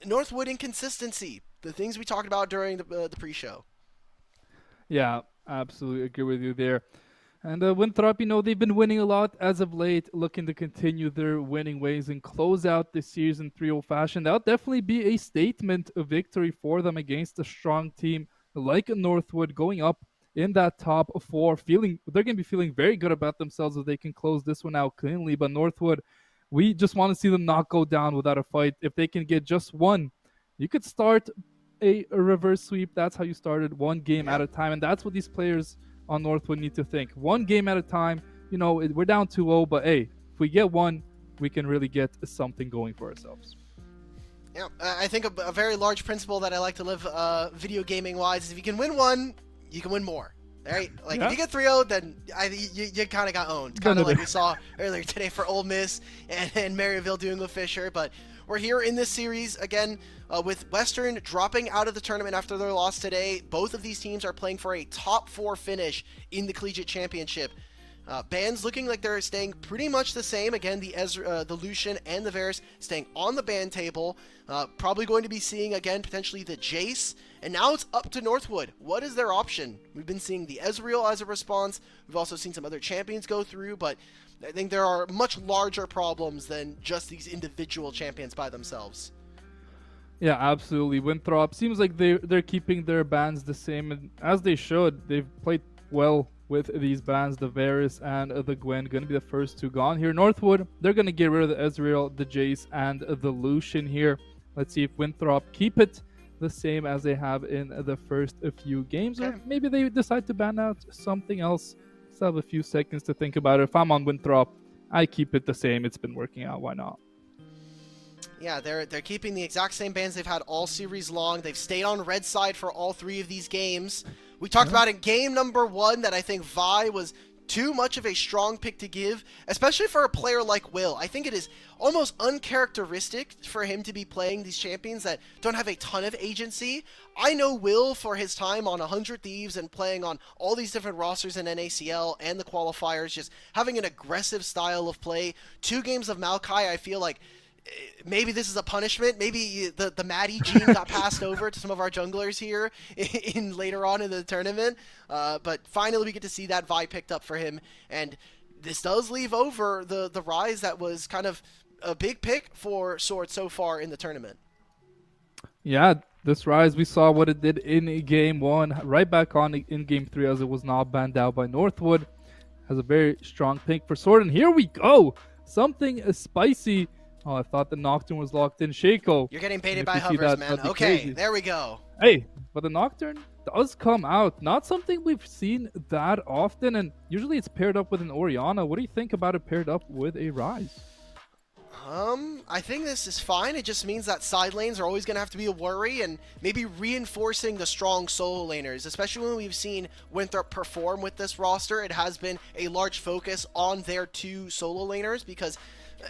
Northwood inconsistency, the things we talked about during the pre-show. Yeah, absolutely agree with you there. And Winthrop, they've been winning a lot as of late, looking to continue their winning ways and close out this season 3-0 fashion. That'll definitely be a statement of victory for them against a strong team like Northwood, going up in that top four. They're going to be feeling very good about themselves if they can close this one out cleanly. But Northwood, we just want to see them not go down without a fight. If they can get just one, you could start a reverse sweep. That's how you started, one game at a time. And that's what these players on Northwood need to think. One game at a time. We're down 2-0, but hey, if we get one, we can really get something going for ourselves. Yeah, I think a very large principle that I like to live video gaming wise is if you can win one, you can win more. Right? Like, if you get 3-0, then you kind of got owned. Kind of like we saw earlier today for Ole Miss and Maryville doing with Fisher. But we're here in this series again with Western dropping out of the tournament after their loss today. Both of these teams are playing for a top 4 finish in the collegiate championship. Bans looking like they're staying pretty much the same. Again, the Lucian and the Varus staying on the ban table. Probably going to be seeing, again, potentially the Jace. And now it's up to Northwood. What is their option? We've been seeing the Ezreal as a response. We've also seen some other champions go through, but I think there are much larger problems than just these individual champions by themselves. Yeah, absolutely. Winthrop seems like they're keeping their bans the same, and as they should. They've played well with these bans. The Varus and the Gwen going to be the first two gone here. Northwood, they're going to get rid of the Ezreal, the Jace, and the Lucian here. Let's see if Winthrop keep it the same as they have in the first few games, or maybe they decide to ban out something else. Still have a few seconds to think about it. If I'm on Winthrop, I keep it the same. It's been working out. Why not? Yeah, they're keeping the exact same bans they've had all series long. They've stayed on red side for all 3 of these games. We talked about in game number 1 that I think Vi was too much of a strong pick to give, especially for a player like Will. I think it is almost uncharacteristic for him to be playing these champions that don't have a ton of agency. I know Will for his time on 100 Thieves and playing on all these different rosters in NACL and the qualifiers, just having an aggressive style of play. 2 games of Maokai, I feel like maybe this is a punishment. Maybe the Maddie gene got passed over to some of our junglers here in later on in the tournament. But finally, we get to see that Vi picked up for him, and this does leave over the Rise that was kind of a big pick for Sword so far in the tournament. Yeah, this Rise, we saw what it did in game 1, right back on in game 3 as it was not banned out by Northwood. Has a very strong pick for Sword, and here we go! Something spicy. Oh, I thought the Nocturne was locked in. Shaco. You're getting baited by hovers, man. Okay, crazy. There we go. Hey, but the Nocturne does come out. Not something we've seen that often, and usually it's paired up with an Orianna. What do you think about it paired up with a Rise? I think this is fine. It just means that side lanes are always going to have to be a worry, and maybe reinforcing the strong solo laners, especially when we've seen Winthrop perform with this roster. It has been a large focus on their 2 solo laners because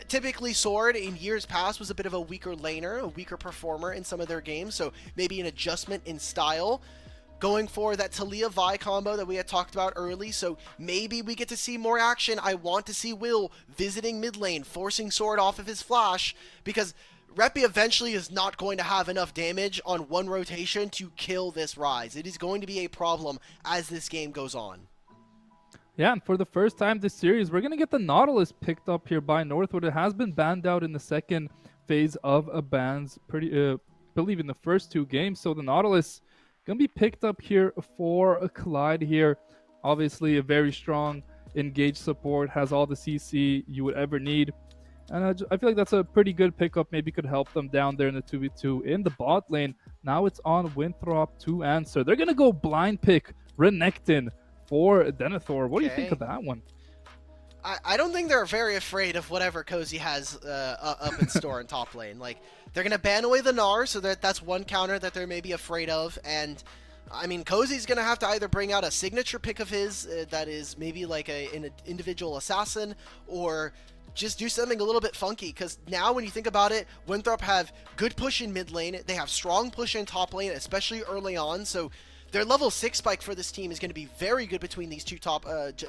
typically Sword in years past was a bit of a weaker laner, a weaker performer in some of their games, so maybe an adjustment in style. Going for that Talia Vi combo that we had talked about early, so maybe we get to see more action. I want to see Will visiting mid lane, forcing Sword off of his flash, because Repi eventually is not going to have enough damage on one rotation to kill this Rise. It is going to be a problem as this game goes on. Yeah, and for the first time this series, we're going to get the Nautilus picked up here by Northwood. It has been banned out in the second phase of bans, believe in the first 2 games, so the Nautilus going to be picked up here for a Collide here. Obviously, a very strong engaged support, has all the CC you would ever need. And I feel like that's a pretty good pickup. Maybe could help them down there in the 2v2 in the bot lane. Now it's on Winthrop to answer. They're going to go blind pick Renekton for Denethor. What do you think of that one? I don't think they're very afraid of whatever Cozy has up in store in top lane. Like, they're going to ban away the Gnar, so that's one counter that they're maybe afraid of. And, I mean, Cozy's going to have to either bring out a signature pick of his that is maybe like an individual assassin, or just do something a little bit funky. Because now when you think about it, Winthrop have good push in mid lane. They have strong push in top lane, especially early on. So their level 6 spike for this team is going to be very good between these 2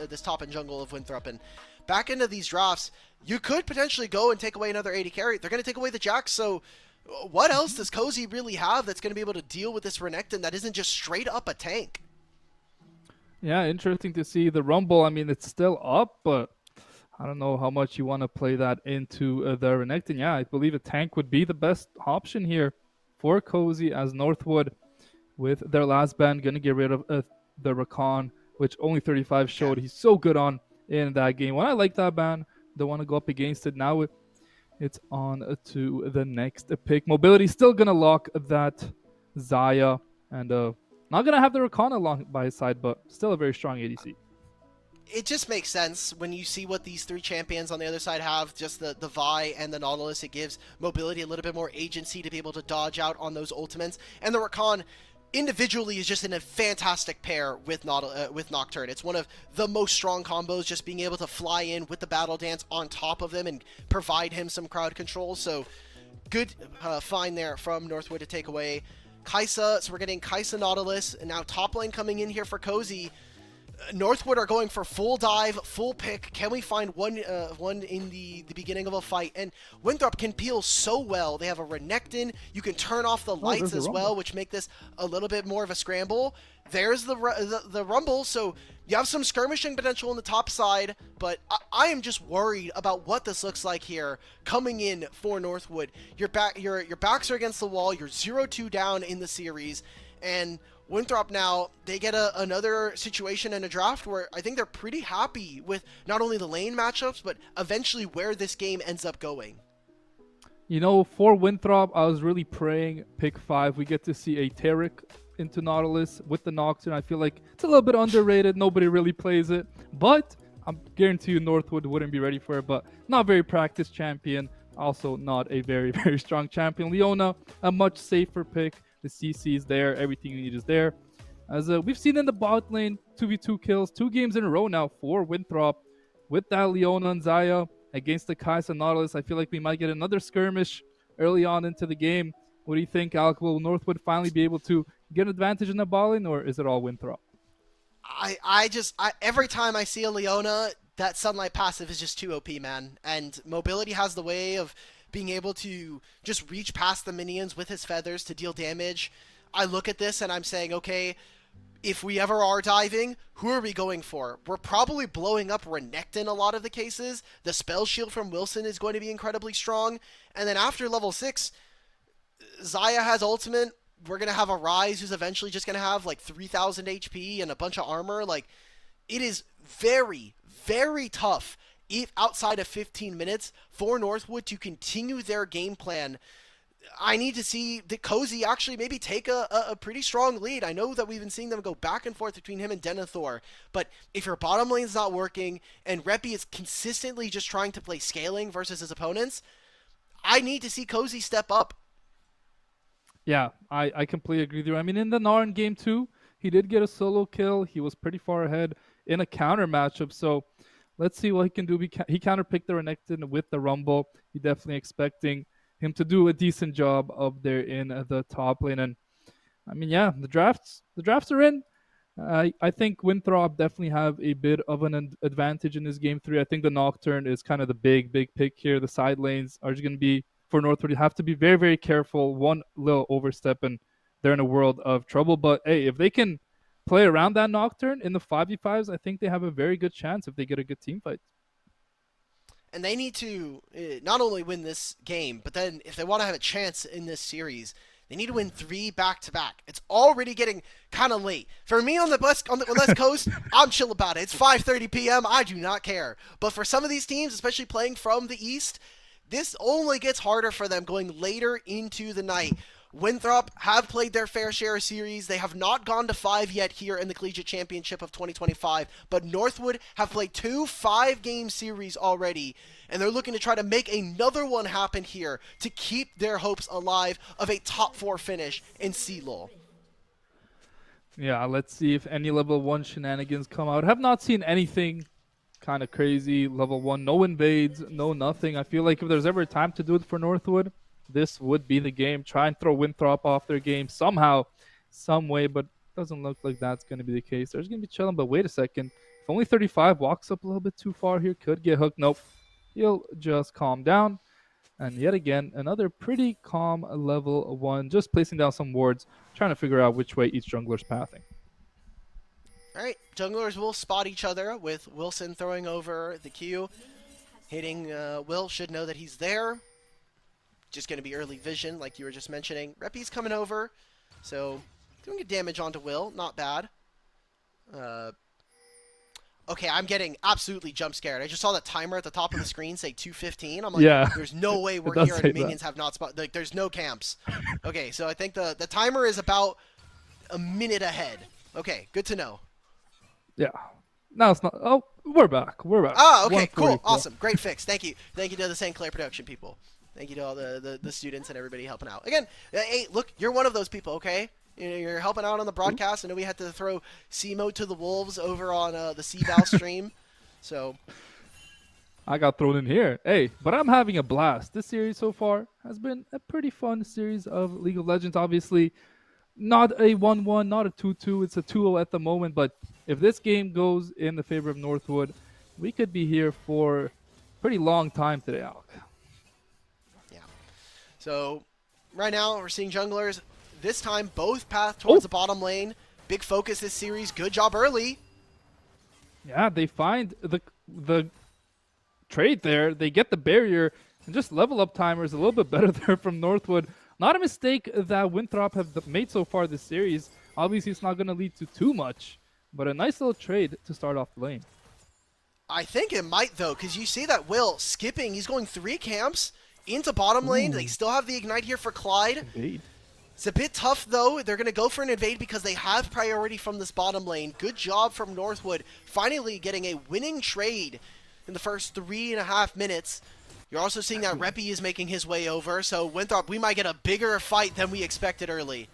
this top and jungle of Winthrop. And back into these drafts, you could potentially go and take away another 80 carry. They're going to take away the Jax, so what else does Cozy really have that's going to be able to deal with this Renekton that isn't just straight up a tank? Yeah, interesting to see the Rumble. I mean, it's still up, but I don't know how much you want to play that into the Renekton. Yeah, I believe a tank would be the best option here for Cozy, as Northwood, with their last ban, going to get rid of the Rakan, which only 35 showed. He's so good on in that game. When I like that ban, don't want to go up against it. Now it's on to the next pick. Mobility still going to lock that Zaya, and not going to have the Rakan along by his side, but still a very strong ADC. It just makes sense when you see what these 3 champions on the other side have, just the Vi and the Nautilus. It gives Mobility a little bit more agency to be able to dodge out on those ultimates. And the Rakan individually is just in a fantastic pair with Nocturne. It's one of the most strong combos, just being able to fly in with the Battle Dance on top of them and provide him some crowd control. So good find there from Northwood to take away Kai'Sa. So we're getting Kai'Sa Nautilus, and now top lane coming in here for Cozy. Northwood are going for full dive, full pick. Can we find one in the beginning of a fight? And Winthrop can peel so well. They have a Renekton. You can turn off the lights as well, which make this a little bit more of a scramble. There's the Rumble, so you have some skirmishing potential on the top side, but I am just worried about what this looks like here coming in for Northwood. Your backs are against the wall. You're 0-2 down in the series, and Winthrop now, they get another situation in a draft where I think they're pretty happy with not only the lane matchups, but eventually where this game ends up going. You know, for Winthrop, I was really praying pick 5. We get to see a Taric into Nautilus with the Nocturne. I feel like it's a little bit underrated. Nobody really plays it. But I guarantee you Northwood wouldn't be ready for it. But not very practiced champion. Also not a very, very strong champion. Leona, a much safer pick. The CC is there. Everything you need is there. As we've seen in the bot lane, 2v2 kills, 2 games in a row now for Winthrop with that Leona and Zaya against the Kai'Sa Nautilus. I feel like we might get another skirmish early on into the game. What do you think, Alec? Will Northwood finally be able to get an advantage in the balling, or is it all Winthrop? Every time I see a Leona, that Sunlight passive is just too OP, man. And Mobility has the way of being able to just reach past the minions with his feathers to deal damage. I look at this and I'm saying, okay, if we ever are diving, who are we going for? We're probably blowing up Renekton in a lot of the cases. The spell shield from Wilson is going to be incredibly strong. And then after level 6, Zaya has ultimate. We're going to have a Rise who's eventually just going to have like 3,000 HP and a bunch of armor. Like, it is very, very tough outside of 15 minutes for Northwood to continue their game plan. I need to see the Cozy actually maybe take a pretty strong lead. I know that we've been seeing them go back and forth between him and Denethor, but if your bottom lane's not working and Reppy is consistently just trying to play scaling versus his opponents, I need to see Cozy step up. Yeah, I completely agree with you. I mean, in the Narn game too, he did get a solo kill. He was pretty far ahead in a counter matchup. So let's see what he can do. He counterpicked the Renekton with the Rumble. He definitely expecting him to do a decent job up there in the top lane. And I mean, yeah, the drafts are in. I think Winthrop definitely have a bit of an advantage in this game 3. I think the Nocturne is kind of the big pick here. The side lanes are just going to be for Northwood. You have to be very, very careful. One little overstep and they're in a world of trouble. But hey, if they can play around that Nocturne in the 5v5s, I think they have a very good chance if they get a good team fight. And they need to not only win this game, but then if they want to have a chance in this series, they need to win 3 back-to-back. It's already getting kind of late. For me on the West Coast, I'm chill about it. It's 5:30 p.m. I do not care. But for some of these teams, especially playing from the East, this only gets harder for them going later into the night. Winthrop have played their fair share of series. They have not gone to 5 yet here in the Collegiate Championship of 2025, but Northwood have played 2 5-game series already, and they're looking to try to make another one happen here to keep their hopes alive of a top 4 finish in CLOL. Yeah, let's see if any level 1 shenanigans come out. Have not seen anything kind of crazy. Level 1, no invades, no nothing. I feel like if there's ever a time to do it for Northwood, this would be the game. Try and throw Winthrop off their game somehow, some way, but doesn't look like that's going to be the case. They're just going to be chilling, but wait a second. If only 35 walks up a little bit too far here, could get hooked. Nope. He'll just calm down. And yet again, another pretty calm level 1, just placing down some wards, trying to figure out which way each jungler's pathing. All right, junglers will spot each other with Wilson throwing over the Q. Hitting Will should know that he's there. Just going to be early vision, like you were just mentioning. Reppy's coming over, so doing good damage onto Will. Not bad. Okay, I'm getting absolutely jump scared. I just saw that timer at the top of the screen say 2:15. I'm like, yeah, there's no way we're here and minions have not spot. Like, there's no camps. Okay, so I think the timer is about a minute ahead. Okay, good to know. Yeah. Now it's not. Oh, we're back. We're back. Ah, okay, cool, awesome, great fix. Thank you to the St. Clair production people. Thank you to all the students and everybody helping out. Again, hey, look, you're one of those people, okay? You're helping out on the broadcast. I know we had to throw C-Mode to the Wolves over on the C-Val stream. So I got thrown in here. Hey, but I'm having a blast. This series so far has been a pretty fun series of League of Legends. Obviously, not a 1-1, not a 2-2. It's a 2-0 at the moment. But if this game goes in the favor of Northwood, we could be here for a pretty long time today, Alec. So right now we're seeing junglers this time both path towards the bottom lane. Big focus this series. Good job early. Yeah, they find the trade there. They get the barrier and just level up timers a little bit better there from Northwood. Not a mistake that Winthrop have made so far this series. Obviously, it's not going to lead to too much, but a nice little trade to start off the lane. I think it might, though, because you see that Will skipping. He's going 3 camps into bottom lane. They still have the Ignite here for Clyde. Indeed. It's a bit tough, though. They're going to go for an invade because they have priority from this bottom lane. Good job from Northwood, finally getting a winning trade in the first 3.5 minutes. You're also seeing that Reppy is making his way over, so Winthrop, we might get a bigger fight than we expected early.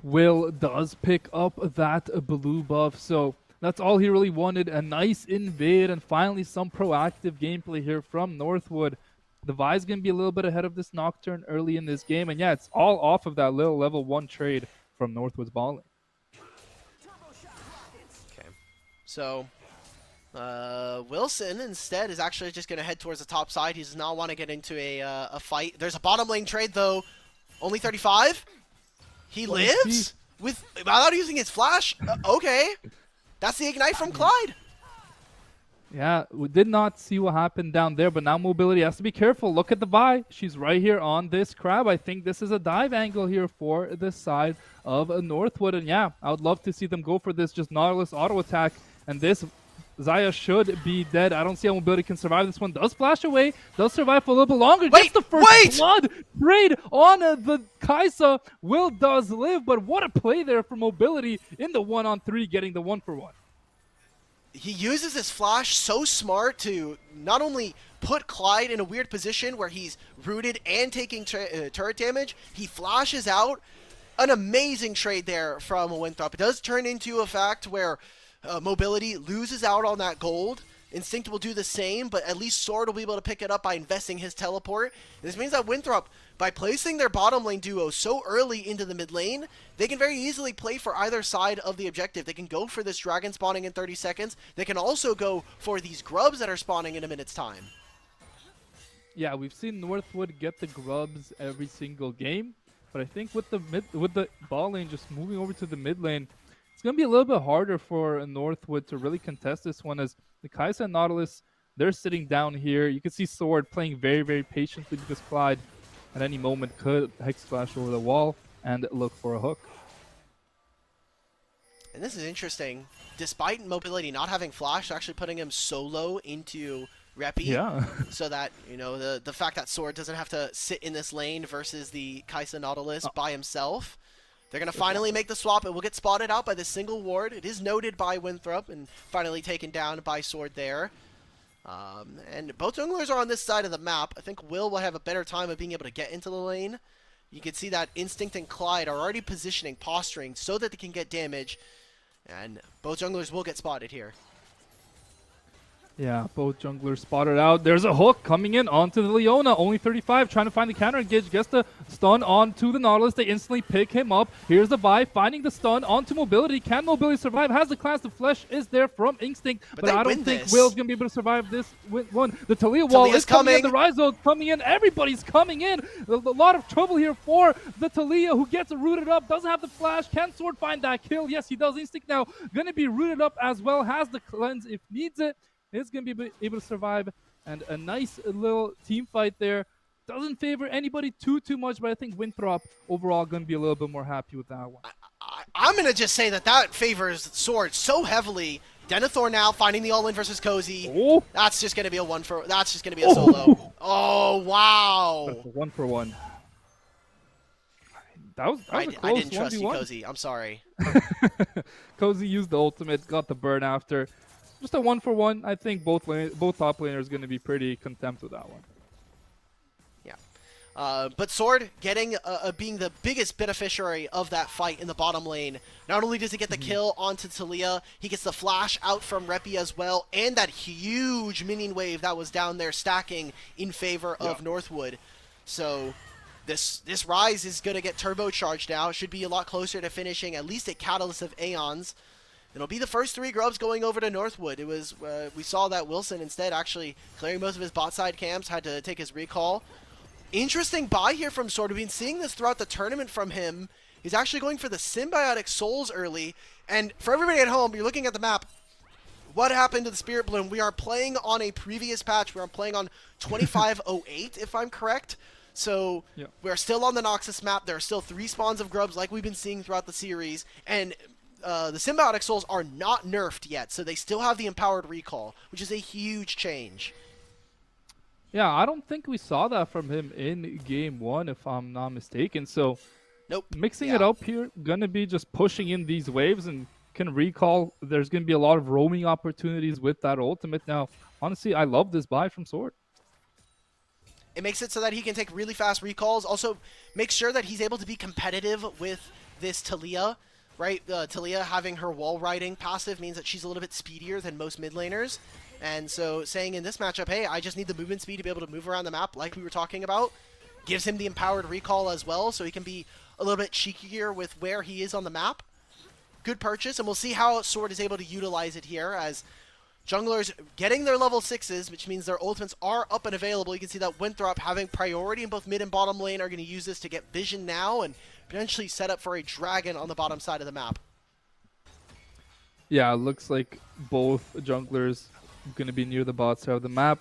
Will does pick up that blue buff, so that's all he really wanted. A nice invade and finally some proactive gameplay here from Northwood. The Vi's going to be a little bit ahead of this Nocturne early in this game, and yeah, it's all off of that little level 1 trade from Northwood's balling. Okay. So, Wilson instead is actually just going to head towards the top side. He does not want to get into a fight. There's a bottom lane trade, though. Only 35? He lives? Without using his flash? Okay. That's the ignite from Clyde. Yeah, we did not see what happened down there, but now Mobility has to be careful. Look at the Vi. She's right here on this crab. I think this is a dive angle here for the side of Northwood. And yeah, I would love to see them go for this just Nautilus auto attack. And this Xayah should be dead. I don't see how Mobility can survive this one. Does flash away. Does survive for a little bit longer. Gets the first blood trade on the Kai'Sa. Will does live, but what a play there for Mobility in the 1-on-3, getting the 1-for-1. He uses his flash so smart to not only put Clyde in a weird position where he's rooted and taking turret damage, he flashes out. An amazing trade there from Winthrop. It does turn into a fact where Mobility loses out on that gold. Instinct will do the same, but at least Sword will be able to pick it up by investing his teleport. And this means that Winthrop, by placing their bottom lane duo so early into the mid lane, they can very easily play for either side of the objective. They can go for this dragon spawning in 30 seconds. They can also go for these grubs that are spawning in a minute's time. Yeah, we've seen Northwood get the grubs every single game, but I think with the ball lane just moving over to the mid lane, it's going to be a little bit harder for Northwood to really contest this one, as the Kai'Sa and Nautilus, they're sitting down here. You can see Sword playing very, very patiently because Clyde at any moment could Hex Flash over the wall and look for a hook. And this is interesting. Despite Mobility not having flash, actually putting him solo into Repi. Yeah. So that, you know, the fact that Sword doesn't have to sit in this lane versus the Kai'Sa Nautilus by himself. They're going to finally make the swap. It will get spotted out by the single ward. It is noted by Winthrop and finally taken down by Sword there. And both junglers are on this side of the map. I think Will have a better time of being able to get into the lane. You can see that Instinct and Clyde are already positioning, posturing, so that they can get damage. And both junglers will get spotted here. Yeah, both junglers spotted out. There's a hook coming in onto the Leona. Only 35, trying to find the counter engage. Gets the stun onto the Nautilus. They instantly pick him up. Here's the Vi, finding the stun onto Mobility. Can Mobility survive? Has the class. The flesh is there from Instinct. But I don't think Will's going to be able to survive this one. The Talia wall is coming in. The Ryzo's coming in. Everybody's coming in. A lot of trouble here for the Talia, who gets rooted up. Doesn't have the flash. Can Sword find that kill? Yes, he does. Instinct now going to be rooted up as well. Has the cleanse if needs it. Is going to be able to survive, and a nice little team fight there. Doesn't favor anybody too much, but I think Winthrop overall going to be a little bit more happy with that one. I'm going to just say that favors Sword so heavily. Denethor now finding the all-in versus Cozy. Oh. That's just going to be a that's just going to be a solo. Oh, wow. That's a 1-for-1. That was a close I didn't trust 1v1. you, Cozy. I'm sorry. Cozy used the ultimate, got the burn after. Just a 1-for-1. I think both top laners going to be pretty content with that one. Yeah. But Sword getting being the biggest beneficiary of that fight in the bottom lane. Not only does he get the kill onto Talia, he gets the flash out from Repi as well, and that huge minion wave that was down there stacking in favor of Northwood. So this Rise is going to get turbocharged now. It should be a lot closer to finishing at least a Catalyst of Aeons. It'll be the first 3 grubs going over to Northwood. It was we saw that Wilson instead actually clearing most of his bot side camps, had to take his recall. Interesting buy here from Sword. We've been seeing this throughout the tournament from him. He's actually going for the Symbiotic Souls early. And for everybody at home, you're looking at the map. What happened to the Spirit Bloom? We are playing on a previous patch. We are playing on 2508, if I'm correct. So we're still on the Noxus map. There are still 3 spawns of grubs like we've been seeing throughout the series. And the Symbiotic Souls are not nerfed yet, so they still have the Empowered Recall, which is a huge change. Yeah, I don't think we saw that from him in Game 1, if I'm not mistaken. So, mixing it up here, gonna be just pushing in these waves and can recall. There's gonna be a lot of roaming opportunities with that ultimate. Now, honestly, I love this buy from Sword. It makes it so that he can take really fast recalls. Also, make sure that he's able to be competitive with this Talia, right? Talia having her wall riding passive means that she's a little bit speedier than most mid laners. And so saying in this matchup, hey, I just need the movement speed to be able to move around the map like we were talking about, gives him the empowered recall as well, so he can be a little bit cheekier with where he is on the map. Good purchase, and we'll see how Sword is able to utilize it here as junglers getting their level 6s, which means their ultimates are up and available. You can see that Winthrop having priority in both mid and bottom lane are going to use this to get vision now and potentially set up for a dragon on the bottom side of the map. Yeah, it looks like both junglers going to be near the bot side of the map.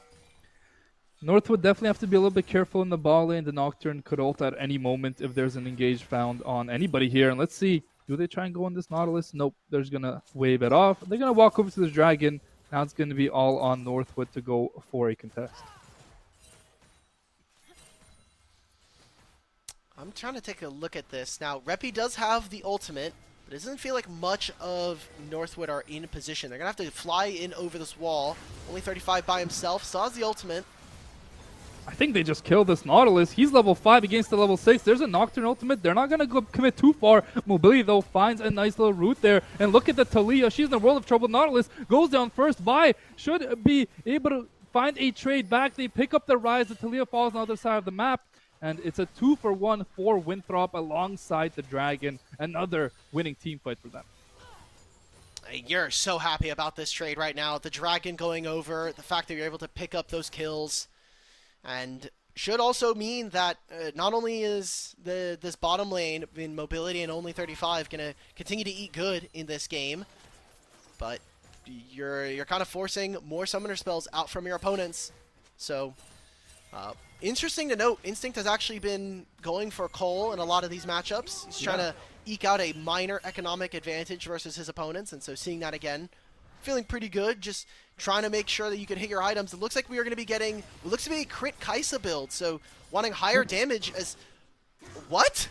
Northwood definitely have to be a little bit careful in the ball lane. The Nocturne could ult at any moment if there's an engage found on anybody here. And let's see, do they try and go on this Nautilus? Nope, they're just going to wave it off. They're going to walk over to the dragon. Now it's going to be all on Northwood to go for a contest. I'm trying to take a look at this. Now, Reppy does have the ultimate, but it doesn't feel like much of Northwood are in position. They're going to have to fly in over this wall. Only 35 by himself. Still has the ultimate. I think they just killed this Nautilus. He's level 5 against the level 6. There's a Nocturne ultimate. They're not going to go commit too far. Mobility, though, finds a nice little route there. And look at the Talia. She's in a world of trouble. Nautilus goes down first. By should be able to find a trade back. They pick up the rise. The Talia falls on the other side of the map. And it's a 2-for-1 for Winthrop alongside the Dragon. Another winning team fight for them. You're so happy about this trade right now. The Dragon going over, the fact that you're able to pick up those kills. And should also mean that not only is this bottom lane in mobility and only 35 going to continue to eat good in this game, but you're kind of forcing more summoner spells out from your opponents. So interesting to note, Instinct has actually been going for Cole in a lot of these matchups. He's trying to eke out a minor economic advantage versus his opponents, and so seeing that again, feeling pretty good. Just trying to make sure that you can hit your items. It looks like we are going to be getting, it looks to be a crit Kaisa build, so wanting higher damage as, what?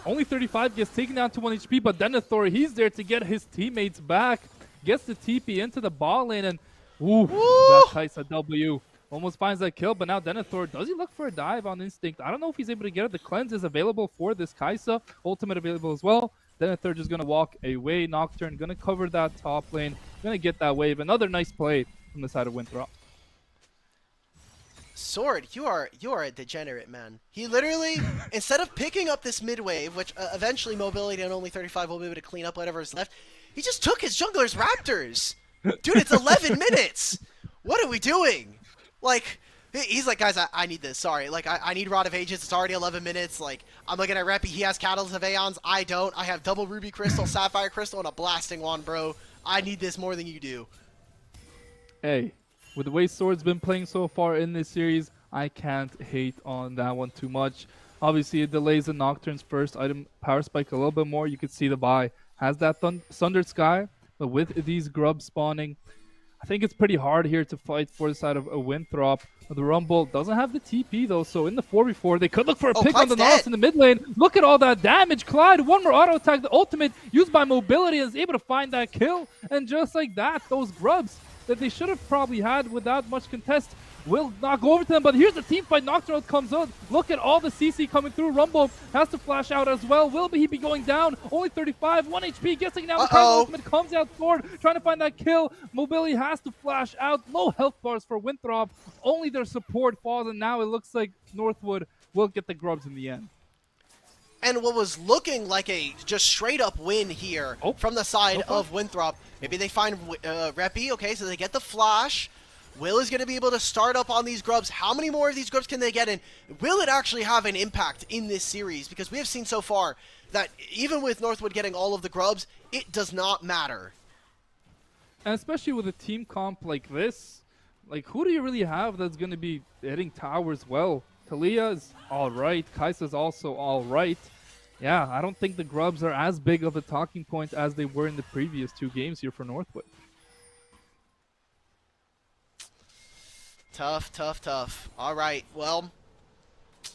Only 35 gets taken down to 1 HP, but Denethor, he's there to get his teammates back. Gets the TP into the ball lane, and that Kaisa W. Almost finds that kill, but now Denethor, does he look for a dive on Instinct? I don't know if he's able to get it. The cleanse is available for this Kaisa. Ultimate available as well. Denethor just going to walk away. Nocturne going to cover that top lane. Going to get that wave. Another nice play from the side of Winthrop. Sword, you are a degenerate, man. He literally, instead of picking up this mid wave, which eventually mobility and only 35 will be able to clean up whatever is left, he just took his jungler's Raptors. Dude, it's 11 minutes. What are we doing? Like, he's like, guys, I need this. Sorry. Like, I need Rod of Ages. It's already 11 minutes. Like, I'm looking at Reppy. He has Catalyst of Aeons. I don't. I have double Ruby Crystal, Sapphire Crystal, and a Blasting Wand, bro. I need this more than you do. Hey, with the way Sword's been playing so far in this series, I can't hate on that one too much. Obviously, it delays the Nocturne's first item power spike a little bit more. You can see the buy has that Sundered Sky, but with these grubs spawning, I think it's pretty hard here to fight for the side of a Winthrop. The Rumble doesn't have the TP though, so in the 4v4, they could look for a pick on the Nautilus in the mid lane. Look at all that damage. Clyde, one more auto attack. The ultimate used by mobility is able to find that kill. And just like that, those grubs that they should have probably had without much contest will not go over to them. But here's the team fight. Nocturne comes out. Look at all the CC coming through. Rumble has to flash out as well. Will he be going down? Only 35, 1 HP. Guessing now the ultimate comes out. Sword trying to find that kill. Mobility has to flash out. Low health bars for Winthrop. Only their support falls, and now it looks like Northwood will get the grubs in the end. And what was looking like a just straight up win here from the side of Winthrop. Maybe they find Reppy. Okay, so they get the flash. Will is going to be able to start up on these grubs. How many more of these grubs can they get in? Will it actually have an impact in this series? Because we have seen so far that even with Northwood getting all of the grubs, it does not matter. And especially with a team comp like this, like who do you really have that's going to be hitting towers well? Talia is all right. Kaisa's also all right. Yeah, I don't think the grubs are as big of a talking point as they were in the previous 2 games here for Northwood. Tough, tough, tough. All right, well,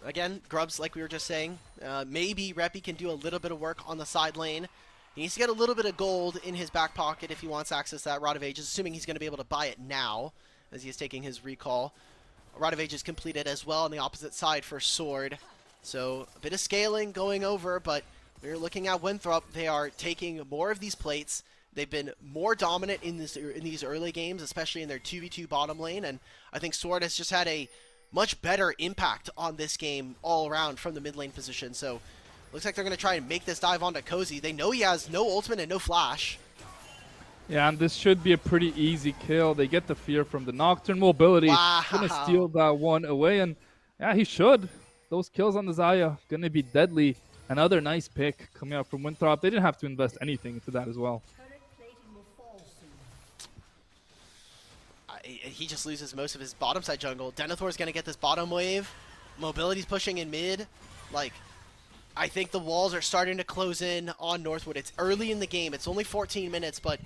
again, grubs, like we were just saying. Maybe Reppy can do a little bit of work on the side lane. He needs to get a little bit of gold in his back pocket if he wants access to that Rod of Ages, assuming he's going to be able to buy it now, as he is taking his recall. Rod of Ages completed as well on the opposite side for Sword. So a bit of scaling going over, but We're looking at Winthrop. They are taking more of these plates. They've been more dominant in these early games, especially in their 2v2 bottom lane, and I think Sword has just had a much better impact on this game all around from the mid lane position. So looks like they're going to try and make this dive onto Cozy. They know he has no ultimate and no flash. Yeah, and this should be a pretty easy kill. They get the fear from the Nocturne mobility. Gonna steal Wow. that one away, and yeah, he should. Those kills on the Zaya gonna be deadly. Another nice pick coming out from Winthrop. They didn't have to invest anything into that as well. He just loses most of his bottom side jungle. Denethor's going to get this bottom wave. Mobility's pushing in mid. Like, I think the walls are starting to close in on Northwood. It's early in the game. It's only 14 minutes, but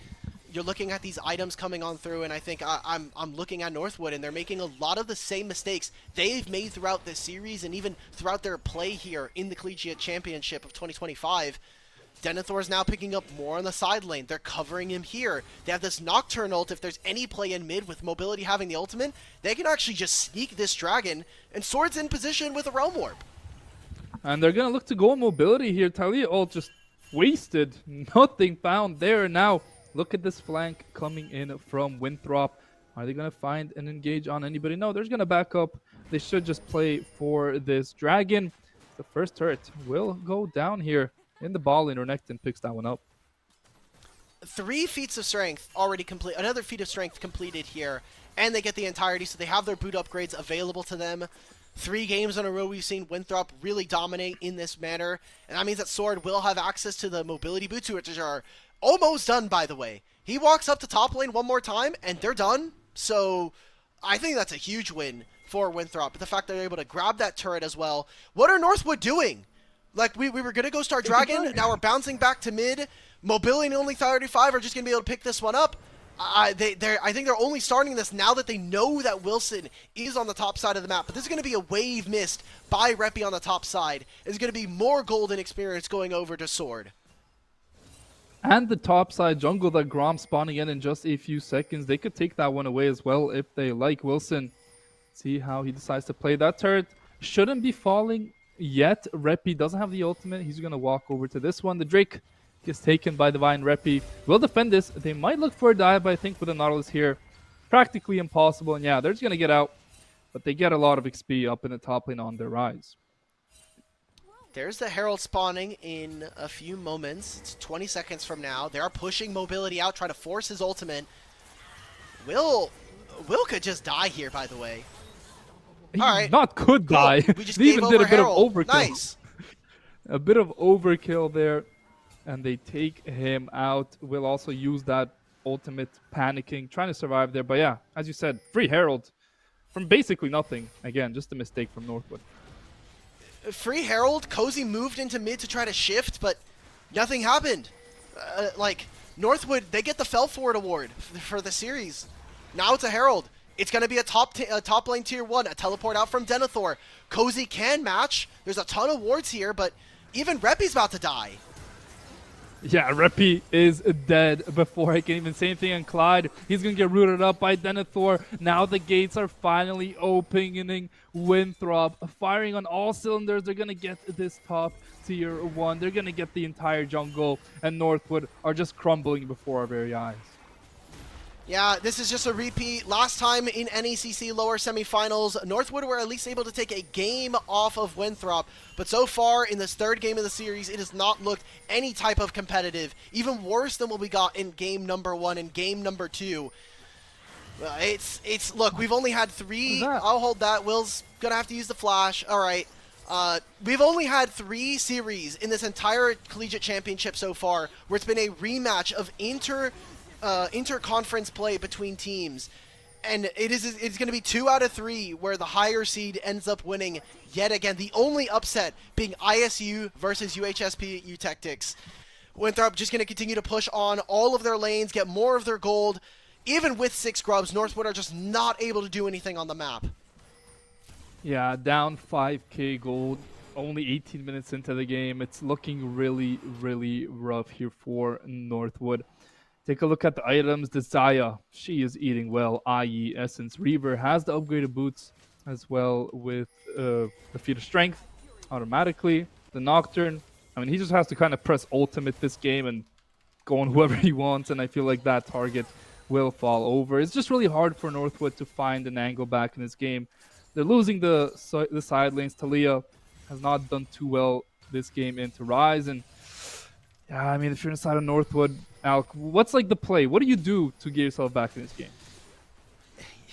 you're looking at these items coming on through, and I think I'm looking at Northwood, and they're making a lot of the same mistakes they've made throughout this series and even throughout their play here in the Collegiate Championship of 2025. Denethor's now picking up more on the side lane. They're covering him here. They have this Nocturne ult. If there's any play in mid with Mobility having the ultimate, they can actually just sneak this dragon, and Sword's in position with a Realm Warp. And they're gonna look to go on mobility here. Talia ult just wasted. Nothing found there. Now, look at this flank coming in from Winthrop. Are they gonna find and engage on anybody? No, they're just gonna back up. They should just play for this dragon. The first turret will go down here in the ball lane. Renekton picks that one up. 3 feats of strength already complete. Another feat of strength completed here, and they get the entirety, so they have their boot upgrades available to them. 3 games in a row we've seen Winthrop really dominate in this manner, and that means that Sword will have access to the mobility boots, which are almost done, by the way. He walks up to top lane one more time, and they're done. So I think that's a huge win for Winthrop. But the fact that they're able to grab that turret as well. What are Northwood doing? Like, we were going to go start Dragon, now we're bouncing back to mid. Mobility and only 35 are just going to be able to pick this one up. I think they're only starting this now that they know that Wilson is on the top side of the map. But this is going to be a wave missed by Reppy on the top side. There's going to be more golden experience going over to Sword. And the top side jungle that Grom spawning in just a few seconds. They could take that one away as well if they like. Wilson, see how he decides to play. That turret shouldn't be falling yet. Reppy doesn't have the ultimate. He's going to walk over to this one. The Drake gets taken by Divine. Reppy will defend this. They might look for a dive, but I think with the Nautilus here, practically impossible. And yeah, they're just going to get out. But they get a lot of XP up in the top lane on their rise. There's the Herald spawning in a few moments. It's 20 seconds from now. They are pushing Mobility out, trying to force his ultimate. Will could just die here, by the way. He All right. not could Cool. die. We just They even did a bit Herald. of overkill. Nice. A bit of overkill there. And they take him out. Will also use that ultimate panicking, trying to survive there. But yeah, as you said, free Herald from basically nothing. Again, just a mistake from Northwood. Free Herald, Cozy moved into mid to try to shift, but nothing happened. Like, Northwood, they get the Fell Forward award for the series. Now it's a Herald. It's going to be a top lane tier 1, a teleport out from Denethor. Cozy can match. There's a ton of wards here, but even Reppy's about to die. Yeah, Reppy is dead before I can even say anything. And Clyde, he's going to get rooted up by Denethor. Now the gates are finally opening. Winthrop firing on all cylinders. They're going to get this top tier 1. They're going to get the entire jungle. And Northwood are just crumbling before our very eyes. Yeah, this is just a repeat. Last time in NECC lower semifinals, Northwood were at least able to take a game off of Winthrop. But so far in this 3rd game of the series, it has not looked any type of competitive. Even worse than what we got in game number 1 and game number 2. Look, we've only had 3. I'll hold that. Will's going to have to use the flash. All right. We've only had 3 series in this entire collegiate championship so far where it's been a rematch of interconference play between teams, and it's going to be 2 out of 3 where the higher seed ends up winning yet again. The only upset being ISU versus UHSP Utectics. Winthrop just going to continue to push on all of their lanes, get more of their gold. Even with 6 grubs, Northwood are just not able to do anything on the map. Yeah, down 5k gold, only 18 minutes into the game. It's looking really, really rough here for Northwood. Take a look at the items. The Zaya, she is eating well, i.e. Essence. Reaver has the upgraded boots as well with the Feat of Strength automatically. The Nocturne, mean, he just has to kind of press ultimate this game and go on whoever he wants, and I feel like that target will fall over. It's just really hard for Northwood to find an angle back in this game. They're losing the side lanes. Talia has not done too well this game into Rise, and yeah, I mean, if you're inside of Northwood, Alk, what's like the play? What do you do to get yourself back in this game?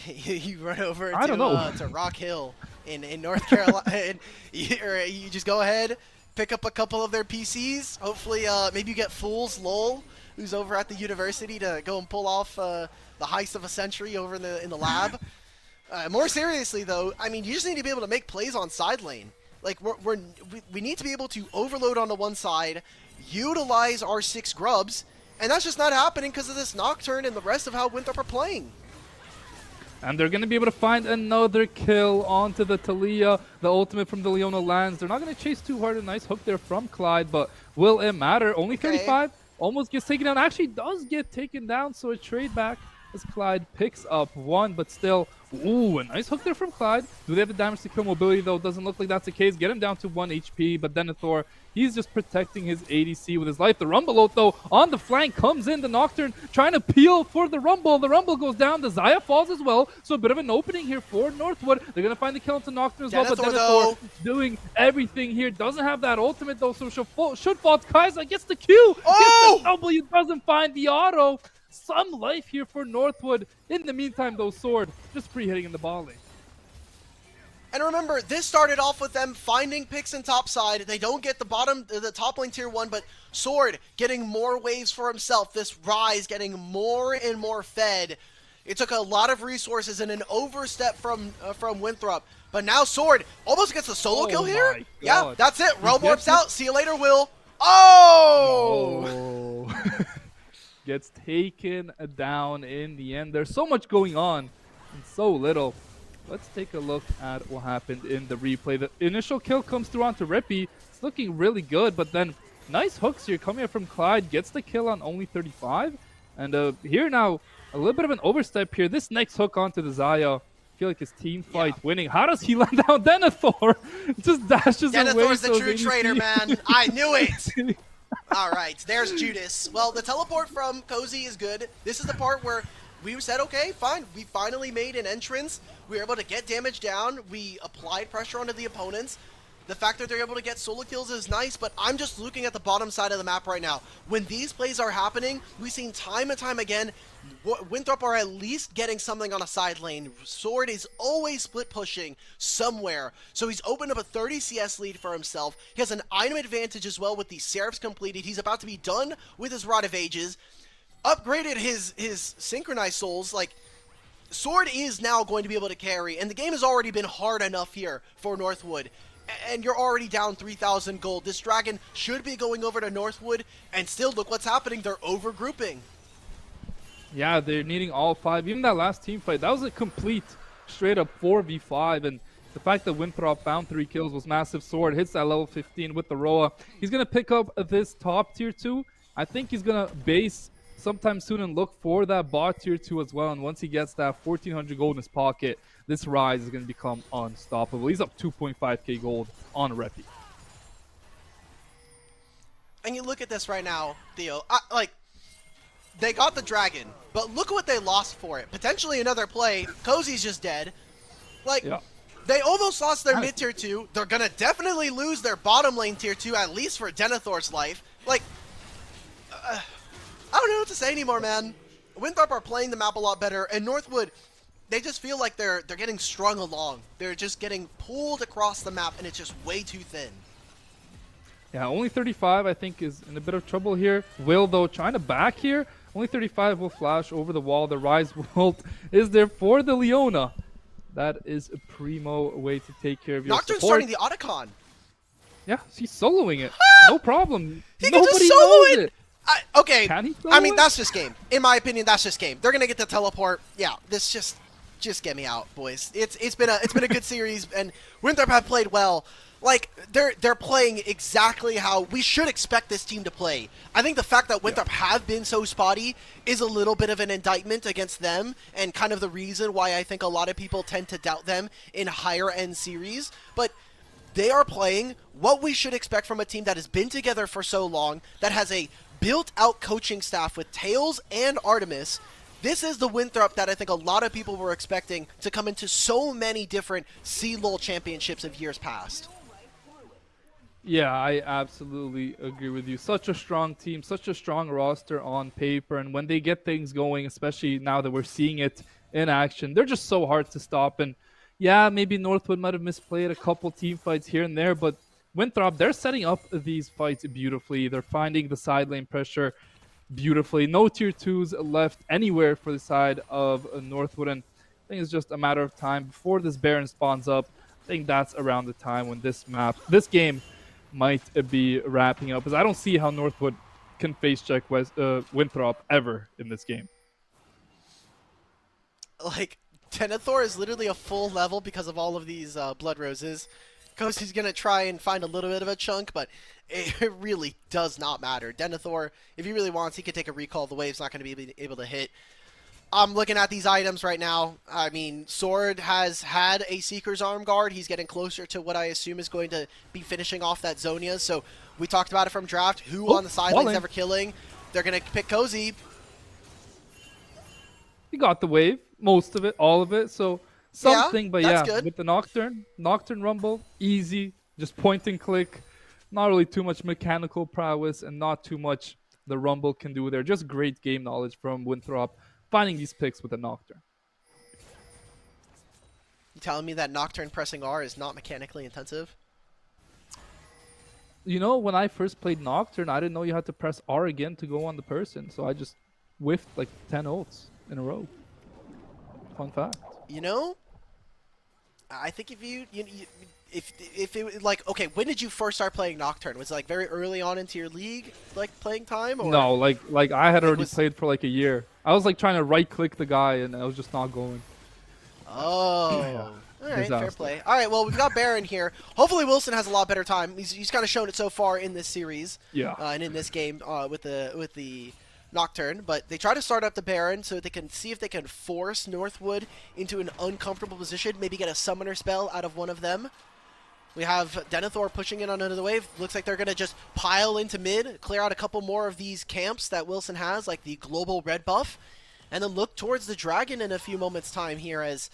You run over I don't know. to Rock Hill in North Carolina, and you just go ahead, pick up a couple of their PCs. Hopefully, maybe you get Fools LOL, who's over at the university, to go and pull off the heist of a century over in the lab. More seriously, though, I mean, you just need to be able to make plays on side lane. Like, we need to be able to overload on the one side, utilize our 6 grubs, and that's just not happening because of this Nocturne and the rest of how Winthrop are playing. And they're going to be able to find another kill onto the Talia. The ultimate from the Leona lands. They're not going to chase too hard. A nice hook there from Clyde, but will it matter? Only 35. Almost gets taken down. Actually does get taken down, so a trade back as Clyde picks up 1, but still, ooh, a nice hook there from Clyde. Do they have the damage to kill mobility, though? Doesn't look like that's the case. Get him down to 1 HP, but Denethor, he's just protecting his ADC with his life. The Rumble ult, though, on the flank comes in. The Nocturne trying to peel for the Rumble. The Rumble goes down. The Xayah falls as well, so a bit of an opening here for Northwood. They're going to find the kill into Nocturne as well, but Denethor doing everything here. Doesn't have that ultimate, though, so should fall. Kai'Sa gets the Q. Oh! Gets the W, doesn't find the auto. Some life here for Northwood. In the meantime, though, Sword just free hitting in the ball lane. And remember, this started off with them finding picks in top side. They don't get the top lane tier 1, but Sword getting more waves for himself. This Rise getting more and more fed. It took a lot of resources and an overstep from Winthrop. But now Sword almost gets a solo kill here. Yeah, that's it. Realm Warp's out. See you later, Will. Oh! Gets taken down in the end. There's so much going on and so little. Let's take a look at what happened in the replay. The initial kill comes through onto Rippy. It's looking really good, but then nice hooks here coming up from Clyde. Gets the kill on only 35. And here now, a little bit of an overstep here. This next hook onto the Xayah. I feel like his team fight winning. How does he land down Denethor? Just dashes away. Denethor's the true traitor, man. I knew it. All right, there's Judas. Well, the teleport from Cozy is good. This is the part where we said, okay, fine. We finally made an entrance. We were able to get damage down. We applied pressure onto the opponents. The fact that they're able to get solo kills is nice, but I'm just looking at the bottom side of the map right now. When these plays are happening, we've seen time and time again, Winthrop are at least getting something on a side lane. Sword is always split pushing somewhere. So he's opened up a 30 CS lead for himself. He has an item advantage as well with the Seraphs completed. He's about to be done with his Rod of Ages. Upgraded his Synchronized Souls. Like, Sword is now going to be able to carry, and the game has already been hard enough here for Northwood. And you're already down 3,000 gold. This Dragon should be going over to Northwood, and still, look what's happening. They're over-grouping. Yeah, they're needing all 5. Even that last team fight, that was a complete straight-up 4v5, and the fact that Winthrop found 3 kills was massive. Sword hits that level 15 with the Roa. He's going to pick up this top tier 2. I think he's going to base sometime soon and look for that bot tier 2 as well, and once he gets that 1,400 gold in his pocket, this Rise is going to become unstoppable. He's up 2.5k gold on Repi. And you look at this right now, Theo. Like, they got the Dragon, but look what they lost for it. Potentially another play. Cozy's just dead. Like, they almost lost their mid tier 2. They're going to definitely lose their bottom lane tier 2, at least for Denethor's life. Like, I don't know what to say anymore, man. Winthrop are playing the map a lot better, and Northwood, they just feel like they're getting strung along. They're just getting pulled across the map, and it's just way too thin. Yeah, only 35, I think, is in a bit of trouble here. Will, though, trying to back here. Only 35 will flash over the wall. The Rise ult is there for the Leona. That is a primo way to take care of your Nocturne's support. starting the Otacon. Yeah, he's soloing it. No problem. He Nobody can just solo knows it. Okay, Can he solo I mean, it? that's just game. In my opinion, that's just game. They're gonna get the teleport. Yeah, this just get me out, boys. It's been a good series, and Winthrop have played well. Like, they're playing exactly how we should expect this team to play. I think the fact that Winthrop have been so spotty is a little bit of an indictment against them, and kind of the reason why I think a lot of people tend to doubt them in higher end series. But they are playing what we should expect from a team that has been together for so long, that has a built-out coaching staff with Tails and Artemis. This is the Winthrop that I think a lot of people were expecting to come into so many different CLOL championships of years past. Yeah, I absolutely agree with you. Such a strong team, such a strong roster on paper, and when they get things going, especially now that we're seeing it in action, they're just so hard to stop. And yeah, maybe Northwood might have misplayed a couple team fights here and there, but Winthrop, they're setting up these fights beautifully. They're finding the side lane pressure beautifully. No tier 2s left anywhere for the side of Northwood, and I think it's just a matter of time before this Baron spawns up. I think that's around the time when this game might be wrapping up, because I don't see how Northwood can face check Winthrop ever in this game. Like, Denethor is literally a full level because of all of these Blood Roses. He's going to try and find a little bit of a chunk, but it really does not matter. Denethor, if he really wants, he could take a recall. The wave's not going to be able to hit. I'm looking at these items right now. I mean, Sword has had a Seeker's Arm Guard. He's getting closer to what I assume is going to be finishing off that Zonia. So we talked about it from draft. Who on the side lane's never killing? They're going to pick Cozy. He got the wave, most of it, all of it. So something, yeah, but yeah, good. With the Nocturne Rumble, easy, just point and click. Not really too much mechanical prowess and not too much the Rumble can do there. Just great game knowledge from Winthrop, finding these picks with the Nocturne. You telling me that Nocturne pressing R is not mechanically intensive? You know, when I first played Nocturne, I didn't know you had to press R again to go on the person, so I just whiffed like 10 ults in a row. Fun fact. You know, I think if it like, okay, when did you first start playing Nocturne? Was it like very early on into your league, like playing time? Or no, like I had already played for like a year. I was like trying to right click the guy and I was just not going. Oh. Yeah. All right, fair play. All right, well, we've got Baron here. Hopefully Wilson has a lot better time. He's kind of shown it so far in this series. Yeah. And in this game with the Nocturne, but they try to start up the Baron so they can see if they can force Northwood into an uncomfortable position, maybe get a summoner spell out of one of them. We have Denethor pushing in on another wave. Looks like they're going to just pile into mid, clear out a couple more of these camps that Wilson has, like the global red buff, and then look towards the Dragon in a few moments' time here as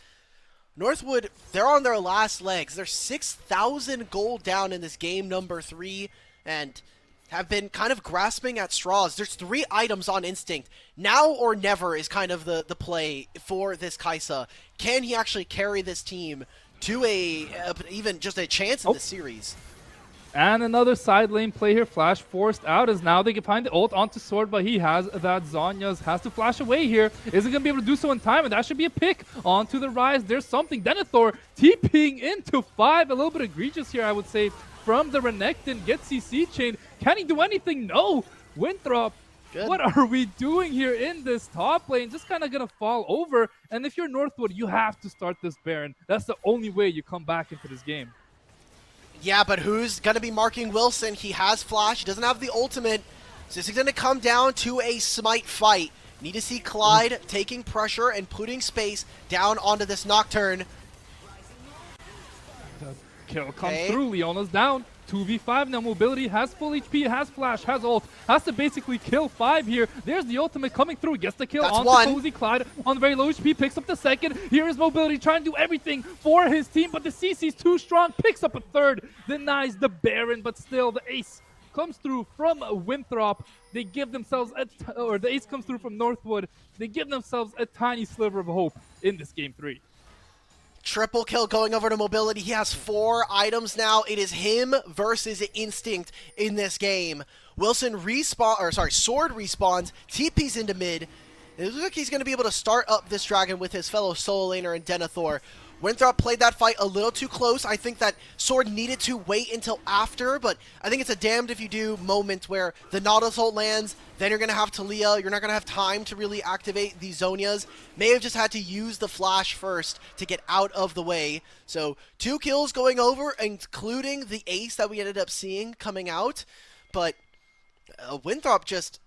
Northwood, they're on their last legs. They're 6,000 gold down in this game number 3, and have been kind of grasping at straws. There's 3 items on Instinct. Now or never is kind of the play for this Kaisa. Can he actually carry this team to even just a chance in this series? And another side lane play here. Flash forced out as now they can find the ult onto Sword, but he has that Zhonya's. Has to flash away here. Isn't going to be able to do so in time, and that should be a pick onto the Rise. There's something. Denethor TPing into 5. A little bit egregious here, I would say, from the Renekton. Gets CC chained. Can he do anything? No. Winthrop, good. What are we doing here in this top lane? Just kind of going to fall over. And if you're Northwood, you have to start this Baron. That's the only way you come back into this game. Yeah, but who's going to be marking Wilson? He has Flash. He doesn't have the ultimate. So this is going to come down to a smite fight. Need to see Clyde taking pressure and putting space down onto this Nocturne. The kill comes through. Leona's down. 2v5 now. Mobility has full HP, has Flash, has ult. Has to basically kill 5 here. There's the ultimate coming through. Gets the kill on Cozy. Clyde on very low HP. Picks up the second. Here is Mobility trying to do everything for his team, but the CC's too strong. Picks up a third. Denies the Baron, but still the ace comes through from Winthrop. They give themselves or the ace comes through from Northwood. They give themselves a tiny sliver of hope in this game 3. Triple kill going over to Mobility. He has 4 items now. It is him versus Instinct in this game. Wilson Sword respawns, TP's into mid. It looks like he's going to be able to start up this Dragon with his fellow solo laner and Denethor. Winthrop played that fight a little too close. I think that Sword needed to wait until after, but I think it's a damned if you do moment where the Nautilus ult lands, then you're going to have Talia. You're not going to have time to really activate the Zhonias. May have just had to use the flash first to get out of the way. So 2 kills going over, including the ace that we ended up seeing coming out. But Winthrop just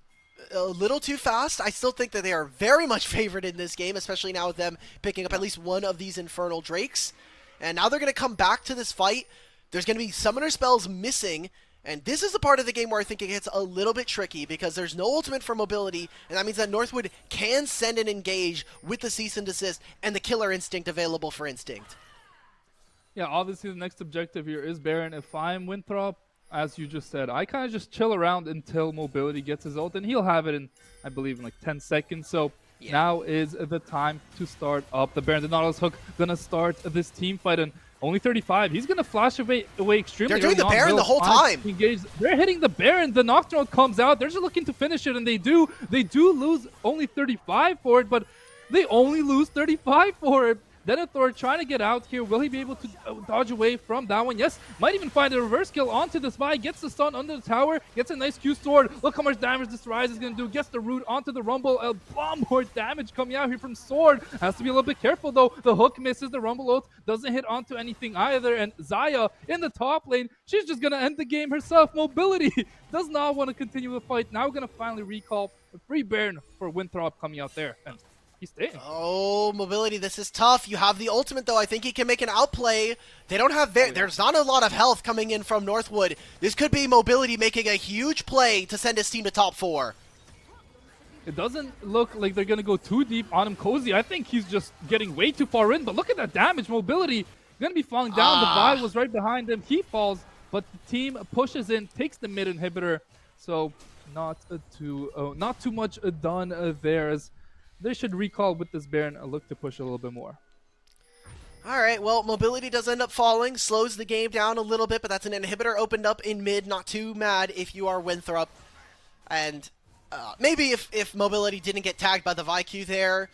a little too fast. I still think that they are very much favored in this game, especially now with them picking up at least one of these Infernal Drakes. And now they're going to come back to this fight. There's going to be summoner spells missing, and this is the part of the game where I think it gets a little bit tricky because there's no ultimate for mobility, and that means that Northwood can send and engage with the cease and desist and the killer instinct available for instinct. Yeah, obviously the next objective here is Baron. If I'm Winthrop, as you just said, I kind of just chill around until mobility gets his ult, and he'll have it in, I believe, in like 10 seconds. So Yeah. now is the time to start up the Baron. The Nautilus Hook gonna start this team fight, and only 35. He's gonna flash away extremely. They're doing the Baron the whole time. Engaged. They're hitting the Baron. The Nocturne comes out. They're just looking to finish it, and they do. They do lose only 35 for it, but they only lose 35 for it. Denethor trying to get out here. Will he be able to dodge away from that one? Yes, might even find a reverse kill onto the Spy. Gets the stun under the tower. Gets a nice Q sword. Look how much damage this Rise is going to do. Gets the root onto the Rumble. A lot more damage coming out here from Sword. Has to be a little bit careful though. The hook misses. The Rumble ult doesn't hit onto anything either. And Xayah in the top lane. She's just going to end the game herself. Mobility does not want to continue the fight. Now we're going to finally recall a free Baron for Winthrop coming out there. And he's staying. Oh, mobility, this is tough. You have the ultimate, though. I think he can make an outplay. They don't have... There's not a lot of health coming in from Northwood. This could be mobility making a huge play to send his team to top 4. It doesn't look like they're going to go too deep on him. Cozy, I think he's just getting way too far in. But look at that damage. Mobility going to be falling down. The Vi was right behind him. He falls, but the team pushes in, takes the mid inhibitor. So not too much done there, as they should recall with this Baron, look to push a little bit more. All right, well, mobility does end up falling, slows the game down a little bit, but that's an inhibitor opened up in mid. Not too mad if you are Winthrop. And maybe if mobility didn't get tagged by the VIQ there,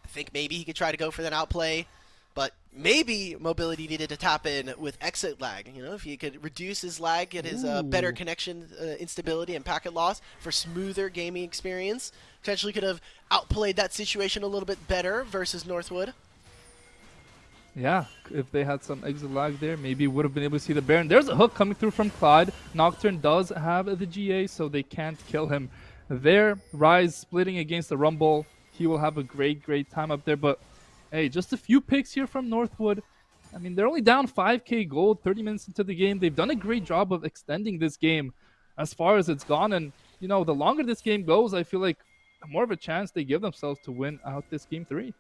I think maybe he could try to go for that outplay. But maybe mobility needed to tap in with exit lag. You know, if he could reduce his lag, get his better connection instability and packet loss for smoother gaming experience. Potentially could have outplayed that situation a little bit better versus Northwood. Yeah, if they had some exit lag there, maybe would have been able to see the Baron. There's a hook coming through from Clyde. Nocturne does have the GA, so they can't kill him there. Rise splitting against the Rumble. He will have a great time up there, but hey, just a few picks here from Northwood. I mean, they're only down 5k gold 30 minutes into the game. They've done a great job of extending this game as far as it's gone. And, you know, the longer this game goes, I feel like the more of a chance they give themselves to win out this game 3.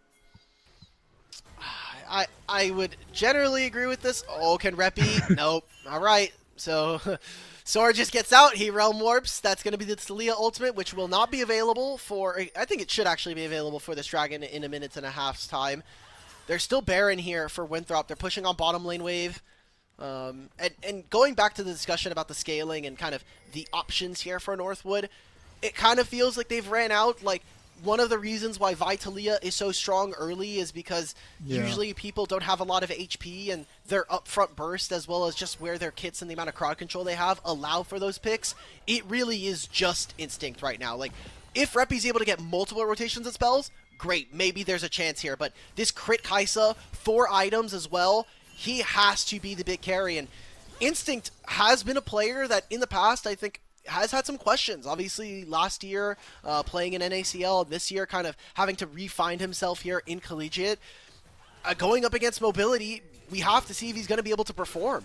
I would generally agree with this. Oh, can Reppy? Nope. All right. So Sword just gets out. He realm warps. That's going to be the Talia ultimate, which will not be available for... I think it should actually be available for this dragon in a minute and a half's time. There's still Baron here for Winthrop. They're pushing on bottom lane wave. And going back to the discussion about the scaling and kind of the options here for Northwood, it kind of feels like they've ran out. Like, one of the reasons why Vitalia is so strong early is because usually people don't have a lot of HP, and their upfront burst, as well as just where their kits and the amount of crowd control they have, allow for those picks. It really is just instinct right now. Like, if Reppy's able to get multiple rotations of spells, great, maybe there's a chance here. But this crit Kaisa, 4 items as well, he has to be the big carry. And Instinct has been a player that in the past, I think, has had some questions. Obviously, last year playing in NACL, this year kind of having to re-find himself here in Collegiate. Going up against mobility, we have to see if he's going to be able to perform.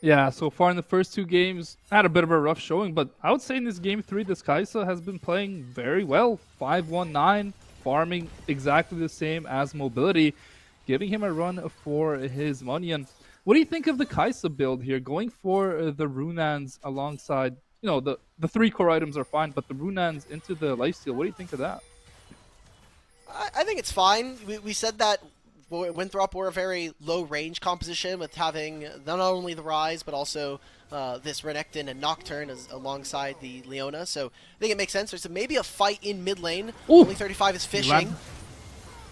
Yeah, so far in the first 2 games, had a bit of a rough showing, but I would say in this game 3, this Kaisa has been playing very well. 5-1-9, farming exactly the same as mobility, giving him a run for his money. And what do you think of the Kaisa build here, going for the Runans alongside, you know, the 3 core items are fine, but the Runans into the lifesteal, what do you think of that? I think it's fine. We said that Winthrop were a very low range composition with having not only the Rise, but also this Renekton and Nocturne alongside the Leona. So I think it makes sense. There's maybe a fight in mid lane. Ooh. Only 35 is fishing.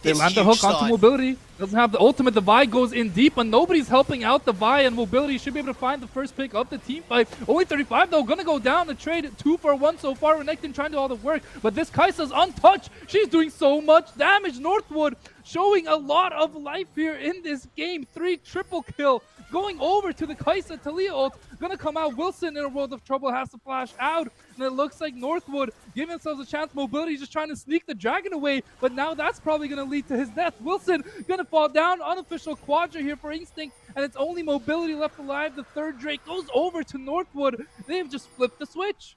They land the hook onto mobility. Doesn't have the ultimate. The Vi goes in deep, and nobody's helping out the Vi, and mobility should be able to find the first pick of the team fight. Only 35 though, gonna go down the trade. 2 for 1 so far. Renekton trying to do all the work, but this Kaisa's untouched. She's doing so much damage. Northwood showing a lot of life here in this game. 3 triple kill. Going over to the Kaisa Talia ult. Gonna come out. Wilson in a world of trouble has to flash out. And it looks like Northwood giving themselves a chance. Mobility just trying to sneak the dragon away. But now that's probably gonna lead to his death. Wilson gonna to fall down. Unofficial quadra here for Instinct, and it's only Mobility left alive. The third Drake goes over to Northwood. They've just flipped the switch.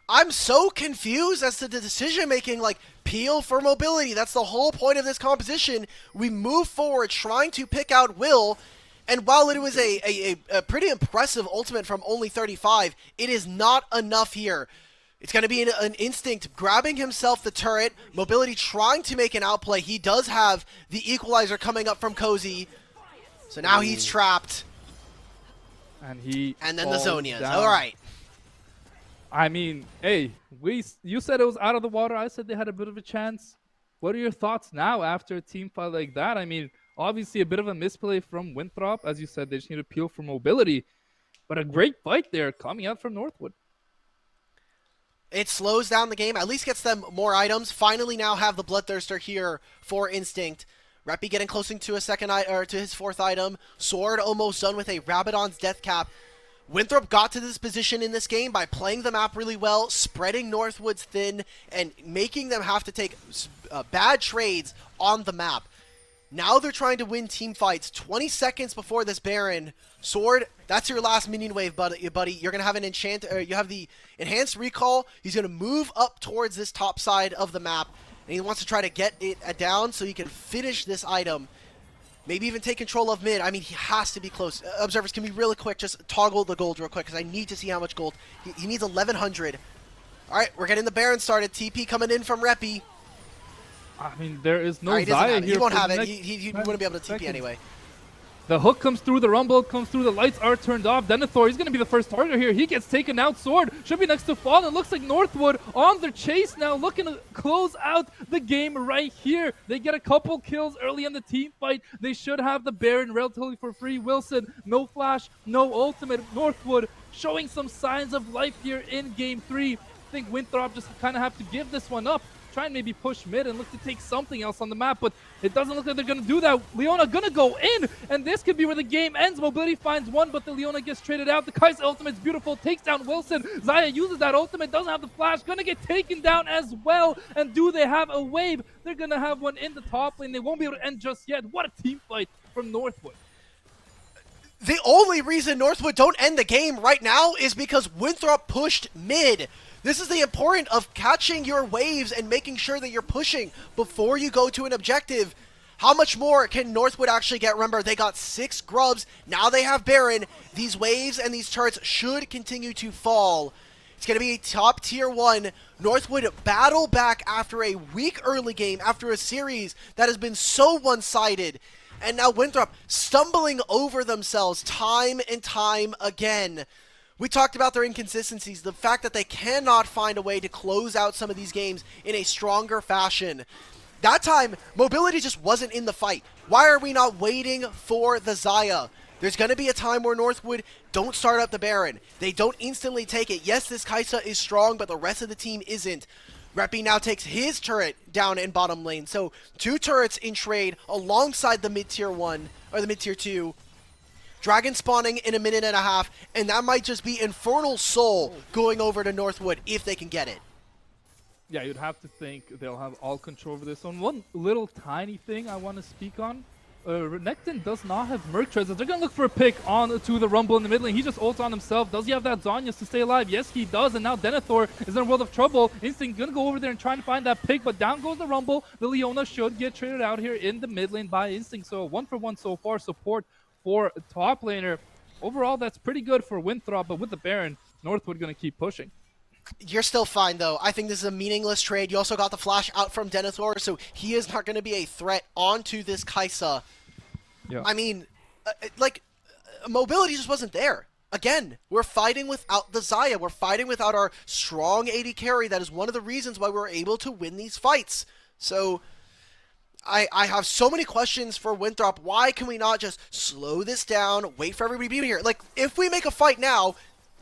I'm so confused as to the decision making. Like, peel for Mobility. That's the whole point of this composition. We move forward trying to pick out Will. And while it was a pretty impressive ultimate from only 35, it is not enough here. It's going to be an Instinct grabbing himself the turret. Mobility trying to make an outplay. He does have the equalizer coming up from Cozy. So now he's trapped. And then the Zonias. Down. All right. I mean, hey, you said it was out of the water. I said they had a bit of a chance. What are your thoughts now after a team fight like that? I mean, obviously a bit of a misplay from Winthrop. As you said, they just need to peel for Mobility. But a great fight there coming out from Northwood. It slows down the game, at least gets them more items. Finally now have the Bloodthirster here for Instinct. Reppy getting closer to to his fourth item. Sword almost done with a Rabadon's Death Cap. Winthrop got to this position in this game by playing the map really well, spreading Northwood's thin, and making them have to take bad trades on the map. Now they're trying to win team fights. 20 seconds before this Baron. Sword, that's your last minion wave, buddy. You're going to have you have the enhanced recall. He's going to move up towards this top side of the map, and he wants to try to get it down so he can finish this item. Maybe even take control of mid. I mean, he has to be close. Observers, can be really quick. Just toggle the gold real quick, because I need to see how much gold. He needs 1,100. All right, we're getting the Baron started. TP coming in from Reppy. I mean, there is no Right, Zaya here. He won't have it. He wouldn't be able to TP anyway. The hook comes through, the rumble comes through, the lights are turned off. Denethor, he's going to be the first target here. He gets taken out. Sword should be next to Fall. It looks like Northwood on their chase now, looking to close out the game right here. They get a couple kills early in the team fight. They should have the Baron relatively for free. Wilson, no flash, no ultimate. Northwood showing some signs of life here in game 3. I think Winthrop just kind of have to give this one up. Try and maybe push mid and look to take something else on the map, but it doesn't look like they're going to do that. Leona going to go in, and this could be where the game ends. Mobility finds one, but the Leona gets traded out. The Kai'Sa ultimate's beautiful, takes down Wilson. Zaya uses that ultimate, doesn't have the flash, going to get taken down as well. And do they have a wave? They're going to have one in the top lane. They won't be able to end just yet. What a team fight from Northwood. The only reason Northwood don't end the game right now is because Winthrop pushed mid. This is the importance of catching your waves and making sure that you're pushing before you go to an objective. How much more can Northwood actually get? Remember, they got 6 grubs. Now they have Baron. These waves and these turrets should continue to fall. It's going to be a top tier 1. Northwood battle back after a weak early game, after a series that has been so one-sided. And now Winthrop stumbling over themselves time and time again. We talked about their inconsistencies, the fact that they cannot find a way to close out some of these games in a stronger fashion. That time, Mobility just wasn't in the fight. Why are we not waiting for the Zaya? There's going to be a time where Northwood don't start up the Baron. They don't instantly take it. Yes, this Kai'Sa is strong, but the rest of the team isn't. Reppy now takes his turret down in bottom lane. So 2 turrets in trade alongside the mid-tier 1, or the mid-tier 2. Dragon spawning in a minute and a half, and that might just be Infernal Soul going over to Northwood if they can get it. Yeah, you'd have to think they'll have all control over this one. One little tiny thing I want to speak on. Renekton does not have Merc Treads. They're going to look for a pick on to the Rumble in the mid lane. He just ults on himself. Does he have that Zhonya's to stay alive? Yes, he does. And now Denethor is in a world of trouble. Instinct going to go over there and try to find that pick, but down goes the Rumble. The Leona should get traded out here in the mid lane by Instinct. So 1-for-1 so far. Support for top laner. Overall, that's pretty good for Winthrop, but with the Baron, Northwood going to keep pushing. You're still fine, though. I think this is a meaningless trade. You also got the flash out from Denethor, so he is not going to be a threat onto this Kai'Sa. Yeah. I mean, Mobility just wasn't there. Again, we're fighting without the Zaya. We're fighting without our strong AD carry. That is one of the reasons why we're able to win these fights. So I have so many questions for Winthrop. Why can we not just slow this down, wait for everybody to be here? Like, if we make a fight now,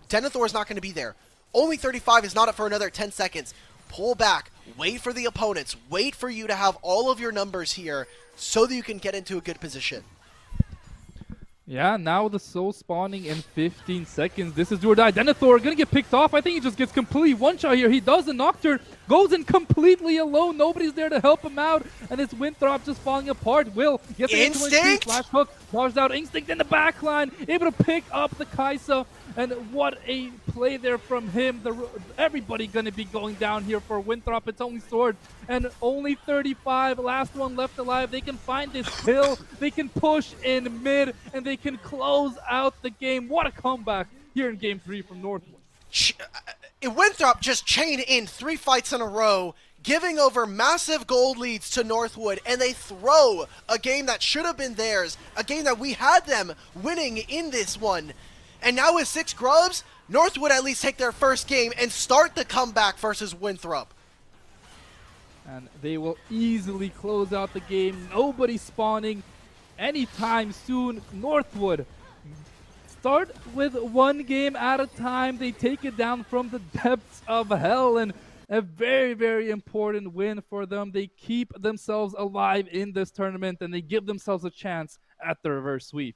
Denethor is not going to be there. Only 35 is not up for another 10 seconds. Pull back, wait for the opponents, wait for you to have all of your numbers here so that you can get into a good position. Yeah, now the soul spawning in 15 seconds. This is do or die. Denethor gonna get picked off. I think he just gets completely one-shot here. He does the Nocturne. goes in completely alone. Nobody's there to help him out, and it's Winthrop just falling apart. Will gets an Instinct? flash hook, dodged out. Instinct in the backline, able to pick up the Kaisa, and what a play there from him. Everybody gonna be going down here for Winthrop. It's only Sword, and only 35. Last one left alive. They can find this kill. They can push in mid, and they can close out the game. What a comeback here in Game 3 from Northwood. Winthrop just chained in 3 fights in a row, giving over massive gold leads to Northwood, and they throw a game that should have been theirs, a game that we had them winning in this one. And now with 6 grubs, Northwood at least take their first game and start the comeback versus Winthrop. And they will easily close out the game. Nobody spawning anytime soon. Northwood start with 1 game at a time. They take it down from the depths of hell, and a very, very important win for them. They keep themselves alive in this tournament, and they give themselves a chance at the reverse sweep.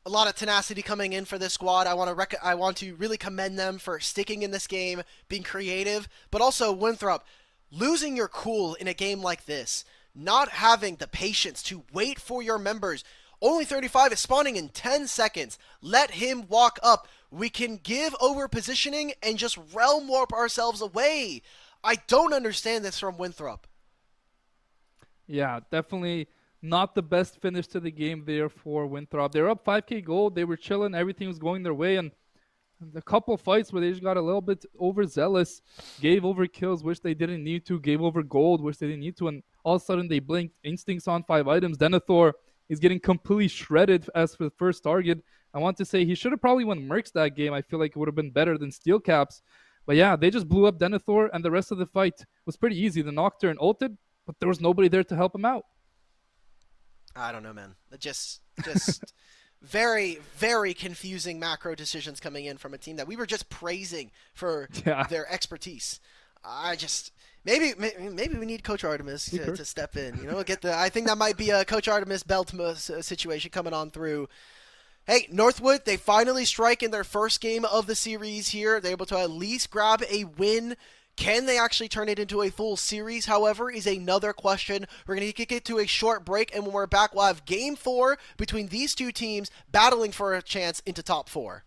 A lot of tenacity coming in for this squad. I want to really commend them for sticking in this game, being creative, but also Winthrop, losing your cool in a game like this, not having the patience to wait for your members. Only 35 is spawning in 10 seconds. Let him walk up. We can give over positioning and just realm warp ourselves away. I don't understand this from Winthrop. Yeah, definitely not the best finish to the game there for Winthrop. They were up 5k gold. They were chilling. Everything was going their way. And a couple fights where they just got a little bit overzealous, gave over kills, which they didn't need to, gave over gold, which they didn't need to. And all of a sudden they blinked. Instincts on 5 items. Denethor is getting completely shredded as for the first target. I want to say he should have probably won Mercs that game. I feel like it would have been better than Steel Caps. But yeah, they just blew up Denethor, and the rest of the fight was pretty easy. The Nocturne ulted, but there was nobody there to help him out. I don't know, man. Just very, very confusing macro decisions coming in from a team that we were just praising for their expertise. Maybe we need Coach Artemis to step in. You know, I think that might be a Coach Artemis Beltma situation coming on through. Hey, Northwood, they finally strike in their first game of the series here. They're able to at least grab a win. Can they actually turn it into a full series, however, is another question. We're going to get to a short break, and when we're back, we'll have Game 4 between these two teams battling for a chance into top 4.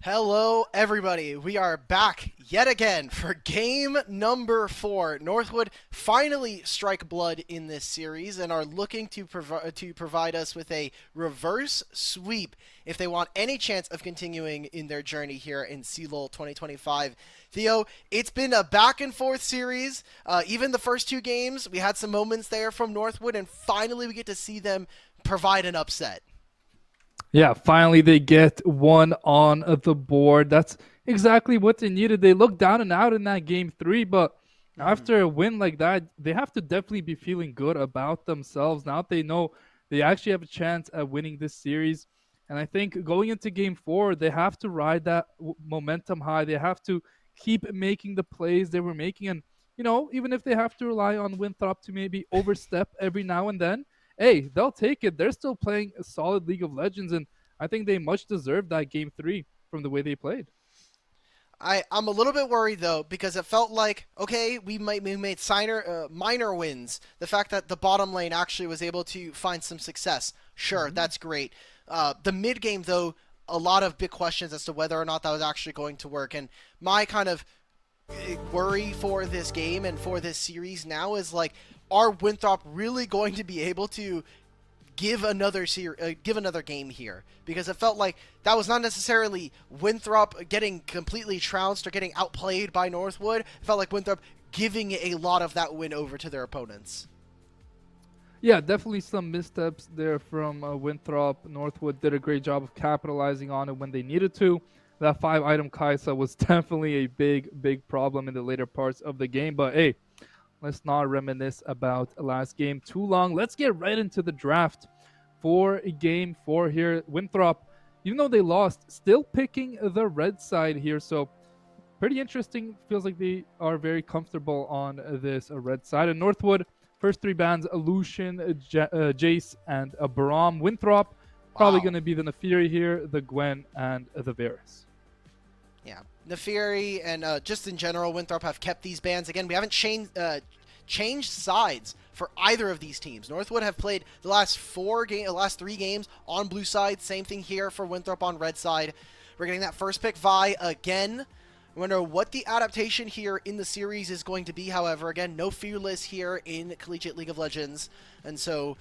Hello, everybody. We are back yet again for game number 4. Northwood finally strike blood in this series and are looking to provide us with a reverse sweep if they want any chance of continuing in their journey here in CLOL 2025. Theo, it's been a back and forth series. Even the first two games, we had some moments there from Northwood, and finally we get to see them provide an upset. Yeah, finally they get one on the board. That's exactly what they needed. They looked down and out in that game three, but Mhm. after a win like that, they have to definitely be feeling good about themselves. Now they know they actually have a chance at winning this series. And I think going into game four, they have to ride that momentum high. They have to keep making the plays they were making. And, even if they have to rely on Winthrop to maybe overstep every now and then, hey, they'll take it. They're still playing a solid League of Legends, and I think they much deserved that game three from the way they played. I'm a little bit worried though because it felt like okay we made minor wins. The fact that the bottom lane actually was able to find some success, sure, Mm-hmm. that's great. The mid game though, a lot of big questions as to whether or not that was actually going to work. And my kind of worry for this game and for this series now is like, are Winthrop really going to be able to give another game here, because it felt like that was not necessarily Winthrop getting completely trounced or getting outplayed by Northwood. It felt like Winthrop giving a lot of that win over to their opponents. Yeah, definitely some missteps there from Winthrop. Northwood did a great job of capitalizing on it when they needed to. That 5 item Kaisa was definitely a big problem in the later parts of the game. But hey, let's not reminisce about last game too long. Let's get right into the draft for game four here. Winthrop, even though they lost, still picking the red side here. So pretty interesting. Feels like they are very comfortable on this red side. And Northwood, first three bans: Lucian, Jace, and Braum. Winthrop, probably going Wow. to be the Nefiri here, the Gwen, and the Varus. Yeah. Nefiri and just in general, Winthrop have kept these bans. Again, we haven't changed sides for either of these teams. Northwood have played the last 3 games on blue side. Same thing here for Winthrop on red side. We're getting that first pick Vi again. I wonder what the adaptation here in the series is going to be. However, again, no Fearless here in Collegiate League of Legends, and so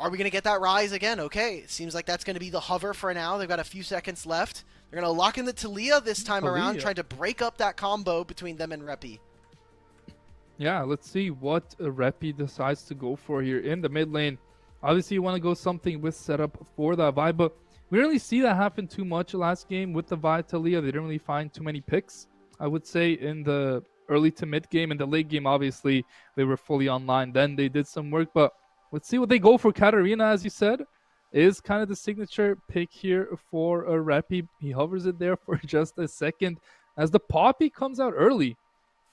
are we going to get that rise again? Okay, it seems like that's going to be the hover for now. They've got a few seconds left. They're going to lock in the Talia this time around, Talia. trying to break up that combo between them and Repi. Yeah, let's see what Repi decides to go for here in the mid lane. Obviously, you want to go something with setup for that Vi, but we didn't really see that happen too much last game with the Vi Talia. They didn't really find too many picks, I would say, in the early to mid game. In the late game, obviously, they were fully online. Then they did some work, but let's see what they go for. Katarina, as you said, is kind of the signature pick here for a Repi. He hovers it there for just a second as the Poppy comes out early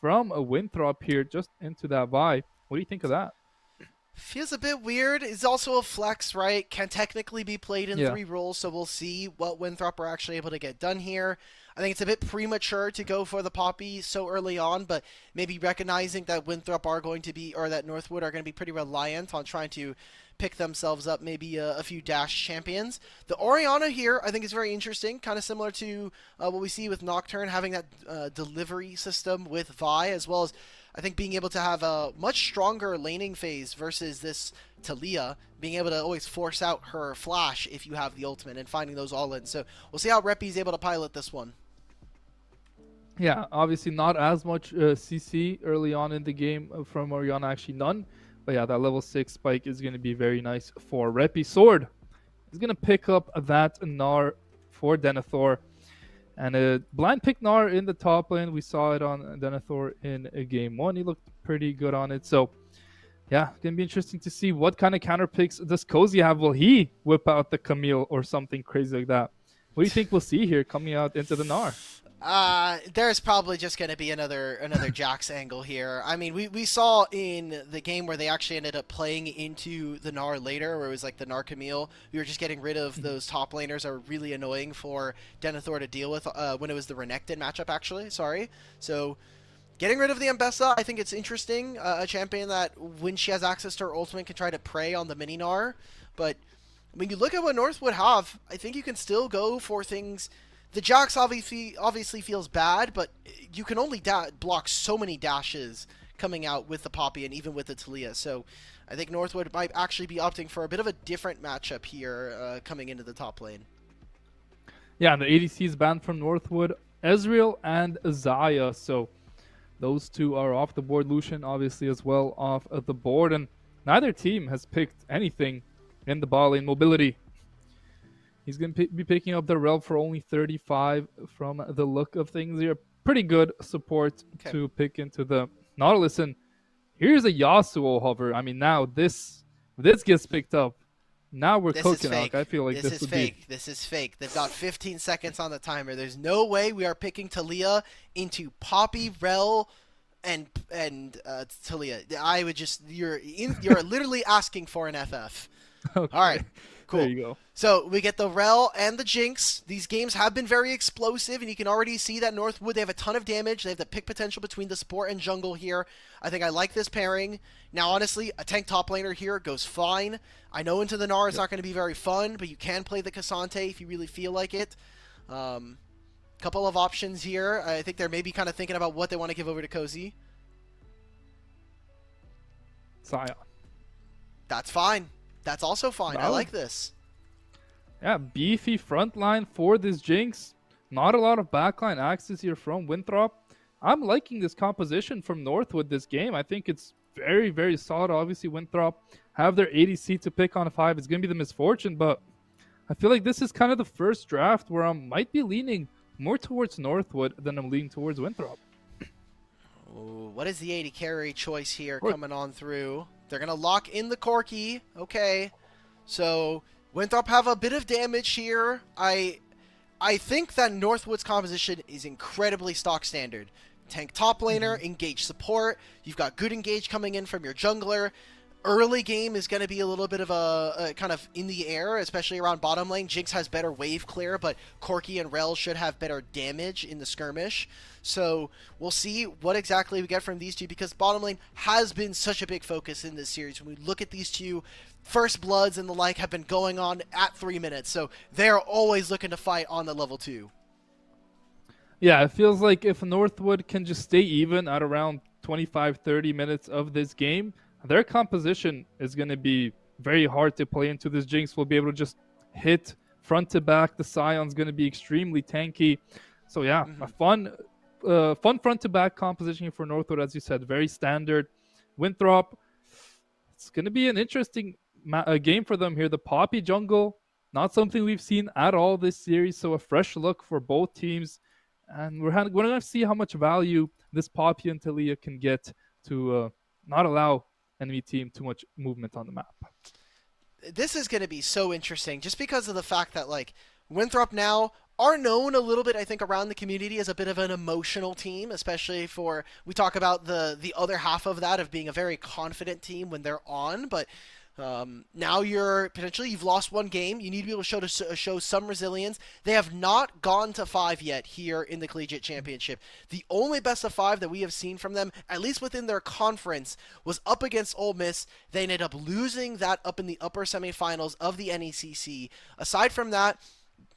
from a Winthrop here just into that Vi. What do you think of that? Feels a bit weird. It's also a flex, right? Can technically be played in Yeah. 3 roles, so we'll see what Winthrop are actually able to get done here. I think it's a bit premature to go for the Poppy so early on, but maybe recognizing that Winthrop are going to be, or that Northwood are going to be pretty reliant on trying to pick themselves up maybe a few dash champions. The Orianna here, I think, is very interesting, kind of similar to what we see with Nocturne, having that delivery system with Vi, as well as I think being able to have a much stronger laning phase versus this Talia, being able to always force out her flash if you have the ultimate and finding those all in. So we'll see how Repi's able to pilot this one. Yeah, obviously not as much CC early on in the game from Oriana, actually none. But yeah, that level 6 spike is going to be very nice for Repi. Sword is going to pick up that Gnar for Denethor. And a blind pick Gnar in the top lane. We saw it on Denethor in game 1. He looked pretty good on it. So yeah, it's going to be interesting to see what kind of counter picks does Cozy have. Will he whip out the Camille or something crazy like that? What do you think we'll see here coming out into the Gnar? There's probably just going to be another Jax angle here. I mean, we saw in the game where they actually ended up playing into the Gnar later, where it was like the Gnar Camille. We were just getting rid of those top laners that were really annoying for Denethor to deal with when it was the Renekton matchup, actually. Sorry. So getting rid of the Ambessa, I think it's interesting. A champion that, when she has access to her ultimate, can try to prey on the mini Gnar. But when you look at what Northwood have, I think you can still go for things the Jax obviously feels bad, but you can only block so many dashes coming out with the Poppy and even with the Talia. So I think Northwood might actually be opting for a bit of a different matchup here coming into the top lane. Yeah, and the ADC is banned from Northwood, Ezreal and Zaya. So those two are off the board. Lucian, obviously, as well off of the board. And neither team has picked anything in the ball lane. Mobility. He's going to be picking up the Rel for only 35 from the look of things here. Pretty good support Okay. to pick into the Nautilus. And here's a Yasuo hover. I mean, now this gets picked up. Now we're This is cooking, Alk. I fake. feel like This this is would be. fake. This is fake. They've got 15 seconds on the timer. There's no way we are picking Talia into Poppy, Rel, and Talia. I would just you're literally asking for an FF. All Okay. right, There cool. you go. So we get the Rel and the Jinx. These games have been very explosive, and you can already see that Northwood, they have a ton of damage. They have the pick potential between the support and jungle here. I think I like this pairing. Now, honestly, a tank top laner here goes fine. I know into the Gnar is not going to be very fun, but you can play the Cassante if you really feel like it. Couple of options here. I think they're maybe kind of thinking about what they want to give over to Cozy. Scion. That's fine. That's also fine. I Valid. like this. Yeah, beefy front line for this Jinx. Not a lot of backline access here from Winthrop. I'm liking this composition from Northwood this game. I think it's very, very solid. Obviously, Winthrop have their ADC to pick on 5. It's going to be the misfortune, but I feel like this is kind of the first draft where I might be leaning more towards Northwood than I'm leaning towards Winthrop. Ooh, what is the AD carry choice here Or- coming on through? They're going to lock in the Corki. Okay. So Winthrop have a bit of damage here. I think that Northwood's composition is incredibly stock standard. Tank top laner, engage support. You've got good engage coming in from your jungler. Early game is going to be a little bit of a kind of in the air, especially around bottom lane. Jinx has better wave clear, but Corki and Rel should have better damage in the skirmish. So we'll see what exactly we get from these two, because bottom lane has been such a big focus in this series. When we look at these two, First Bloods and the like have been going on at 3 minutes, so they're always looking to fight on the level 2. Yeah, it feels like if Northwood can just stay even at around 25, 30 minutes of this game, their composition is going to be very hard to play into. This Jinx will be able to just hit front to back. The Scion's going to be extremely tanky. So yeah, a fun front to back composition here for Northwood, as you said, very standard. Winthrop, it's going to be an interesting game for them here. The Poppy jungle, not something we've seen at all this series, so a fresh look for both teams. And we're going to see how much value this Poppy and Talia can get to not allow enemy team too much movement on the map. This is going to be so interesting just because of the fact that, like, Winthrop now are known a little bit, I think, around the community as a bit of an emotional team, especially for, we talk about the other half of that of being a very confident team when they're on, but now you've lost one game. You need to be able to show some resilience. They have not gone to 5 yet here in the Collegiate Championship. The only best of 5 that we have seen from them, at least within their conference, was up against Ole Miss. They ended up losing that up in the upper semifinals of the NECC. Aside from that,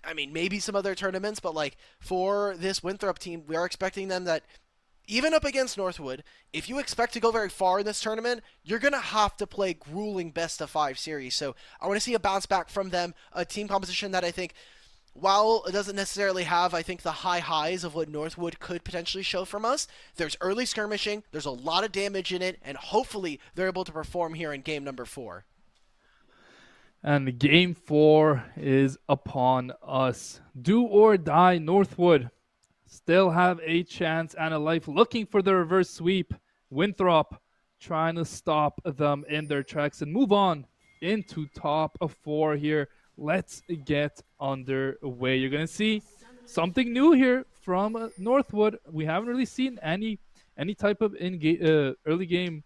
I mean, maybe some other tournaments, but like for this Winthrop team, we are expecting them that even up against Northwood, if you expect to go very far in this tournament, you're going to have to play grueling best of 5 series. So I want to see a bounce back from them, a team composition that I think, while it doesn't necessarily have, I think, the high highs of what Northwood could potentially show from us, there's early skirmishing, there's a lot of damage in it, and hopefully they're able to perform here in game number 4. And game 4 is upon us. Do or die, Northwood still have a chance and a life, looking for the reverse sweep. Winthrop trying to stop them in their tracks and move on into top of 4 here. Let's get underway. You're going to see something new here from Northwood. We haven't really seen any type of early game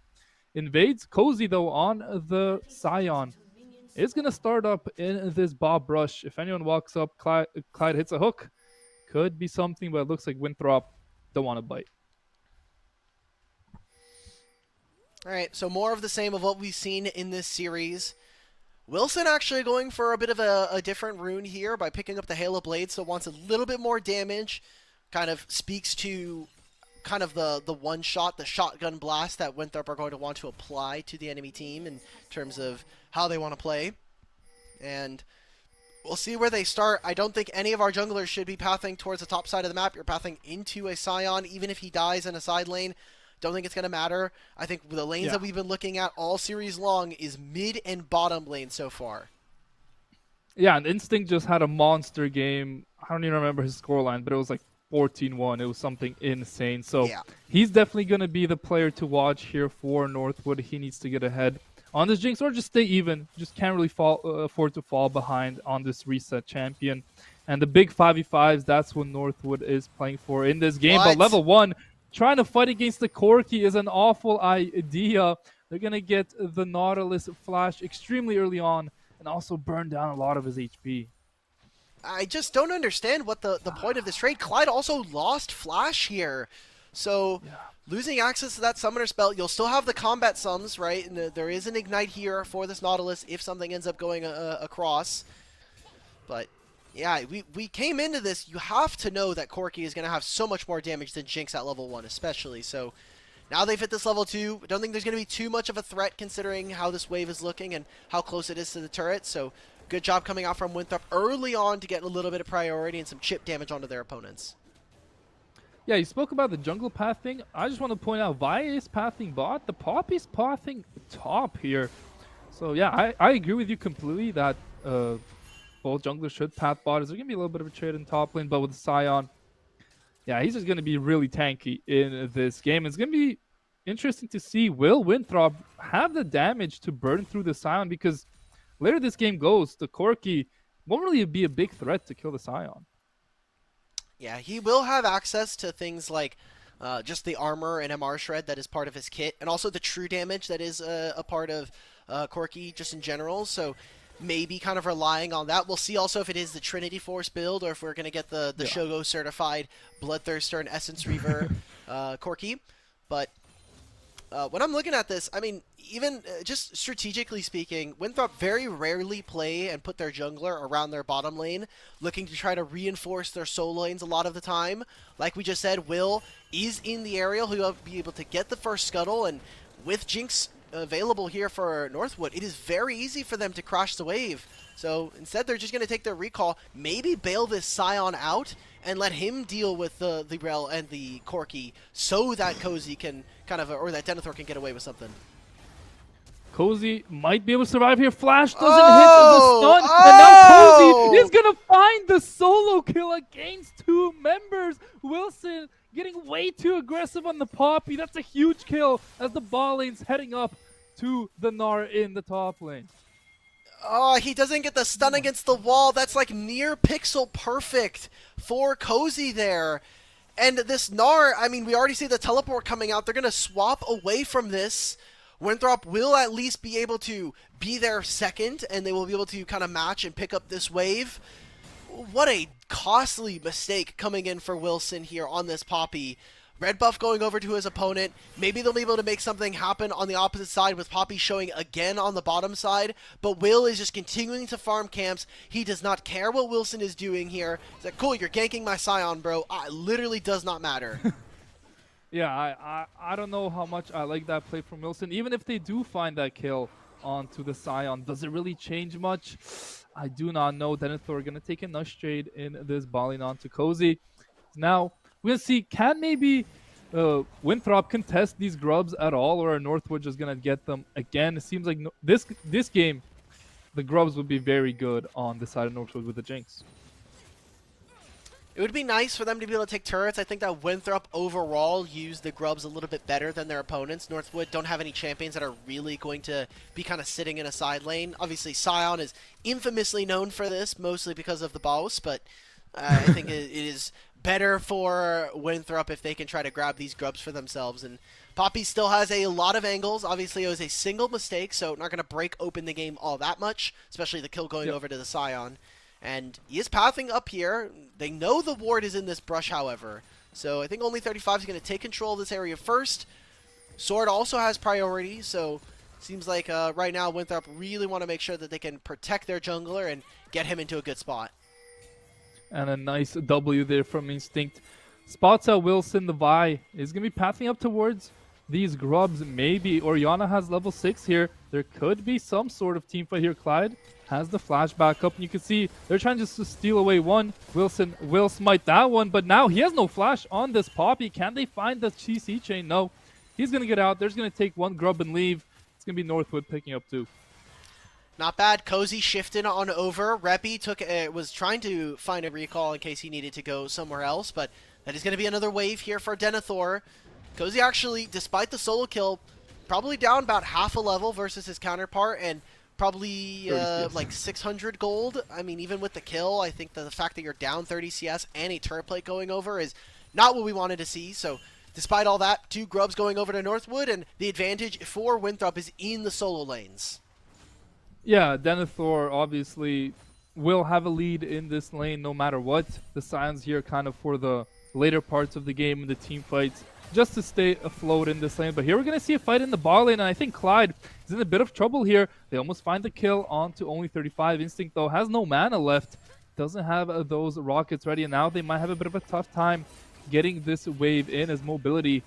invades. Cozy, though, on the Scion is going to start up in this Bob Brush. If anyone walks up, Clyde hits a hook. Could be something, but it looks like Winthrop don't want to bite. All right, so more of the same of what we've seen in this series. Wilson actually going for a bit of a different rune here by picking up the Halo Blade, so wants a little bit more damage. Kind of speaks to kind of the one shot, the shotgun blast that Winthrop are going to want to apply to the enemy team in terms of how they want to play. And we'll see where they start. I don't think any of our junglers should be pathing towards the top side of the map. You're pathing into a Scion, even if he dies in a side lane. Don't think it's going to matter. I think the lanes that we've been looking at all series long is mid and bottom lane so far. Yeah, and Instinct just had a monster game. I don't even remember his scoreline, but it was like 14-1. It was something insane. So Yeah. he's definitely going to be the player to watch here for Northwood. He needs to get ahead on this Jinx or just stay even. Just can't really afford to fall behind on this reset champion. And the big 5v5s, that's what Northwood is playing for in this game. But level 1, trying to fight against the Corki is an awful idea. They're going to get the Nautilus flash extremely early on and also burn down a lot of his HP. I just don't understand what the point of this trade. Clyde also lost Flash here. So losing access to that summoner spell, you'll still have the combat sums, right? And there is an ignite here for this Nautilus if something ends up going across. But yeah, we came into this, you have to know that Corki is going to have so much more damage than Jinx at level 1 especially. So now they've hit this level 2. I don't think there's going to be too much of a threat considering how this wave is looking and how close it is to the turret. So good job coming out from Winthrop early on to get a little bit of priority and some chip damage onto their opponents. Yeah, you spoke about the jungle pathing. I just want to point out, Vi is pathing bot. The Poppy's pathing top here. So yeah, I agree with you completely that both junglers should path bot. Is there going to be a little bit of a trade in top lane, but with Scion, yeah, he's just going to be really tanky in this game. It's going to be interesting to see, will Winthrop have the damage to burn through the Scion? Because later this game goes, the Corki won't really be a big threat to kill the Scion. Yeah, he will have access to things like just the armor and MR shred that is part of his kit, and also the true damage that is a part of Corki just in general. So maybe kind of relying on that. We'll see also if it is the Trinity Force build or if we're going to get the Shogo certified Bloodthirster and Essence Reaver Corki. But when I'm looking at this, I mean, even just strategically speaking, Winthrop very rarely play and put their jungler around their bottom lane, looking to try to reinforce their solo lanes a lot of the time. Like we just said, Will is in the area who will be able to get the first scuttle, and with Jinx available here for Northwood, it is very easy for them to crash the wave. So instead, they're just going to take their recall, maybe bail this Scion out, and let him deal with the Rel and the Corki so that Cozy can kind of, or that Denethor can get away with something. Cozy might be able to survive here. Flash doesn't hit the stun. And now Cozy is going to find the solo kill against 2 members. Wilson getting way too aggressive on the Poppy. That's a huge kill as the bot lane's heading up to the Gnar in the top lane. Oh, he doesn't get the stun against the wall. That's like near pixel perfect for Cozy there. And this Gnar, I mean, we already see the teleport coming out. They're going to swap away from this. Winthrop will at least be able to be there second, and they will be able to kind of match and pick up this wave. What a costly mistake coming in for Wilson here on this Poppy. Red buff going over to his opponent. Maybe they'll be able to make something happen on the opposite side with Poppy showing again on the bottom side. But Will is just continuing to farm camps. He does not care what Wilson is doing here. He's like, cool, you're ganking my Scion, bro. It literally does not matter. Yeah, I don't know how much I like that play from Wilson. Even if they do find that kill onto the Scion, does it really change much? I do not know. Denethor going to take a nice trade in this balling onto Cozy. Now, we're going to see, can maybe Winthrop contest these grubs at all, or are Northwood just going to get them again? It seems like this game, the grubs would be very good on the side of Northwood with the Jinx. It would be nice for them to be able to take turrets. I think that Winthrop overall used the grubs a little bit better than their opponents. Northwood don't have any champions that are really going to be kind of sitting in a side lane. Obviously, Scion is infamously known for this, mostly because of the boss, but I think it is better for Winthrop if they can try to grab these grubs for themselves. And Poppy still has a lot of angles. Obviously, it was a single mistake, so not going to break open the game all that much, especially the kill going over to the Scion. And he is pathing up here. They know the ward is in this brush, however. So I think only 35 is going to take control of this area first. Sword also has priority, so Seems like right now Winthrop really want to make sure that they can protect their jungler and get him into a good spot. And a nice W there from Instinct. Spots out Wilson. The Vi is going to be pathing up towards these grubs. Maybe Oriana has level 6 here. There could be some sort of team fight here. Clyde has the flash back up, and you can see they're trying just to steal away one. Wilson will smite that one, but now he has no flash on this Poppy. Can they find the CC chain? No. He's going to get out. There's going to take one grub and leave. It's going to be Northwood picking up 2. Not bad. Cozy shifted on over. Reppy was trying to find a recall in case he needed to go somewhere else, but that is going to be another wave here for Denethor. Cozy actually, despite the solo kill, probably down about half a level versus his counterpart, and probably like 600 gold. I mean, even with the kill, I think that the fact that you're down 30 CS and a turret plate going over is not what we wanted to see. So despite all that, 2 grubs going over to Northwood, and the advantage for Winthrop is in the solo lanes. Yeah, Denethor obviously will have a lead in this lane no matter what. The Scions here kind of for the later parts of the game and the team fights just to stay afloat in this lane. But here we're going to see a fight in the bot lane, and I think Clyde is in a bit of trouble here. They almost find the kill onto only 35. Instinct, though, has no mana left. Doesn't have those rockets ready, and now they might have a bit of a tough time getting this wave in as mobility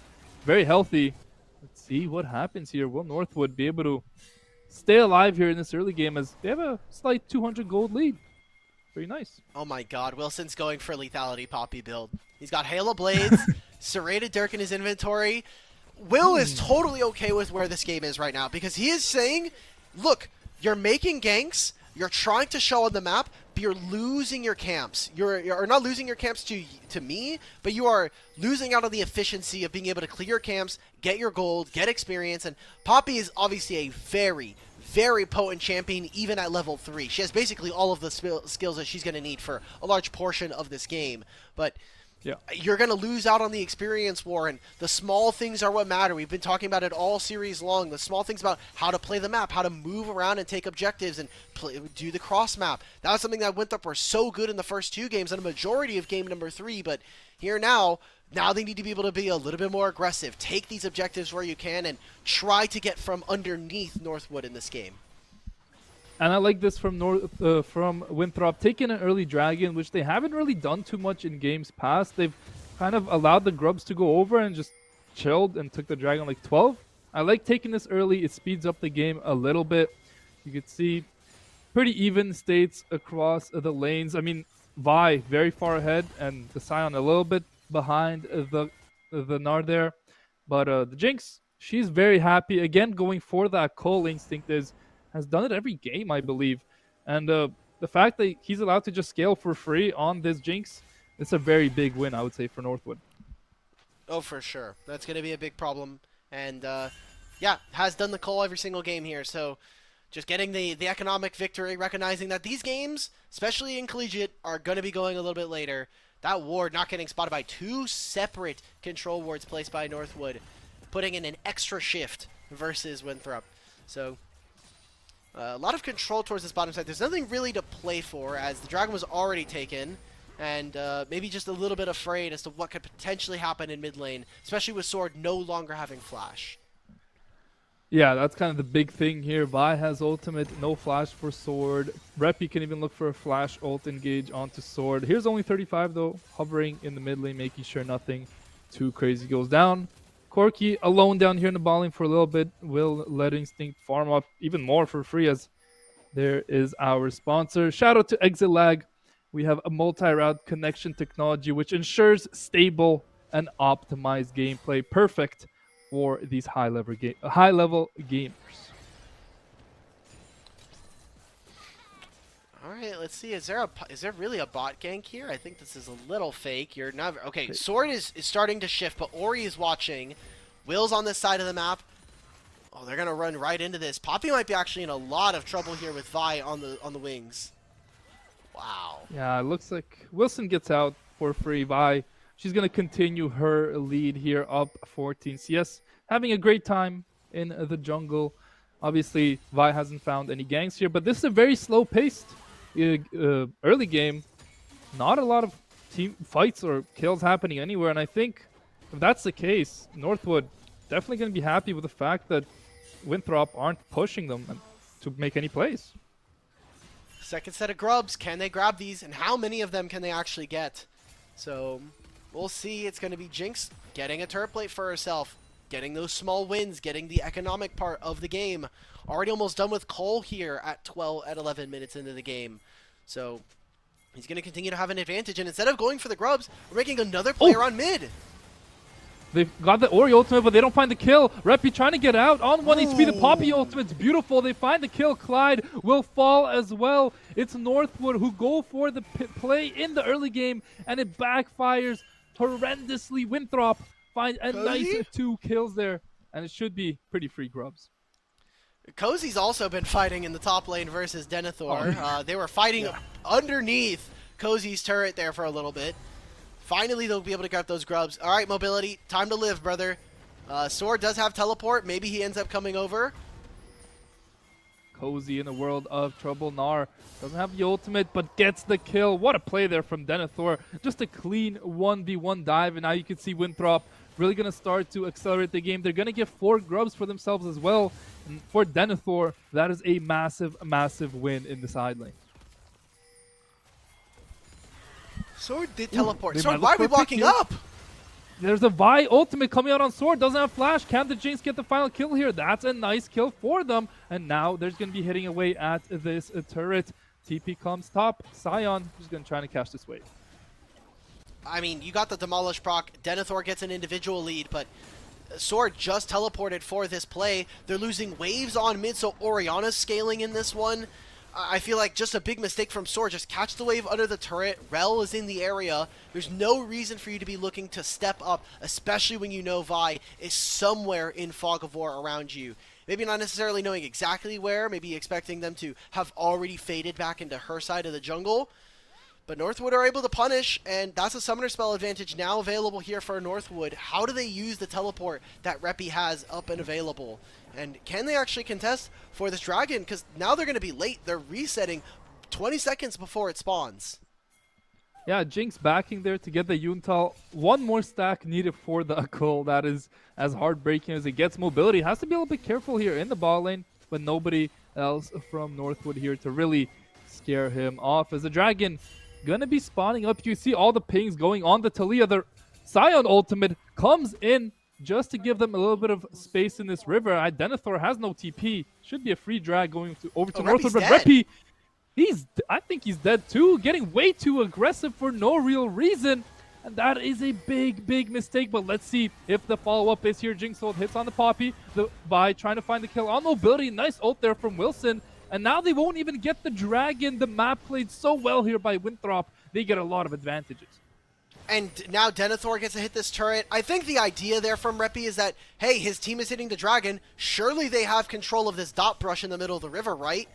very healthy. Let's see what happens here. Will Northwood be able to stay alive here in this early game as they have a slight 200 gold lead? Very nice. Oh my god, Wilson's going for lethality Poppy build. He's got Halo Blades, Serrated Dirk in his inventory. Will is totally okay with where this game is right now because he is saying, look, you're making ganks, you're trying to show on the map, but you're losing your camps. You're not losing your camps to me, but you are losing out on the efficiency of being able to clear camps, get your gold, get experience, and Poppy is obviously a very, very potent champion even at level 3. She has basically all of the skills that she's going to need for a large portion of this game, but yeah, you're going to lose out on the experience war, and the small things are what matter. We've been talking about it all series long. The small things about how to play the map, how to move around and take objectives and do the cross map. That was something that Winthrop were so good in the first 2 games and a majority of game number 3, but here now they need to be able to be a little bit more aggressive. Take these objectives where you can and try to get from underneath Northwood in this game. And I like this from Winthrop, taking an early dragon, which they haven't really done too much in games past. They've kind of allowed the grubs to go over and just chilled and took the dragon like 12. I like taking this early. It speeds up the game a little bit. You can see pretty even states across the lanes. I mean, Vi very far ahead and the Scion a little bit behind the Nard there. But the Jinx, she's very happy. Again, going for that Cole instinct has done it every game, I believe. And the fact that he's allowed to just scale for free on this Jinx, it's a very big win, I would say, for Northwood. Oh, for sure. That's going to be a big problem. And, yeah, has done the Cole every single game here. So just getting the economic victory, recognizing that these games, especially in Collegiate, are going to be going a little bit later. That ward not getting spotted by 2 separate control wards placed by Northwood, putting in an extra shift versus Winthrop. So a lot of control towards this bottom side. There's nothing really to play for as the dragon was already taken, and maybe just a little bit afraid as to what could potentially happen in mid lane, especially with Sword no longer having flash. Yeah, that's kind of the big thing here. Vi has ultimate, no flash for Sword. Reppy can even look for a flash ult engage onto Sword. Here's only 35 though, hovering in the mid lane, making sure nothing too crazy goes down. Corki alone down here in the bot lane for a little bit. Will let Instinct farm up even more for free as there is our sponsor. Shout out to Exit Lag. We have a multi-route connection technology which ensures stable and optimized gameplay. Perfect for these high-level gamers. All right, let's see. Is there really a bot gank here? I think this is a little fake. You're never okay. Sword is starting to shift, but Ori is watching. Will's on this side of the map. Oh, they're gonna run right into this. Poppy might be actually in a lot of trouble here with Vi on the wings. Wow. Yeah, it looks like Wilson gets out for free. Vi, she's gonna continue her lead here, up 14 CS, having a great time in the jungle. Obviously, Vi hasn't found any ganks here, but this is a very slow-paced early game. Not a lot of team fights or kills happening anywhere, and I think if that's the case, Northwood definitely going to be happy with the fact that Winthrop aren't pushing them to make any plays. Second set of grubs. Can they grab these? And how many of them can they actually get? So we'll see. It's going to be Jinx getting a turret plate for herself, getting those small wins, getting the economic part of the game. Already almost done with CLOL here at 11 minutes into the game. So he's going to continue to have an advantage. And instead of going for the grubs, we're making another player on mid. They've got the Ori ultimate, but they don't find the kill. Reppy trying to get out on 1 HP. The Poppy ultimate's beautiful. They find the kill. Clyde will fall as well. It's Northwood who go for the play in the early game, and it backfires horrendously. Winthrop finds a nice 2 kills there, and it should be pretty free grubs. Cozy's also been fighting in the top lane versus Denethor. They were fighting underneath Cozy's turret there for a little bit. Finally, they'll be able to grab those grubs. All right, Mobility, time to live, brother. Sword does have teleport. Maybe he ends up coming over. Cozy in a world of trouble. Gnar doesn't have the ultimate, but gets the kill. What a play there from Denethor. Just a clean 1v1 dive, and now you can see Winthrop really going to start to accelerate the game. They're going to get 4 grubs for themselves as well. And for Denethor, that is a massive, massive win in the side lane. Sword did teleport. Sword, why are we walking up? There's a Vi ultimate coming out on Sword. Doesn't have flash. Can the Jinx get the final kill here? That's a nice kill for them. And now there's going to be hitting away at this turret. TP comes top. Sion is going to try to catch this wave. I mean, you got the Demolish proc. Denethor gets an individual lead, but Sword just teleported for this play. They're losing waves on mid, so Orianna's scaling in this one. I feel like just a big mistake from Sword. Just catch the wave under the turret. Rel is in the area. There's no reason for you to be looking to step up, especially when you know Vi is somewhere in Fog of War around you. Maybe not necessarily knowing exactly where, maybe expecting them to have already faded back into her side of the jungle. But Northwood are able to punish, and that's a summoner spell advantage now available here for Northwood. How do they use the teleport that Reppy has up and available? And can they actually contest for this dragon? Because now they're going to be late. They're resetting 20 seconds before it spawns. Yeah, Jinx backing there to get the Yuntal. One more stack needed for the Akul. That is as heartbreaking as it gets. Mobility has to be a little bit careful here in the ball lane, but nobody else from Northwood here to really scare him off. As the dragon gonna be spawning up, you see all the pings going on the Talia. The Sion ultimate comes in just to give them a little bit of space in this river. Denethor has no TP. Should be a free drag going over to Northwood, but Reppy, I think he's dead too. Getting way too aggressive for no real reason. And that is a big, big mistake. But let's see if the follow-up is here. Jinx ult hits on the Poppy by trying to find the kill on Mobility. Nice ult there from Wilson. And now they won't even get the dragon. The map played so well here by Winthrop. They get a lot of advantages. And now Denethor gets to hit this turret. I think the idea there from Reppy is that, hey, his team is hitting the dragon. Surely they have control of this dot brush in the middle of the river, right?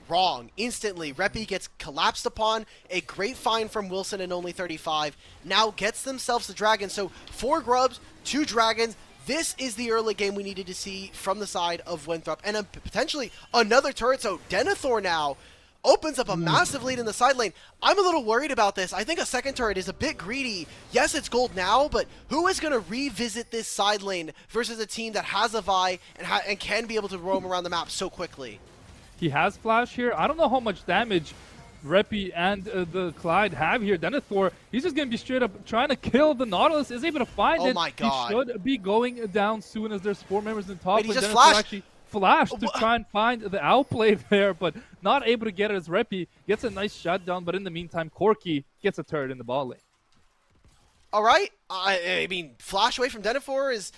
Wrong. Instantly, Reppy gets collapsed upon. A great find from Wilson in only 35. Now gets themselves the dragon. So 4 grubs, 2 dragons. This is the early game we needed to see from the side of Winthrop. And potentially another turret. So Denethor now opens up a massive lead in the side lane. I'm a little worried about this. I think a second turret is a bit greedy. Yes, it's gold now, but who is going to revisit this side lane versus a team that has a Vi and can be able to roam around the map so quickly? He has flash here. I don't know how much damage Reppy and the Clyde have here. Denethor, he's just going to be straight up trying to kill the Nautilus. Is able to find it. Oh my god. He should be going down soon as there's 4 members in top. Wait, he just flashed. Flashed to try and find the outplay there, but not able to get it as Reppy gets a nice shutdown. But in the meantime, Corki gets a turret in the ball lane. All right. I mean, flash away from Denethor is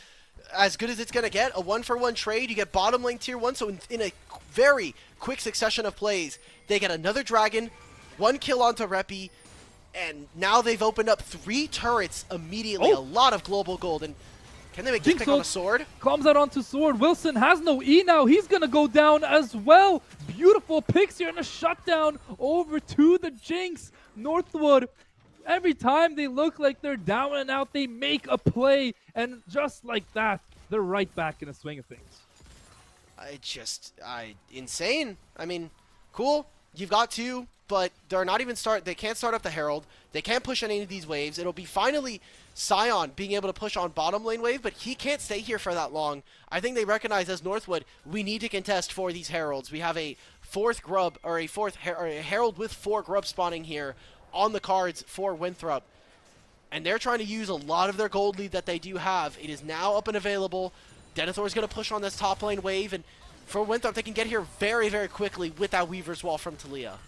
as good as it's going to get. A 1-for-1 trade. You get bottom lane tier 1. So in a very quick succession of plays, they get another dragon, 1 kill onto Reppy, and now they've opened up 3 turrets immediately. A lot of global gold. And can they make this pick on a sword? Comes out onto sword. Wilson has no E now. He's going to go down as well. Beautiful picks here and a shutdown over to the Jinx. Northwood, every time they look like they're down and out, they make a play. And just like that, they're right back in the swing of things. Insane. I mean, cool. You've got 2 but they're not even they can't start up the Herald. They can't push any of these waves. It'll be finally Sion being able to push on bottom lane wave, but he can't stay here for that long. I think they recognize as Northwood, we need to contest for these Heralds. We have a fourth grub, or a Herald with 4 grub spawning here on the cards for Winthrop. And they're trying to use a lot of their gold lead that they do have. It is now up and available. Denethor is going to push on this top lane wave, and for Winthrop, they can get here very, very quickly with that Weaver's Wall from Talia.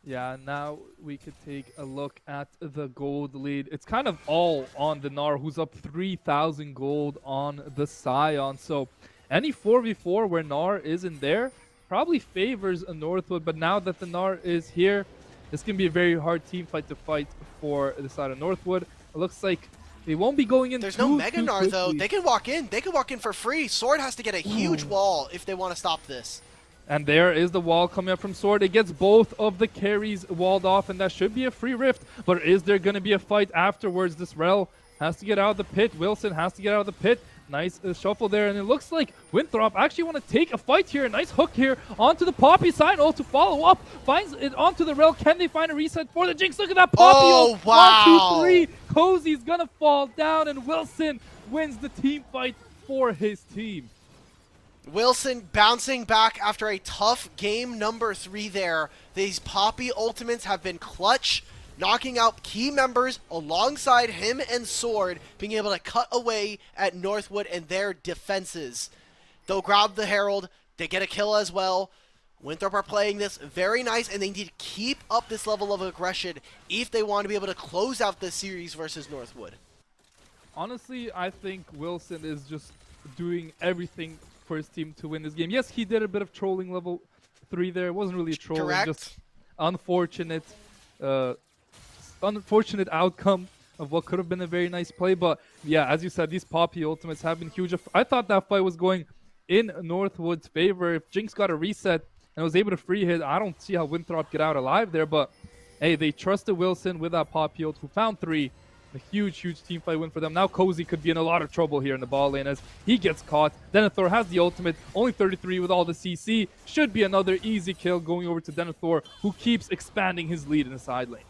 Yeah, now we could take a look at the gold lead. It's kind of all on the Gnar, who's up 3,000 gold on the Sion. So any 4v4 where Gnar isn't there probably favors a Northwood. But now that the Gnar is here, this can be a very hard team fight to fight for the side of Northwood. It looks like they won't be going in. There's no Mega Gnar, though. They can walk in. They can walk in for free. Sword has to get a huge wall if they want to stop this. And there is the wall coming up from Sword. It gets both of the carries walled off, and that should be a free rift. But is there going to be a fight afterwards? This Rel has to get out of the pit. Wilson has to get out of the pit. Nice shuffle there, and it looks like Winthrop actually want to take a fight here. Nice hook here onto the Poppy side. Oh, to follow up. Finds it onto the Rel. Can they find a reset for the Jinx? Look at that Poppy. Oh, wow. 1, 2, 3. Cozy's going to fall down, and Wilson wins the team fight for his team. Wilson bouncing back after a tough game number 3 there. These Poppy ultimates have been clutch, knocking out key members alongside him and Sword, being able to cut away at Northwood and their defenses. They'll grab the Herald. They get a kill as well. Winthrop are playing this very nice, and they need to keep up this level of aggression if they want to be able to close out this series versus Northwood. Honestly, I think Wilson is just doing everything for his team to win this game. Yes, he did a bit of trolling level 3 there. It wasn't really a troll. Correct. Just unfortunate outcome of what could have been a very nice play. But yeah, as you said, these Poppy ultimates have been huge. I thought that fight was going in Northwood's favor. If Jinx got a reset and was able to free hit, I don't see how Winthrop get out alive there. But hey, they trusted Wilson with that Poppy ult, who found 3. A huge, huge team fight win for them. Now Cozy could be in a lot of trouble here in the ball lane as he gets caught. Denethor has the ultimate, only 33 with all the CC. Should be another easy kill going over to Denethor, who keeps expanding his lead in the side lane.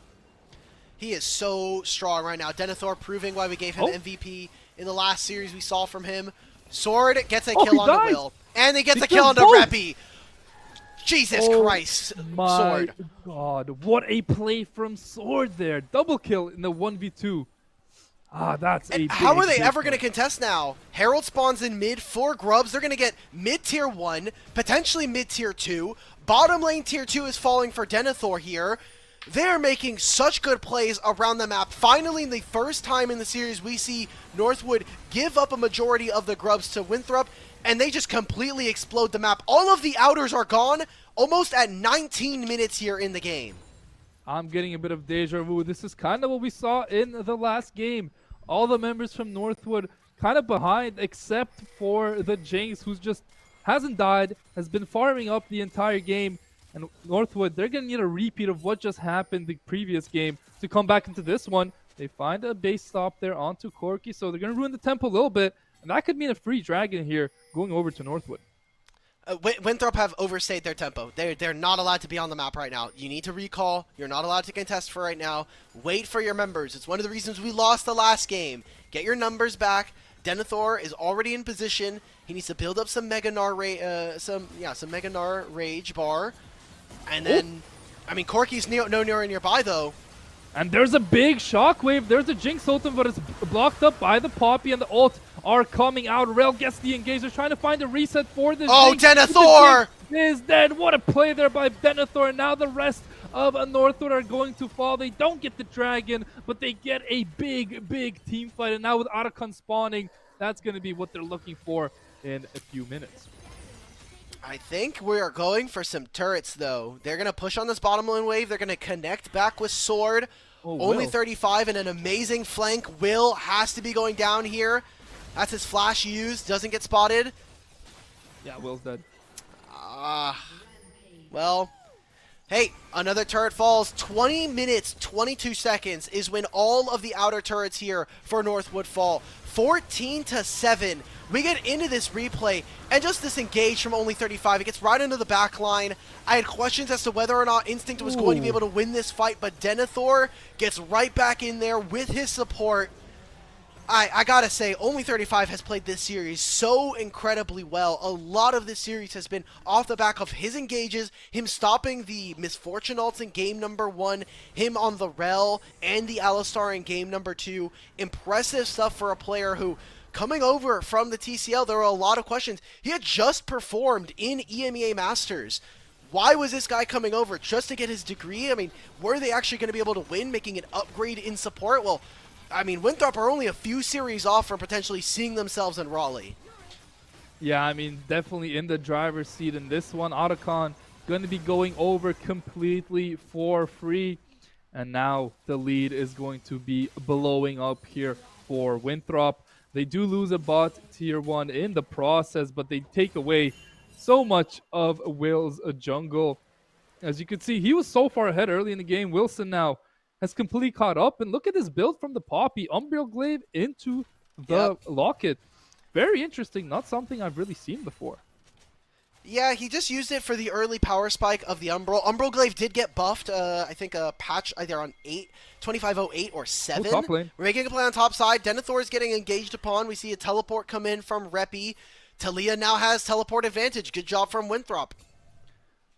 He is so strong right now. Denethor proving why we gave him MVP in the last series we saw from him. Sword gets a kill on the Will. And he gets a kill on the Reppy. Jesus Christ, my Sword. God, what a play from Sword there. Double kill in the 1v2. Ah, that's a big, how are they big ever going to one. contest now? Herald spawns in mid, 4 grubs. They're going to get mid-tier 1, potentially mid-tier 2. Bottom lane tier 2 is falling for Denethor here. They're making such good plays around the map. Finally, the first time in the series, we see Northwood give up a majority of the grubs to Winthrop, and they just completely explode the map. All of the outers are gone almost at 19 minutes here in the game. I'm getting a bit of deja vu. This is kind of what we saw in the last game. All the members from Northwood kind of behind, except for the Jinx, who's just hasn't died, has been farming up the entire game. And Northwood, they're going to need a repeat of what just happened the previous game to come back into this one. They find a base stop there onto Corki, so they're going to ruin the tempo a little bit. And that could mean a free dragon here going over to Northwood. Winthrop have overstayed their tempo. They're not allowed to be on the map right now. You need to recall. You're not allowed to contest for right now. Wait for your members. It's one of the reasons we lost the last game. Get your numbers back. Denethor is already in position. He needs to build up some Mega Gnar, some Mega Gnar Rage bar. And then, I mean, Corki's nowhere nearby, though. And there's a big shockwave. There's a Jinx ultimate, but it's blocked up by the Poppy, and the ult are coming out. Rel gets the engage. They're trying to find a reset for this. Oh, Jinx. Denethor! Is dead. What a play there by Denethor. Now the rest of Northwood are going to fall. They don't get the dragon, but they get a big, big team fight. And now with Otacon spawning, that's going to be what they're looking for in a few minutes. I think we are going for some turrets, though. They're going to push on this bottom lane wave. They're going to connect back with Sword. Only 35 and an amazing flank. Will has to be going down here. That's his flash used. Doesn't get spotted. Yeah, Will's dead. Well, hey, another turret falls. 20 minutes, 22 seconds is when all of the outer turrets here for Northwood fall. 14-7. We get into this replay, and just this engage from only 35, it gets right into the back line. I had questions as to whether or not Instinct was going to be Ooh. able to win this fight, but Denethor gets right back in there with his support. I gotta say, Only 35 has played this series so incredibly well. A lot of this series has been off the back of his engages, him stopping the Misfortune ults in game number 1, him on the Rel and the Alistar in game number 2. Impressive stuff for a player who, coming over from the TCL, there were a lot of questions. He had just performed in EMEA Masters. Why was this guy coming over? Just to get his degree? I mean, were they actually going to be able to win, making an upgrade in support? Well, I mean, Winthrop are only a few series off from potentially seeing themselves in Raleigh. Yeah, I mean, definitely in the driver's seat in this one. Otacon going to be going over completely for free. And now the lead is going to be blowing up here for Winthrop. They do lose a bot tier 1 in the process, but they take away so much of Will's jungle. As you can see, he was so far ahead early in the game. Wilson now has completely caught up. And look at this build from the Poppy. Umbral Glaive into Yep. the Locket. Very interesting. Not something I've really seen before. Yeah, he just used it for the early power spike of the Umbral. Umbral Glaive did get buffed, I think a patch either on 2508 or 7. Top lane. We're making a play on top side. Denethor is getting engaged upon. We see a teleport come in from Reppy. Talia now has teleport advantage. Good job from Winthrop.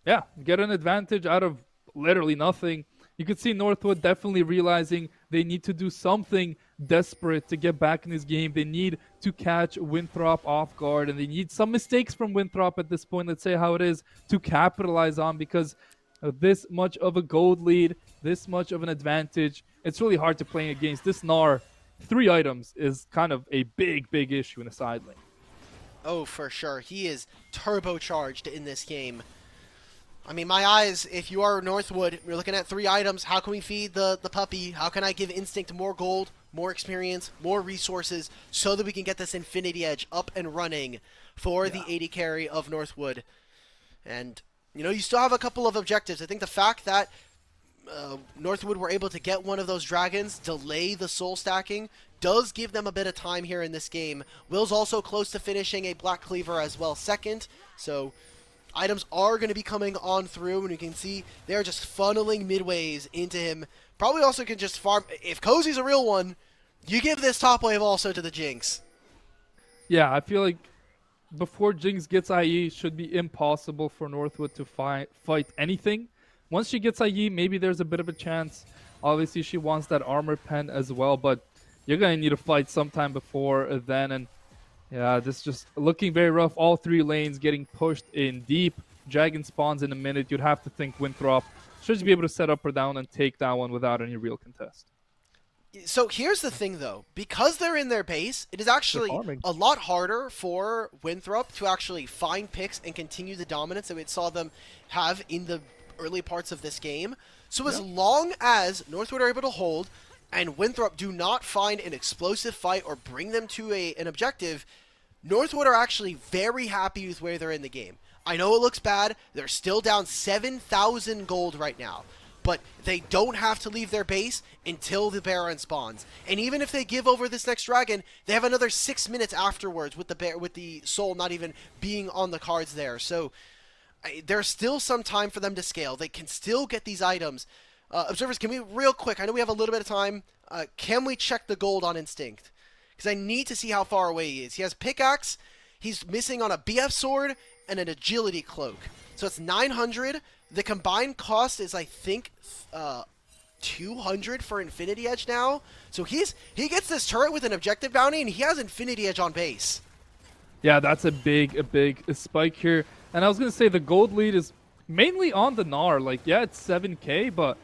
Yeah, get an advantage out of literally nothing. You could see Northwood definitely realizing they need to do something desperate to get back in this game. They need to catch Winthrop off guard, and they need some mistakes from Winthrop at this point, let's say how it is, to capitalize on, because this much of a gold lead, this much of an advantage, it's really hard to play against. This Gnar, 3 items is kind of a big issue in the side lane. Oh, for sure. He is turbocharged in this game. I mean, my eyes, if you are Northwood, you're looking at 3 items. How can we feed the puppy? How can I give Instinct more gold, more experience, more resources, so that we can get this Infinity Edge up and running for the AD carry of Northwood? And, you know, you still have a couple of objectives. I think the fact that Northwood were able to get one of those dragons, delay the soul stacking, does give them a bit of time here in this game. Will's also close to finishing a Black Cleaver as well second, so items are going to be coming on through, and you can see they're just funneling midways into him. Probably also can just farm. If Cozy's a real one, you give this top wave also to the Jinx. Yeah, I feel like before Jinx gets IE, it should be impossible for Northwood to fight anything. Once she gets IE, maybe there's a bit of a chance. Obviously, she wants that armor pen as well, but you're going to need to fight sometime before then. And yeah, this just looking very rough. All 3 lanes getting pushed in deep. Dragon spawns in a minute. You'd have to think Winthrop should just be able to set up or down and take that one without any real contest. So here's the thing, though. Because they're in their base, it is actually a lot harder for Winthrop to actually find picks and continue the dominance that we saw them have in the early parts of this game. So as long as Northwood are able to hold and Winthrop do not find an explosive fight or bring them to an objective, Northwood are actually very happy with where they're in the game. I know it looks bad. They're still down 7,000 gold right now. But they don't have to leave their base until the Baron spawns. And even if they give over this next dragon, they have another 6 minutes afterwards with the soul not even being on the cards there. So there's still some time for them to scale. They can still get these items. Observers, can we, real quick, I know we have a little bit of time, can we check the gold on Instinct? Because I need to see how far away he is. He has pickaxe, he's missing on a BF sword, and an agility cloak. So it's 900. The combined cost is, I think, 200 for Infinity Edge now. So he gets this turret with an objective bounty, and he has Infinity Edge on base. Yeah, that's a big spike here. And I was going to say the gold lead is mainly on the Gnar. Like, yeah, it's 7k, but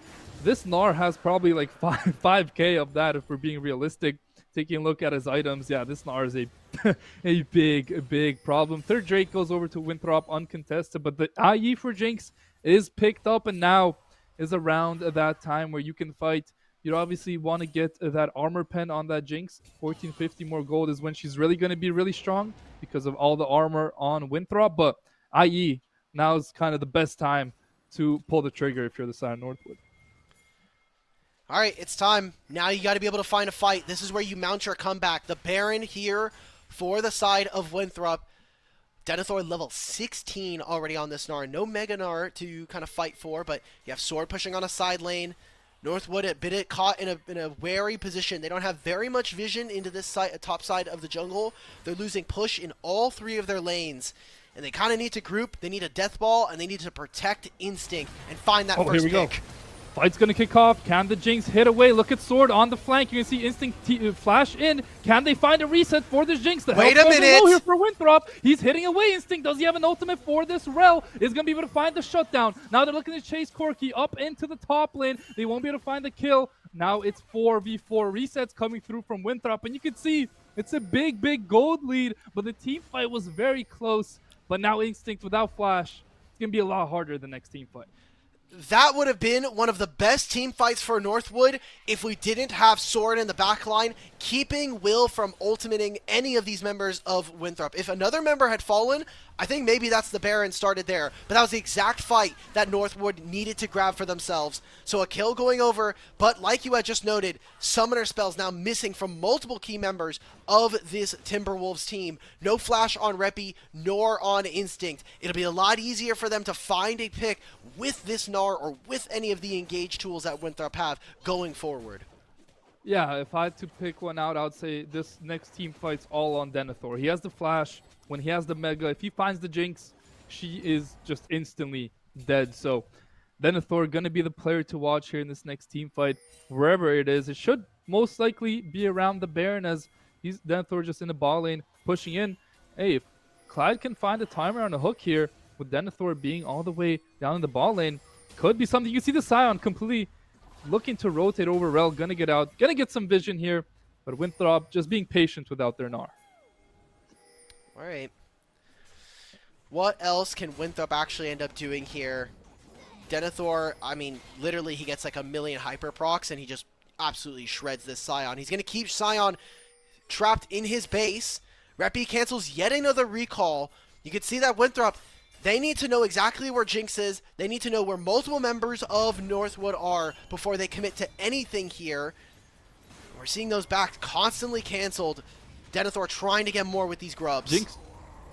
this Gnar has probably like 5k of that if we're being realistic. Taking a look at his items, yeah, this Gnar is a big problem. Third Drake goes over to Winthrop uncontested, but the IE for Jinx is picked up, and now is around that time where you can fight. You obviously want to get that armor pen on that Jinx. 1450 more gold is when she's really going to be really strong because of all the armor on Winthrop, but IE now is kind of the best time to pull the trigger if you're the side of Northwood. All right, it's time. Now you got to be able to find a fight. This is where you mount your comeback. The Baron here for the side of Winthrop. Denethor level 16 already on this Gnar. No Mega Gnar to kind of fight for, but you have Sword pushing on a side lane. Northwood a bit caught in a wary position. They don't have very much vision into this top side of the jungle. They're losing push in all three of their lanes. And they kind of need to group. They need a death ball, and they need to protect Instinct and find that first here we pick. go. Fight's gonna kick off. Can the Jinx hit away? Look at Sword on the flank. You can see Instinct flash in. Can they find a reset for this Jinx? Wait a minute! Low here for Winthrop. He's hitting away. Instinct, does he have an ultimate for this Rel? Is gonna be able to find the shutdown. Now they're looking to chase Corki up into the top lane. They won't be able to find the kill. Now it's 4v4 resets coming through from Winthrop, and you can see it's a big gold lead, but the team fight was very close. But now Instinct without flash, it's gonna be a lot harder the next team fight. That would have been one of the best team fights for Northwood if we didn't have Sword in the backline, keeping Will from ultimating any of these members of Winthrop. If another member had fallen, I think maybe that's the Baron started there. But that was the exact fight that Northwood needed to grab for themselves. So a kill going over, but like you had just noted, summoner spells now missing from multiple key members of this Timberwolves team. No flash on Reppy, nor on Instinct. It'll be a lot easier for them to find a pick with this Gnar or with any of the engage tools that Winthrop have going forward. Yeah, if I had to pick one out, I would say this next team fight's all on Denethor. He has the flash. When he has the Mega, if he finds the Jinx, she is just instantly dead. So Denethor going to be the player to watch here in this next team fight. Wherever it is, it should most likely be around the Baron, as he's Denethor just in the ball lane, pushing in. Hey, if Clyde can find a timer on a hook here, with Denethor being all the way down in the ball lane, could be something. You see the Scion completely looking to rotate over Rel, gonna get out, gonna get some vision here, but Winthrop just being patient without their Gnar. All right. What else can Winthrop actually end up doing here? Denethor, I mean, literally he gets like a million hyper procs and he just absolutely shreds this Scion. He's gonna keep Scion trapped in his base. Reppy cancels yet another recall. You can see that Winthrop, they need to know exactly where Jinx is. They need to know where multiple members of Northwood are before they commit to anything here. We're seeing those back constantly canceled. Denethor trying to get more with these grubs.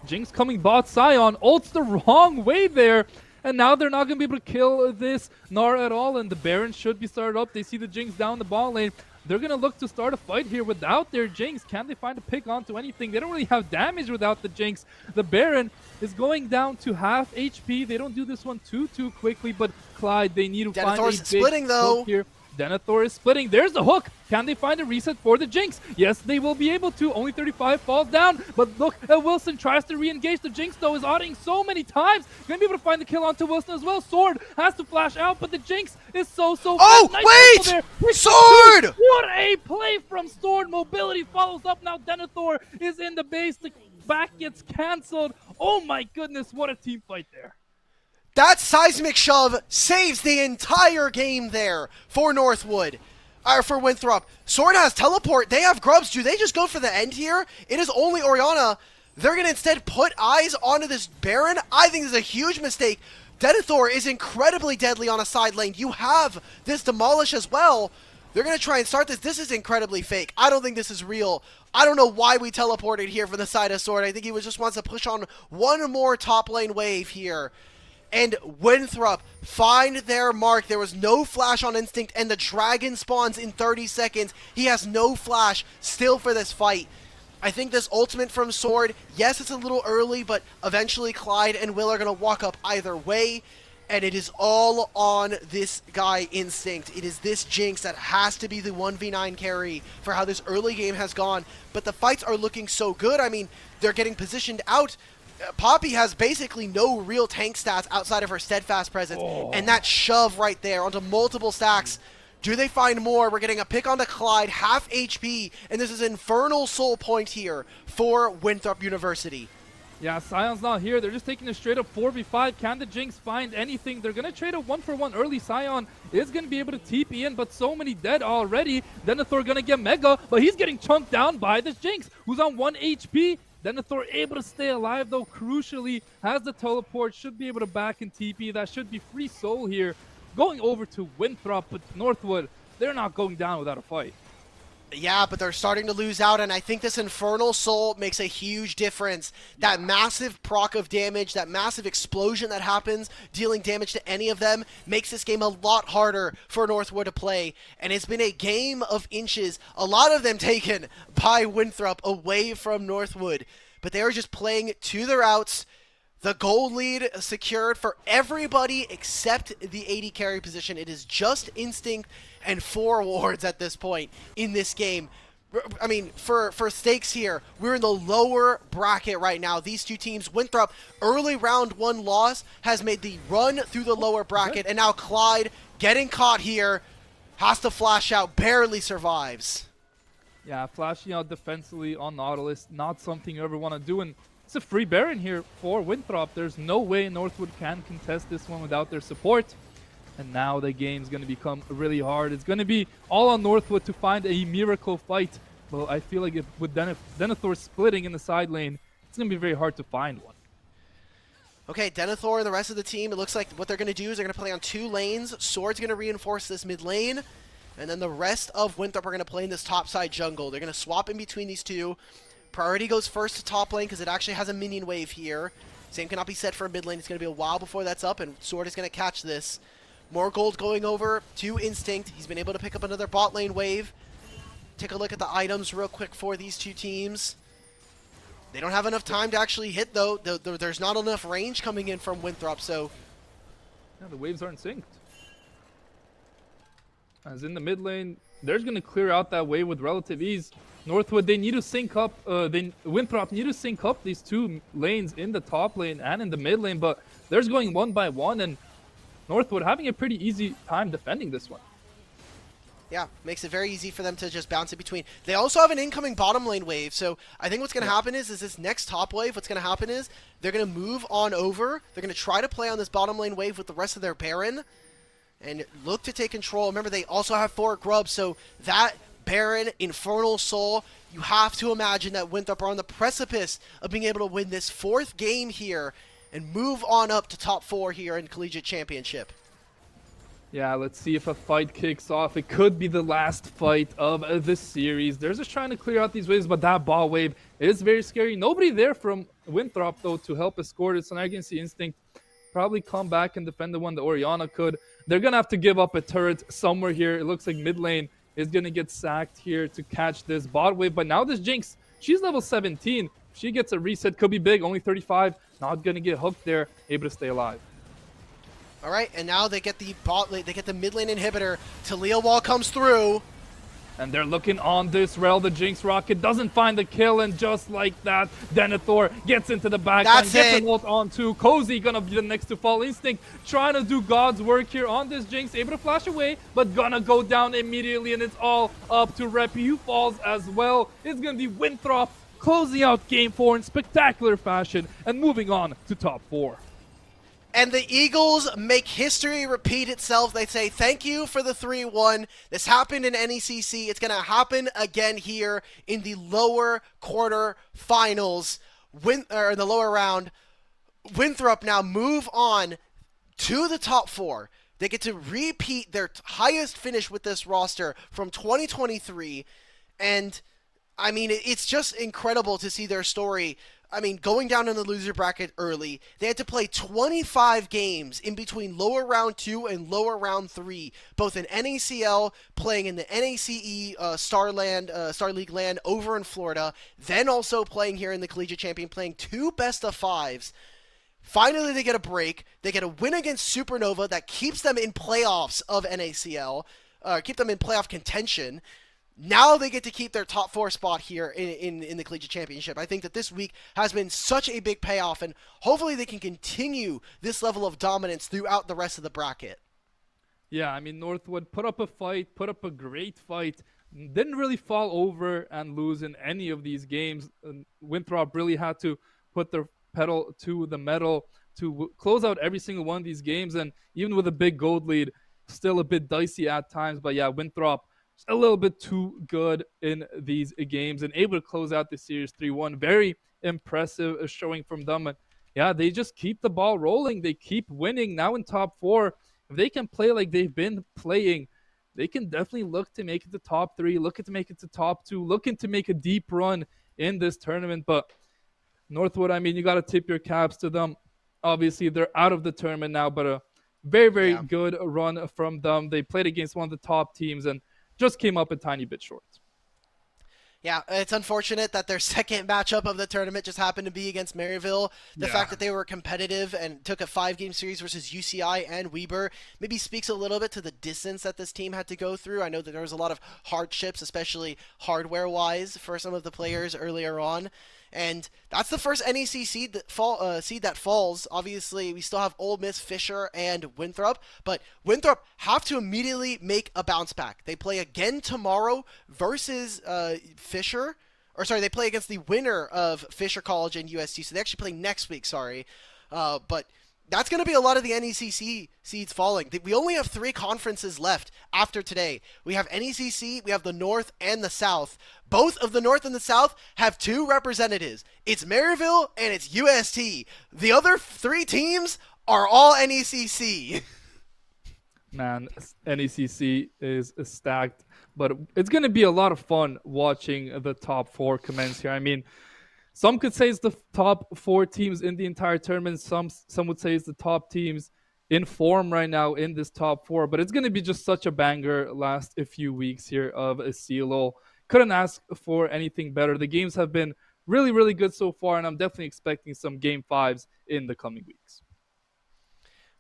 Jinx coming bot Scion, ults the wrong way there. And now they're not going to be able to kill this Gnar at all. And the Baron should be started up. They see the Jinx down the ball lane. They're going to look to start a fight here without their Jinx. Can they find a pick onto anything? They don't really have damage without the Jinx. The Baron is going down to half HP. They don't do this one too quickly, but Clyde, they need to find a big splitting though. Here. Denethor is splitting. There's the hook. Can they find a reset for the Jinx? Yes, they will be able to. Only 35 falls down. But look, Wilson tries to re-engage. The Jinx, though, is auditing so many times. Gonna be able to find the kill onto Wilson as well. Sword has to flash out, but the Jinx is so Oh, nice. Wait! Sword! What a play from Sword. Mobility follows up. Now Denethor is in the base. The back gets canceled. Oh my goodness, what a team fight there. That seismic shove saves the entire game there for Northwood. For Winthrop. Sword has teleport. They have grubs. Do they just go for the end here? It is only Orianna. They're going to instead put eyes onto this Baron. I think this is a huge mistake. Denethor is incredibly deadly on a side lane. You have this Demolish as well. They're going to try and start this. This is incredibly fake. I don't think this is real. I don't know why we teleported here for the side of Sword. I think he just wants to push on one more top lane wave here. And Winthrop find their mark. There was no flash on Instinct, and the dragon spawns in 30 seconds. He has no flash still for this fight. I think this ultimate from Sword, yes, it's a little early, but eventually Clyde and Will are going to walk up either way. And it is all on this guy, Instinct. It is this Jinx that has to be the 1v9 carry for how this early game has gone. But the fights are looking so good. I mean, they're getting positioned out. Poppy has basically no real tank stats outside of her steadfast presence, and that shove right there onto multiple stacks. Do they find more? We're getting a pick onto Clyde, half HP, and this is infernal soul point here for Winthrop University. Yeah, Sion's not here. They're just taking a straight up 4v5. Can the Jinx find anything? They're going to trade a 1-for-1 early. Sion is going to be able to TP in, but so many dead already. Denethor going to get Mega, but he's getting chunked down by this Jinx, who's on 1 HP. Denethor able to stay alive, though, crucially, has the teleport, should be able to back and TP. That should be free soul here. Going over to Winthrop, but Northwood, they're not going down without a fight. Yeah, but they're starting to lose out, and I think this Infernal Soul makes a huge difference. That Yeah. massive proc of damage, that massive explosion that happens, dealing damage to any of them, makes this game a lot harder for Northwood to play. And it's been a game of inches, a lot of them taken by Winthrop away from Northwood. But they are just playing to their outs. The gold lead secured for everybody except the AD carry position. It is just Instinct and 4 wards at this point in this game. I mean, for stakes here, we're in the lower bracket right now. These two teams, Winthrop, early round 1 loss, has made the run through the lower Okay. bracket, and now Clyde getting caught here, has to flash out, barely survives. Yeah, flashing out defensively on Nautilus, not something you ever want to do. And it's a free Baron here for Winthrop. There's no way Northwood can contest this one without their support. And now the game's going to become really hard. It's going to be all on Northwood to find a miracle fight. But I feel like with Denethor splitting in the side lane, it's going to be very hard to find one. Okay, Denethor and the rest of the team, it looks like what they're going to do is they're going to play on 2 lanes. Sword's going to reinforce this mid lane. And then the rest of Winthrop are going to play in this top side jungle. They're going to swap in between these two. Priority goes first to top lane because it actually has a minion wave here. Same cannot be said for mid lane. It's going to be a while before that's up, and Sword is going to catch this. More gold going over to Instinct. He's been able to pick up another bot lane wave. Take a look at the items real quick for these two teams. They don't have enough time to actually hit, though. There's not enough range coming in from Winthrop, so... Yeah, the waves aren't synced. As in the mid lane, they're going to clear out that wave with relative ease. Northwood, they need to sync up. Winthrop need to sync up these 2 lanes in the top lane and in the mid lane, but they're going one by one, and Northwood having a pretty easy time defending this one. Yeah, makes it very easy for them to just bounce in between. They also have an incoming bottom lane wave, so I think what's going to happen is this next top wave, what's going to happen is they're going to move on over. They're going to try to play on this bottom lane wave with the rest of their Baron and look to take control. Remember, they also have 4 grubs, so that Baron, Infernal Soul, you have to imagine that Winthrop are on the precipice of being able to win this 4th game here and move on up to top 4 here in Collegiate Championship. Yeah, let's see if a fight kicks off. It could be the last fight of this series. They're just trying to clear out these waves, but that ball wave is very scary. Nobody there from Winthrop, though, to help escort it, so now you can see Instinct probably come back and defend the one that Orianna could. They're going to have to give up a turret somewhere here. It looks like mid lane is going to get sacked here to catch this bot wave. But now this Jinx, she's level 17. She gets a reset. Could be big. Only 35. Not going to get hooked there. Able to stay alive. All right, and now they get the bot lane, they get the mid lane inhibitor. Talia Wall comes through. And they're looking on this rail. The Jinx Rocket doesn't find the kill, and just like that, Denethor gets into the backline, gets an ult on two. Cozy gonna be the next to fall. Instinct trying to do God's work here on this Jinx, able to flash away, but gonna go down immediately, and it's all up to Reppy, who falls as well. It's gonna be Winthrop closing out Game 4 in spectacular fashion and moving on to top 4. And the Eagles make history repeat itself. They say, thank you for the 3-1. This happened in NECC. It's going to happen again here in the lower quarter finals, or the lower round. Winthrop now move on to the top 4. They get to repeat their highest finish with this roster from 2023. And, I mean, it's just incredible to see their story. I mean, going down in the loser bracket early, they had to play 25 games in between lower round 2 and lower round 3, both in NACL, playing in the NACE Star League land over in Florida, then also playing here in the Collegiate Champion, playing 2 best of 5s. Finally, they get a break. They get a win against Supernova that keeps them in playoffs of NACL, keep them in playoff contention. Now they get to keep their top 4 spot here in the Collegiate Championship. I think that this week has been such a big payoff, and hopefully they can continue this level of dominance throughout the rest of the bracket. Yeah, I mean, Northwood put up a fight, put up a great fight, didn't really fall over and lose in any of these games. Winthrop really had to put their pedal to the metal to close out every single one of these games, and even with a big gold lead, still a bit dicey at times. But yeah, Winthrop a little bit too good in these games and able to close out the series 3-1. Very impressive showing from them. And yeah, they just keep the ball rolling. They keep winning now in top 4. If they can play like they've been playing, they can definitely look to make it to top 3, look to make it to top 2, looking to make a deep run in this tournament. But Northwood, I mean, you got to tip your caps to them. Obviously, they're out of the tournament now, but a very, very Yeah. good run from them. They played against one of the top teams and just came up a tiny bit short. Yeah, it's unfortunate that their second matchup of the tournament just happened to be against Maryville. The Yeah. fact that they were competitive and took a 5-game series versus UCI and Weber maybe speaks a little bit to the distance that this team had to go through. I know that there was a lot of hardships, especially hardware-wise, for some of the players earlier on. And that's the first NEC seed that falls. Obviously, we still have Ole Miss, Fisher, and Winthrop, but Winthrop have to immediately make a bounce back. They play again tomorrow versus Fisher. Or sorry, they play against the winner of Fisher College and UST. So they actually play next week. Sorry, but that's going to be a lot of the NECC seeds falling. We only have 3 conferences left after today. We have NECC, we have the North and the South. Both of the North and the South have 2 representatives. It's Maryville and it's UST. The other 3 teams are all NECC. Man, NECC is stacked, but it's going to be a lot of fun watching the top 4 commence here. I mean, some could say it's the top 4 teams in the entire tournament. Some would say it's the top teams in form right now in this top 4. But it's going to be just such a banger last a few weeks here of a CLOL. Couldn't ask for anything better. The games have been really, really good so far, and I'm definitely expecting some game 5s in the coming weeks.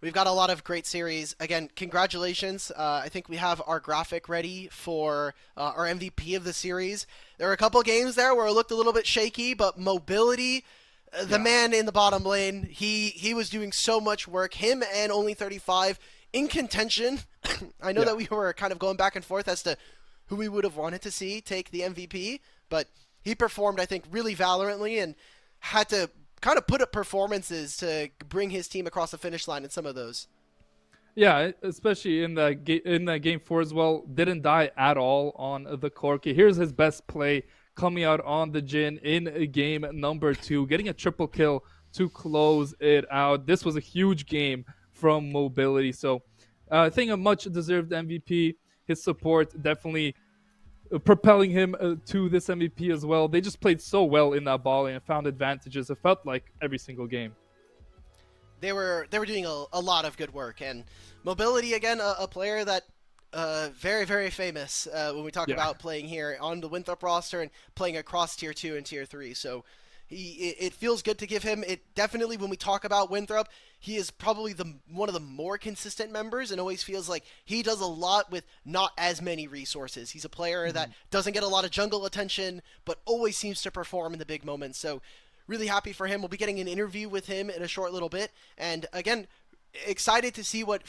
We've got a lot of great series. Again, congratulations. I think we have our graphic ready for our MVP of the series. There were a couple games there where it looked a little bit shaky, but Mobility, the man in the bottom lane, he was doing so much work. Him and Only 35 in contention. I know Yeah. that we were kind of going back and forth as to who we would have wanted to see take the MVP, but he performed, I think, really valiantly and had to kind of put up performances to bring his team across the finish line in some of those. Yeah, especially in that game 4 as well. Didn't die at all on the Corki. Here's his best play coming out on the Jin in game number 2, getting a triple kill to close it out. This was a huge game from Mobility. So I think a much deserved MVP. His support definitely propelling him to this MVP as well. They just played so well in that ball and found advantages. It felt like every single game. They were doing a lot of good work, and Mobility again, a player that very, very famous when we talk Yeah. about playing here on the Winthrop roster and playing across tier 2 and tier 3. So it feels good to give him it. Definitely, when we talk about Winthrop, he is probably the one of the more consistent members, and always feels like he does a lot with not as many resources. He's a player that doesn't get a lot of jungle attention, but always seems to perform in the big moments. So really happy for him. We'll be getting an interview with him in a short little bit, and again, excited to see what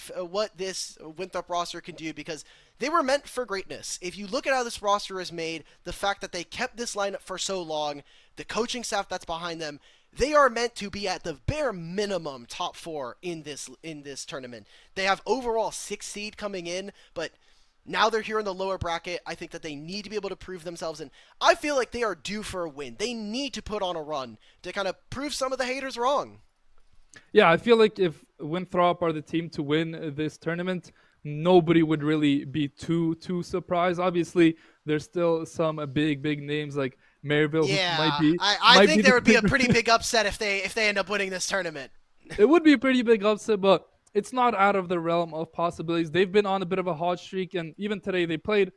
this Winthrop roster can do, because they were meant for greatness. If you look at how this roster is made, the fact that they kept this lineup for so long, the coaching staff that's behind them, they are meant to be at the bare minimum top 4 in this tournament. They have overall 6 seed coming in, but now they're here in the lower bracket. I think that they need to be able to prove themselves, and I feel like they are due for a win. They need to put on a run to kind of prove some of the haters wrong. Yeah, I feel like if Winthrop are the team to win this tournament, nobody would really be too surprised. Obviously, there's still some big names like Maryville who might Yeah, be I might be think the there would be a bigger. pretty big upset if they end up winning this tournament. It would be a pretty big upset, but it's not out of the realm of possibilities. They've been on a bit of a hot streak, and even today they played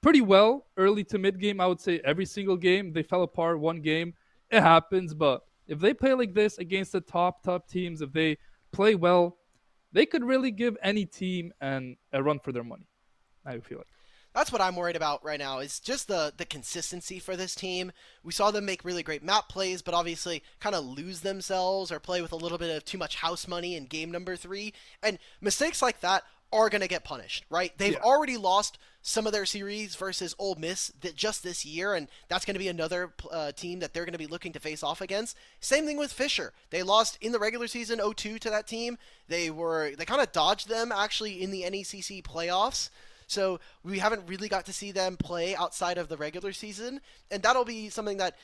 pretty well early to mid game. I would say every single game they fell apart one game. It happens, but if they play like this against the top teams, if they play well, they could really give any team a run for their money. I feel like. That's what I'm worried about right now, is just the consistency for this team. We saw them make really great map plays, but obviously kind of lose themselves or play with a little bit of too much house money in game number 3. And mistakes like that are going to get punished, right? They've Yeah. already lost some of their series versus Ole Miss just this year, and that's going to be another team that they're going to be looking to face off against. Same thing with Fisher. They lost in the regular season 0-2 to that team. They kind of dodged them actually in the NECC playoffs. So we haven't really got to see them play outside of the regular season, and that'll be something that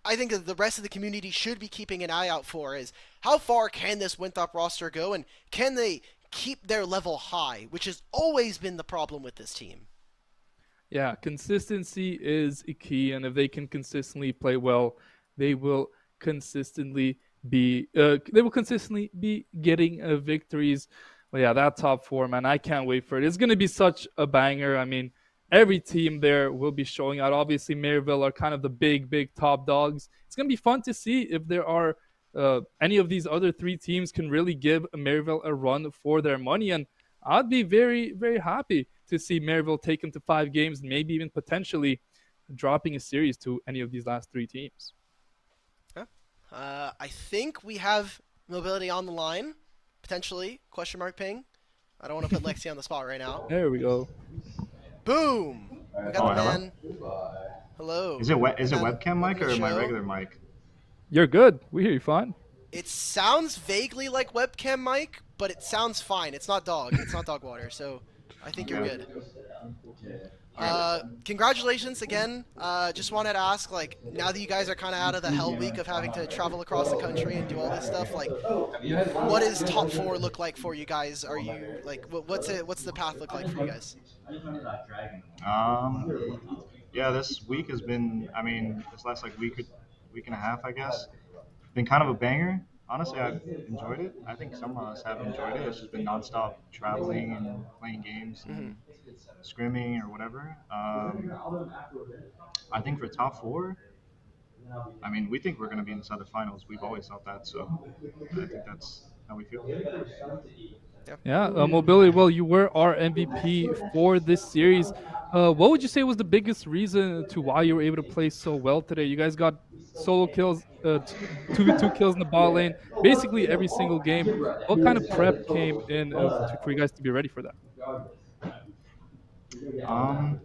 I think that the rest of the community should be keeping an eye out for, is how far can this Winthrop roster go, and can they keep their level high, which has always been the problem with this team. Yeah, consistency is a key, and if they can consistently play well, they will consistently be getting victories. But yeah, that top four, man, I can't wait for it. It's gonna be such a banger. I mean, every team there will be showing out. Obviously, Maryville are kind of the big top dogs. It's gonna be fun to see if there are any of these other three teams can really give Maryville a run for their money, and I'd be very happy to see Maryville take him to 5 games, maybe even potentially dropping a series to any of these last three teams. Yeah. I think we have mobility on the line, potentially. Question mark ping. I don't want to put Lexi on the spot right now. There we go. Boom! We got Oh, the hello. man. Hello. Is it Man, webcam welcome mic to the or my show. regular mic? You're good. We hear you fine. It sounds vaguely like webcam mic, but it sounds fine. It's not dog. It's not dog water, so I think you're Okay. good. All right. Congratulations again. Just wanted to ask, like, now that you guys are kind of out of the hell week of having to travel across the country and do all this stuff, like, what does top four look like for you guys? Are you like, what's it? What's the path look like for you guys? Um, yeah, this week has been. I mean, this last like week and a half, I guess, been kind of a banger. Honestly, I've enjoyed it. I think some of us have enjoyed it. It's just been nonstop traveling and playing games Hmm. and scrimming or whatever. I think for top four, I mean, we think we're going to be inside the finals. We've always thought that, so I think that's how we feel. Yeah. Yeah, mobility. Well, you were our MVP for this series. What would you say was the biggest reason to why you were able to play so well today? You guys got solo kills, 2v2 kills in the bot lane, basically every single game. What kind of prep came in for you guys to be ready for that? Um,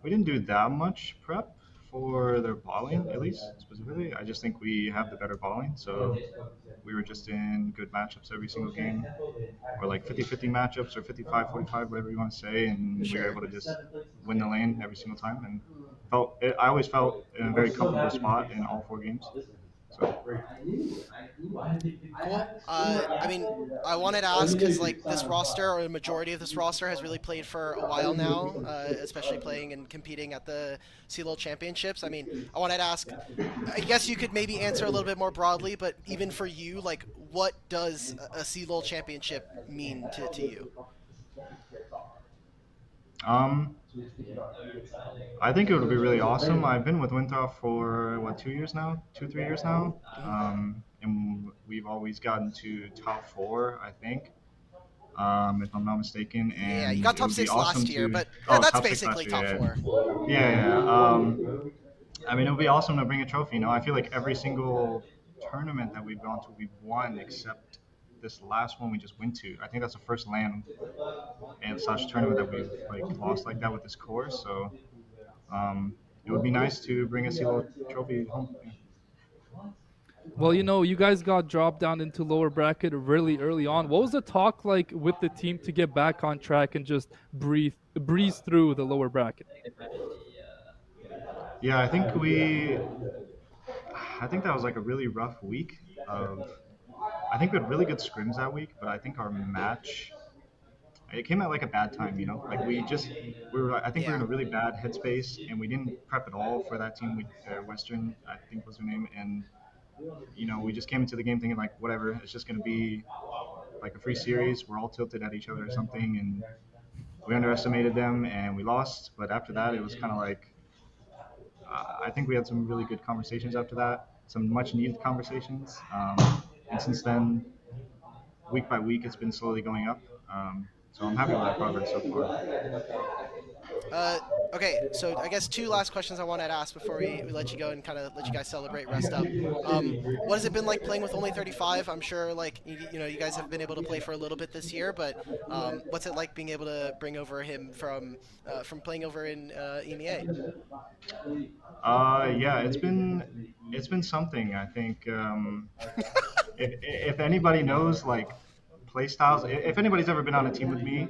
we didn't do that much prep for their balling, at least specifically. I just think we have the better balling, so we were just in good matchups every single game, or like 50-50 matchups, or 55-45, whatever you want to say, and we were Sure. able to just win the lane every single time. And I always felt in a very comfortable spot in all 4 games. So Cool. I mean, I wanted to ask because like this roster or a majority of this roster has really played for a while now, especially playing and competing at the CLOL championships. I mean, I wanted to ask. I guess you could maybe answer a little bit more broadly, but even for you, like, what does a CLOL championship mean to you? um, I think it would be really awesome. I've been with Winthrop for what 2 years now, 2 3 years now, Hmm. and we've always gotten to top four, I think, if I'm not mistaken. Yeah, you And got it top would be six last awesome year, to but that's top six last basically top year. four. Yeah, yeah. I mean, it would be awesome to bring a trophy. I feel like every single tournament that we've gone to, we've won except this last one we just went to. I think that's the first LAN and such tournament that we've like lost like that with this course. So it would be nice to bring a CLO trophy home. Yeah. Well, you guys got dropped down into lower bracket really early on. What was the talk like with the team to get back on track and just breeze through the lower bracket? Yeah, I think that was like a really rough week of. I think we had really good scrims that week, but I think our match it came at like a bad time, Like we were I think we were Yeah. in a really bad headspace and we didn't prep at all for that team. Western I think was their name, and we just came into the game thinking like whatever, it's just gonna be like a free series. We're all tilted at each other or something, and we underestimated them and we lost. But after that, it was kind of like I think we had some really good conversations after that, some much needed conversations. And since then, week by week, it's been slowly going up. So I'm happy with our progress so far. Uh, okay, so I guess two last questions I wanted to ask before we let you go and kind of let you guys celebrate, rest up. What has it been like playing with only 35? I'm sure like you guys have been able to play for a little bit this year, but what's it like being able to bring over him from playing over in EMEA? Yeah, it's been something. I think if anybody knows like play styles, if anybody's ever been on a team with me,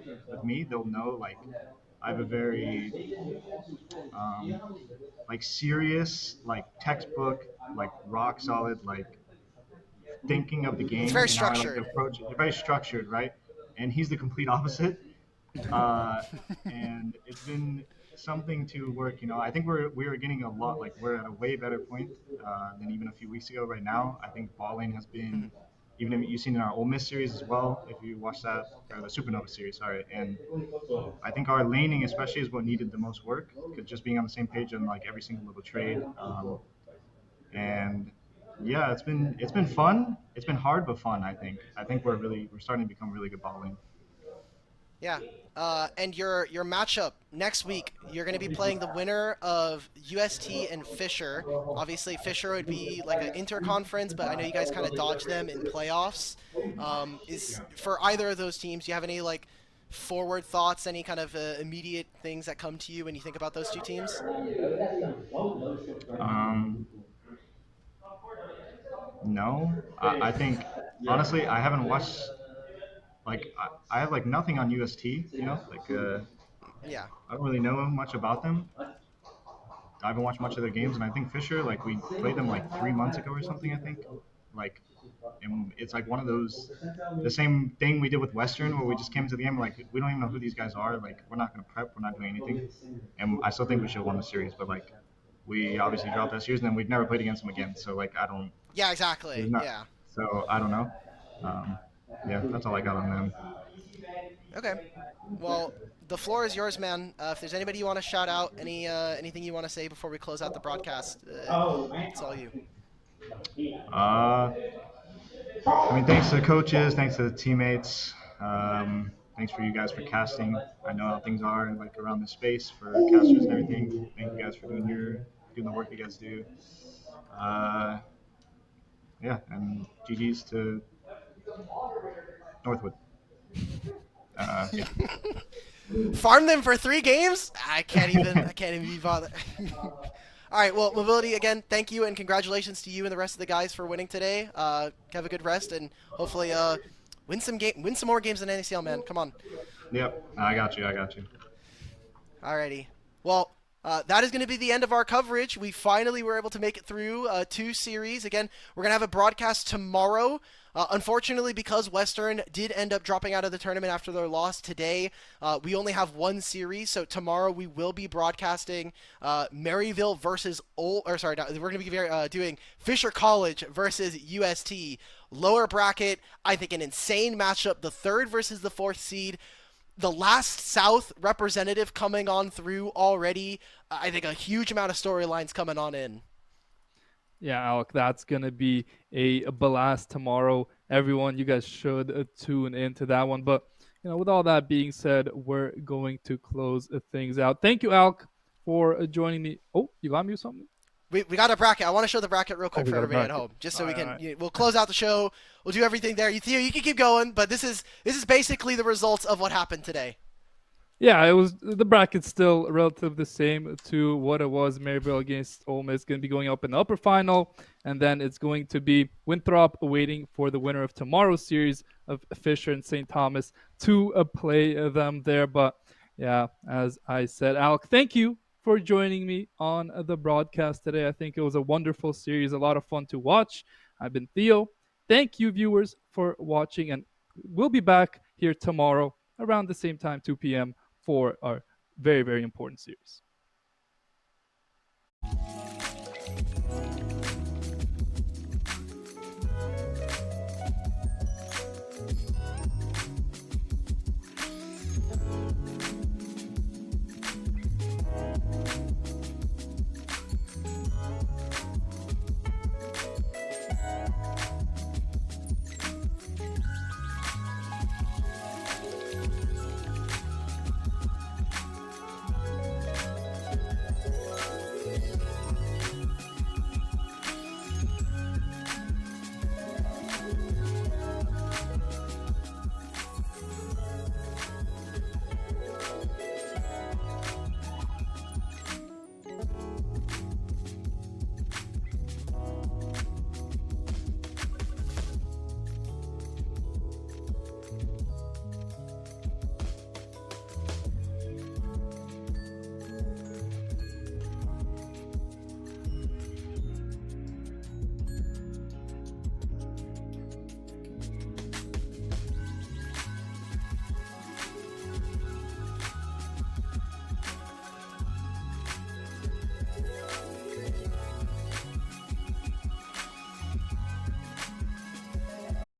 they'll know like I have a very um, like serious, like textbook, like rock solid, like thinking of the It's game very and how I like to structured. approach it. They're very structured, right? and he's the complete opposite. Uh, and it's been something to work. I think we're getting a lot, like we're at a way better point than even a few weeks ago. Right now, I think ball lane has been, even if you've seen in our Ole Miss series as well, if you watch that, or the Supernova series, sorry. And I think our laning, especially, is what needed the most work, because just being on the same page on like every single little trade. And yeah, it's been fun. It's been hard but fun. I think we're starting to become really good ball lane. Yeah. And your matchup next week, you're going to be playing the winner of UST and Fisher. Obviously, Fisher would be like an interconference, but I know you guys kind of dodge them in playoffs. Is for either of those teams, do you have any like forward thoughts, any kind of immediate things that come to you when you think about those two teams? Um, no, I think honestly I haven't watched, like I have like nothing on UST. Like Yeah. I don't really know much about them. I haven't watched much of their games, and I think Fisher, like we played them like 3 months ago or something. I think, like, and it's like one of those, the same thing we did with Western, where we just came to the game like we don't even know who these guys are. Like we're not gonna prep, we're not doing anything, and I still think we should have won the series, but like we obviously dropped that series, and then we've never played against them again. So like I don't, Yeah, there's exactly. not, Yeah. so I don't know. Um, yeah, that's all I got on them. Okay. Well, the floor is yours, man. If there's anybody you want to shout out, anything you want to say before we close out the broadcast, it's all you. Uh, I mean, thanks to the coaches, thanks to the teammates. Thanks for you guys for casting. I know how things are like around the space for casters and everything. Thank you guys for doing the work you guys do. Uh, yeah, and GG's to Northwood. Yeah. Farm them for 3 games? I can't even. I can't even be bothered. All right. Well, mobility again. Thank you and congratulations to you and the rest of the guys for winning today. Have a good rest and hopefully win some more games in NACL, man. Come on. Yep, I got you. I got you. Alrighty. Well, that is going to be the end of our coverage. We finally were able to make it through 2 series. Again, we're going to have a broadcast tomorrow. Unfortunately, because Western did end up dropping out of the tournament after their loss today, we only have 1 series. So tomorrow we will be broadcasting Maryville versus we're going to be doing Fisher College versus UST. Lower bracket, I think an insane matchup. The third versus the fourth seed, the last South representative coming on through already. I think a huge amount of storylines coming on in. Yeah, Alec, that's going to be a blast tomorrow. Everyone, you guys should tune into that one. But, with all that being said, we're going to close things out. Thank you, Alec, for joining me. Oh, you got me with something? We got a bracket. I want to show the bracket real quick We for got a everybody at bracket. home, just so All we right, can. all right. We'll close out the show. We'll do everything there. Theo, you can keep going, but this is basically the results of what happened today. Yeah, it was the bracket's still relatively the same to what it was. Maryville against Ole Miss going to be going up in the upper final, and then it's going to be Winthrop waiting for the winner of tomorrow's series of Fisher and St. Thomas to play them there. But yeah, as I said, Alec, thank you for joining me on the broadcast today. I think it was a wonderful series, a lot of fun to watch. I've been Theo. Thank you, viewers, for watching, and we'll be back here tomorrow around the same time, 2 p.m. for our very, very important series.